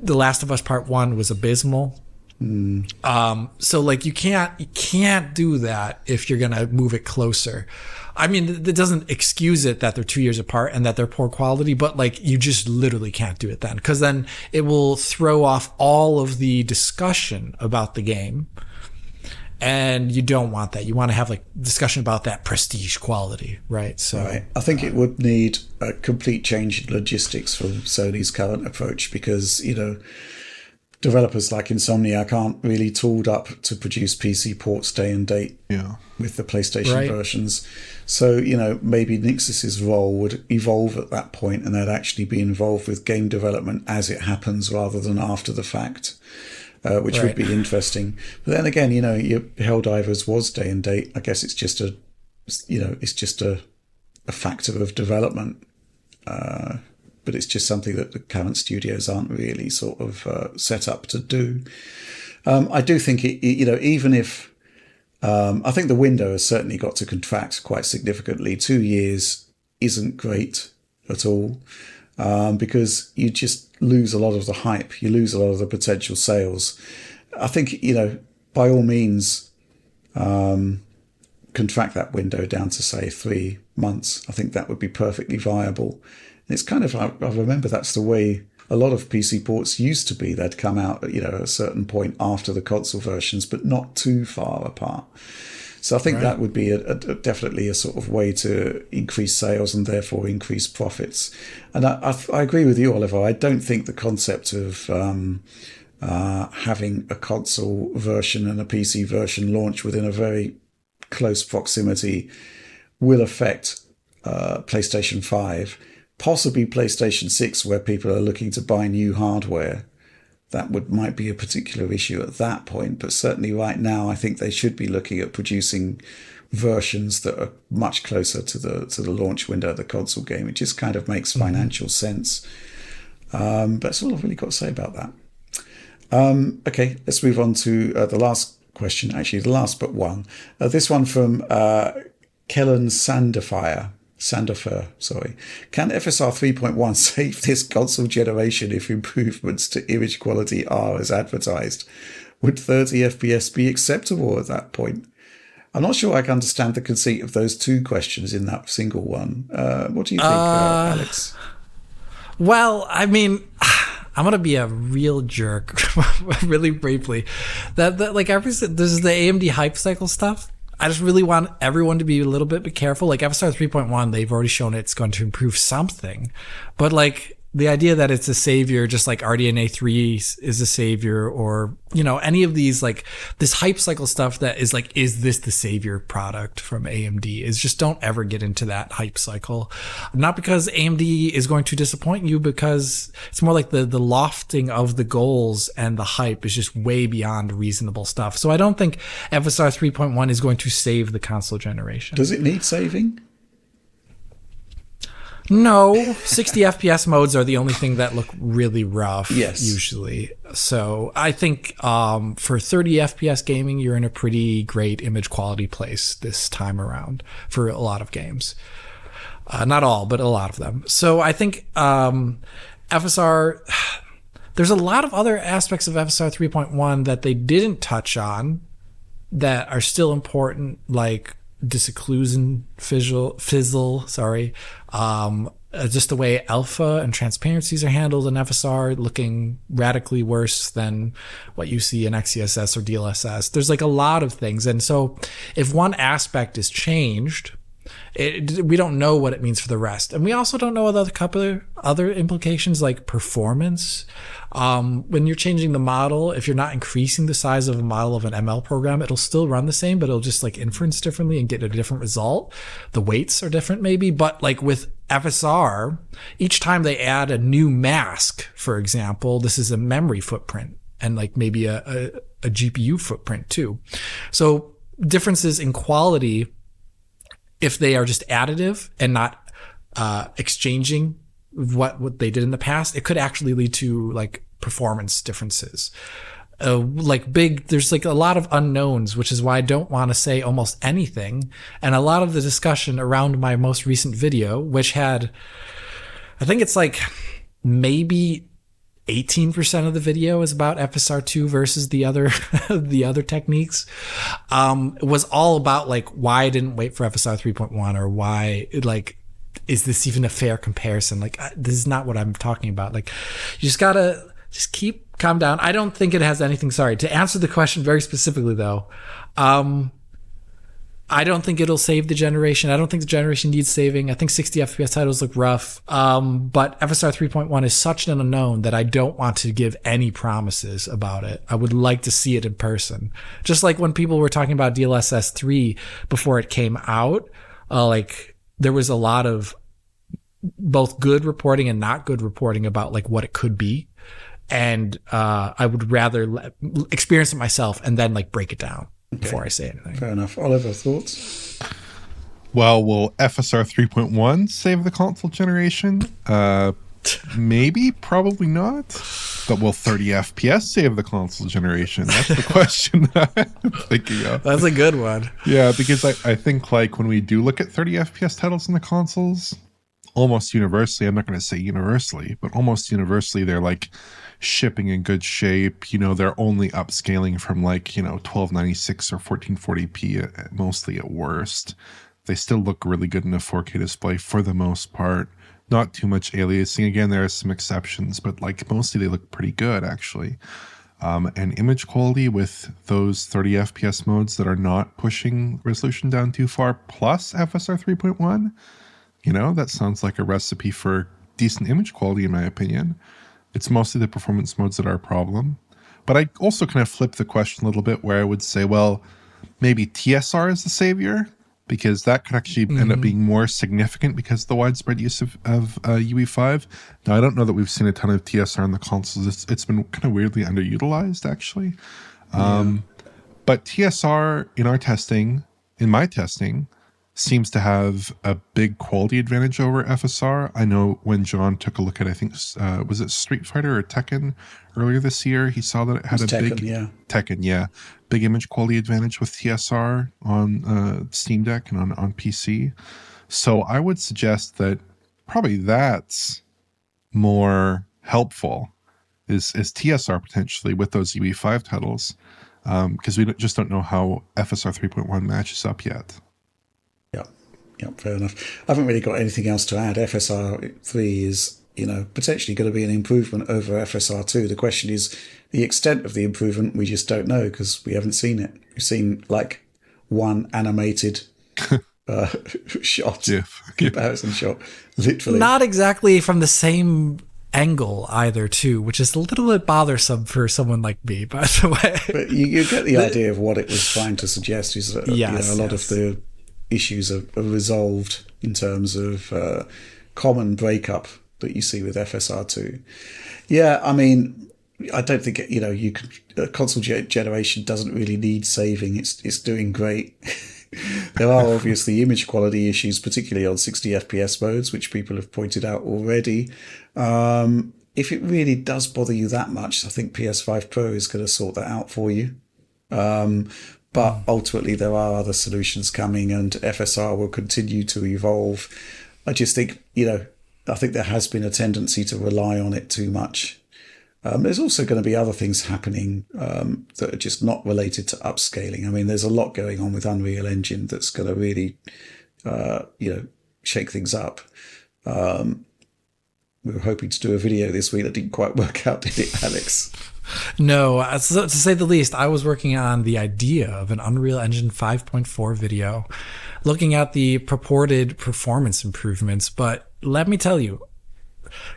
The Last of Us Part 1 was abysmal. So like you can't do that if you're gonna move it closer. I mean, that doesn't excuse it that they're 2 years apart and that they're poor quality, but like you just literally can't do it then, because then it will throw off all of the discussion about the game. And you don't want that. You want to have like discussion about that prestige quality, right? So right. I think it would need a complete change in logistics from Sony's current approach, because, developers like Insomniac aren't really tooled up to produce PC ports day and date with the PlayStation versions. So, maybe Nixxis's role would evolve at that point, and they'd actually be involved with game development as it happens rather than after the fact. which would be interesting. But then again, your Helldivers was day and date. I guess it's just a factor of development. But it's just something that the current studios aren't really sort of set up to do. I do think even if I think the window has certainly got to contract quite significantly. 2 years isn't great at all, because you just lose a lot of the hype. You lose a lot of the potential sales. I think, by all means, contract that window down to, say, 3 months. I think that would be perfectly viable. And it's kind of, I remember that's the way a lot of PC ports used to be. They'd come out at, a certain point after the console versions, but not too far apart. So I think that would be definitely a sort of way to increase sales and therefore increase profits. And I agree with you, Oliver. I don't think the concept of having a console version and a PC version launch within a very close proximity will affect PlayStation 5, possibly PlayStation 6, where people are looking to buy new hardware. That might be a particular issue at that point, but certainly right now I think they should be looking at producing versions that are much closer to the launch window of the console game. It just kind of makes financial sense. But that's all I've really got to say about that. Okay, let's move on to the last question, actually the last but one. This one from Kellen Sandifer, sorry. Can FSR 3.1 save this console generation if improvements to image quality are as advertised? Would 30 FPS be acceptable at that point? I'm not sure I can understand the conceit of those two questions in that single one. What do you think, Alex? Well, I mean, I'm gonna be a real jerk, really briefly. That this is the AMD hype cycle stuff. I just really want everyone to be a little bit careful. Like FSR 3.1, they've already shown it's going to improve something, but the idea that it's a savior, just like RDNA 3 is a savior, or, any of these, this hype cycle stuff that is is this the savior product from AMD, is just don't ever get into that hype cycle. Not because AMD is going to disappoint you, because it's more like the lofting of the goals and the hype is just way beyond reasonable stuff. So I don't think FSR 3.1 is going to save the console generation. Does it need saving? No, 60 FPS modes are the only thing that look really rough, yes, usually. So I think for 30 FPS gaming, you're in a pretty great image quality place this time around for a lot of games. Not all, but a lot of them. So I think FSR, there's a lot of other aspects of FSR 3.1 that they didn't touch on that are still important, like disocclusion fizzle, just the way alpha and transparencies are handled in FSR, looking radically worse than what you see in XeSS or DLSS. There's a lot of things. And so if one aspect is changed, we don't know what it means for the rest. And we also don't know a couple of other implications, like performance. When you're changing the model, if you're not increasing the size of a model of an ML program, it'll still run the same, but it'll just inference differently and get a different result. The weights are different maybe, but with FSR, each time they add a new mask, for example, this is a memory footprint and maybe a GPU footprint too. So differences in quality, if they are just additive and not exchanging what they did in the past, it could actually lead to performance differences. There's a lot of unknowns, which is why I don't want to say almost anything. And a lot of the discussion around my most recent video, which had, I think it's maybe 18% of the video is about FSR2 versus the other the other techniques. It was all about why I didn't wait for FSR 3.1, or why is this even a fair comparison? This is not what I'm talking about. You just gotta calm down. I don't think it has anything. Sorry, to answer the question very specifically though, I don't think it'll save the generation. I don't think the generation needs saving. I think 60 FPS titles look rough. But FSR 3.1 is such an unknown that I don't want to give any promises about it. I would like to see it in person. Just like when people were talking about DLSS 3 before it came out, there was a lot of both good reporting and not good reporting about what it could be. and I would rather experience it myself and then like break it down before I say anything. Fair enough. Oliver, thoughts? Well, will FSR 3.1 save the console generation? Maybe, probably not. But will 30 FPS save the console generation? That's the question that I'm thinking of. That's a good one. Yeah, because I think like when we do look at 30 FPS titles in the consoles, almost universally, I'm not going to say universally, but almost universally, they're like shipping in good shape. You know, they're only upscaling from like, 1296 or 1440p mostly at worst. They still look really good in a 4K display for the most part. Not too much aliasing. Again, there are some exceptions, but like mostly they look pretty good actually. And image quality with those 30 FPS modes that are not pushing resolution down too far, plus FSR 3.1, that sounds like a recipe for decent image quality in my opinion. It's mostly the performance modes that are a problem. But I also kind of flip the question a little bit where I would say, well, maybe TSR is the savior, because that could actually end up being more significant because of the widespread use of UE5. Now, I don't know that we've seen a ton of TSR in the consoles. It's been kind of weirdly underutilized, actually. But TSR in my testing, seems to have a big quality advantage over FSR. I know when John took a look at, I think, was it Street Fighter or Tekken earlier this year, he saw that it had big image quality advantage with TSR on Steam Deck and on PC. So I would suggest that probably that's more helpful is TSR potentially with those UE5 titles, because we just don't know how FSR 3.1 matches up yet. Yeah, fair enough. I haven't really got anything else to add. FSR 3 is, potentially going to be an improvement over FSR 2. The question is the extent of the improvement. We just don't know because we haven't seen it. We've seen like one animated comparison shot, literally. Not exactly from the same angle either, too, which is a little bit bothersome for someone like me, by the way. But you get the idea of what it was trying to suggest is that a lot of the issues are resolved in terms of common breakup that you see with FSR2. Yeah, I mean, I don't think console generation doesn't really need saving. It's doing great. There are obviously image quality issues, particularly on 60 FPS modes, which people have pointed out already. If it really does bother you that much, I think PS5 Pro is going to sort that out for you. But ultimately, there are other solutions coming, and FSR will continue to evolve. I just think, I think there has been a tendency to rely on it too much. There's also going to be other things happening that are just not related to upscaling. I mean, there's a lot going on with Unreal Engine that's going to really, shake things up. We were hoping to do a video this week that didn't quite work out, did it, Alex? No, to say the least, I was working on the idea of an Unreal Engine 5.4 video, looking at the purported performance improvements. But let me tell you,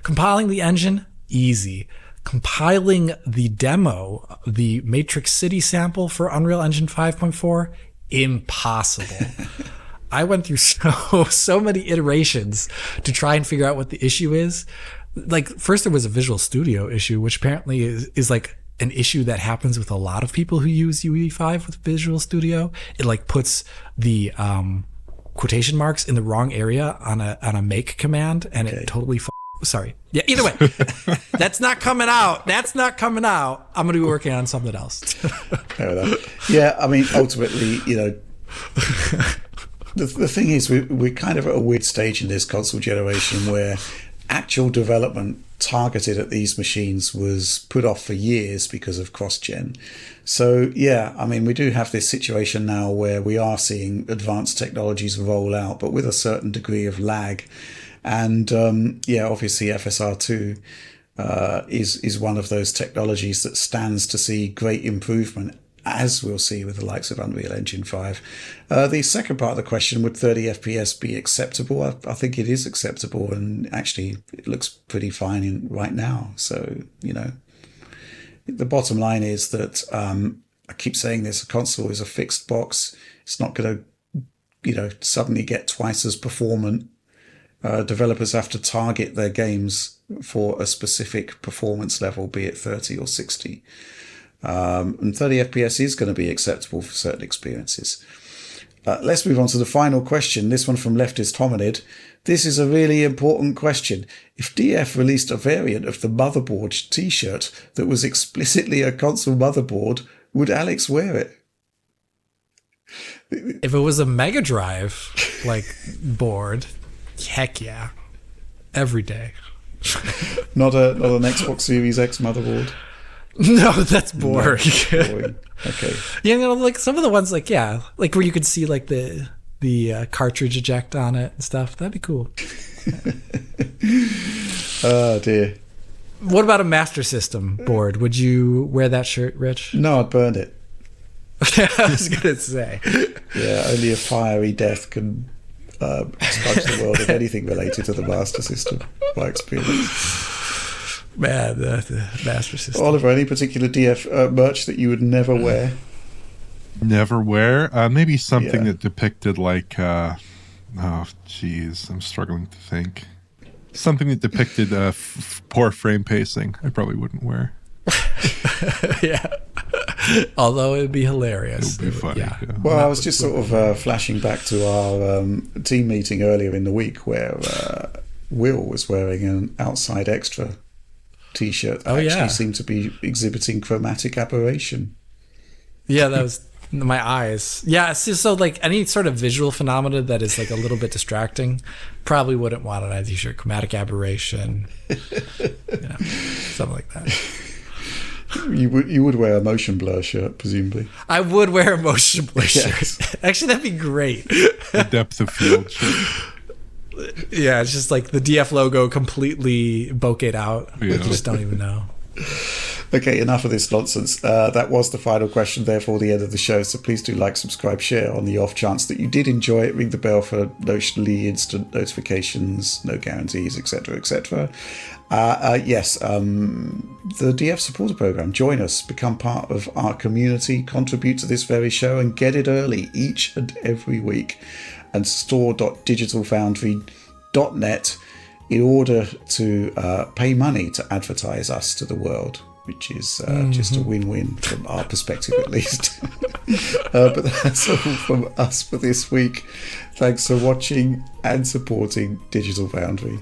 compiling the engine, easy. Compiling the demo, the Matrix City sample for Unreal Engine 5.4, impossible. I went through so many iterations to try and figure out what the issue is. Like, first there was a Visual Studio issue, which apparently is like an issue that happens with a lot of people who use UE5 with Visual Studio. It like puts the quotation marks in the wrong area on a make command, and it totally sorry. Yeah, either way. That's not coming out. I'm going to be working on something else. Fair enough. Yeah, I mean, ultimately, the thing is, we're kind of at a weird stage in this console generation where actual development targeted at these machines was put off for years because of cross-gen. So, yeah, I mean, we do have this situation now where we are seeing advanced technologies roll out, but with a certain degree of lag. And, obviously FSR2 is one of those technologies that stands to see great improvement, as we'll see with the likes of Unreal Engine 5. The second part of the question, would 30 FPS be acceptable? I think it is acceptable, and actually it looks pretty fine right now. So, the bottom line is that I keep saying this, a console is a fixed box. It's not going to, suddenly get twice as performant developers have to target their games for a specific performance level, be it 30 or 60. And 30 FPS is going to be acceptable for certain experiences. Let's move on to the final question. This one from Leftist Hominid. This is a really important question. If DF released a variant of the motherboard t-shirt that was explicitly a console motherboard, would Alex wear it? If it was a Mega Drive like board, heck yeah, every day. Not an Xbox Series X motherboard. No, that's boring. No, boring. Okay. Yeah, like some of the ones, like like where you could see like the cartridge eject on it and stuff. That'd be cool. Oh dear. What about a Master System board? Would you wear that shirt, Rich? No, I'd burn it. I was gonna say. Yeah, only a fiery death can smudge the world of anything related to the Master System, by experience. Man, the Master System. Oliver, any particular DF merch that you would never wear? Never wear? Maybe something that depicted like, oh, geez, I'm struggling to think. Something that depicted poor frame pacing. I probably wouldn't wear. Yeah. Although it would be hilarious. It would be funny. Yeah. Well, I was just sort of flashing back to our team meeting earlier in the week where Will was wearing an Outside Extra t-shirt that actually seemed to be exhibiting chromatic aberration. Yeah, that was my eyes. Yeah, so like any sort of visual phenomena that is like a little bit distracting, probably wouldn't want it on a t-shirt. Chromatic aberration, something like that. You would wear a motion blur shirt, presumably. I would wear a motion blur Yes. shirt. Actually, that'd be great. The depth of field shirt. Yeah, it's just like the DF logo completely bokeh'd out. Yeah. You just don't even know. Okay, enough of this nonsense. That was the final question, therefore the end of the show. So please do like, subscribe, share on the off chance that you did enjoy it. Ring the bell for notionally instant notifications, no guarantees, etc., etc. Yes, the DF supporter program. Join us, become part of our community, contribute to this very show, and get it early each and every week. And store.digitalfoundry.net in order to pay money to advertise us to the world, which is just a win-win from our perspective at least. But that's all from us for this week. Thanks for watching and supporting Digital Foundry.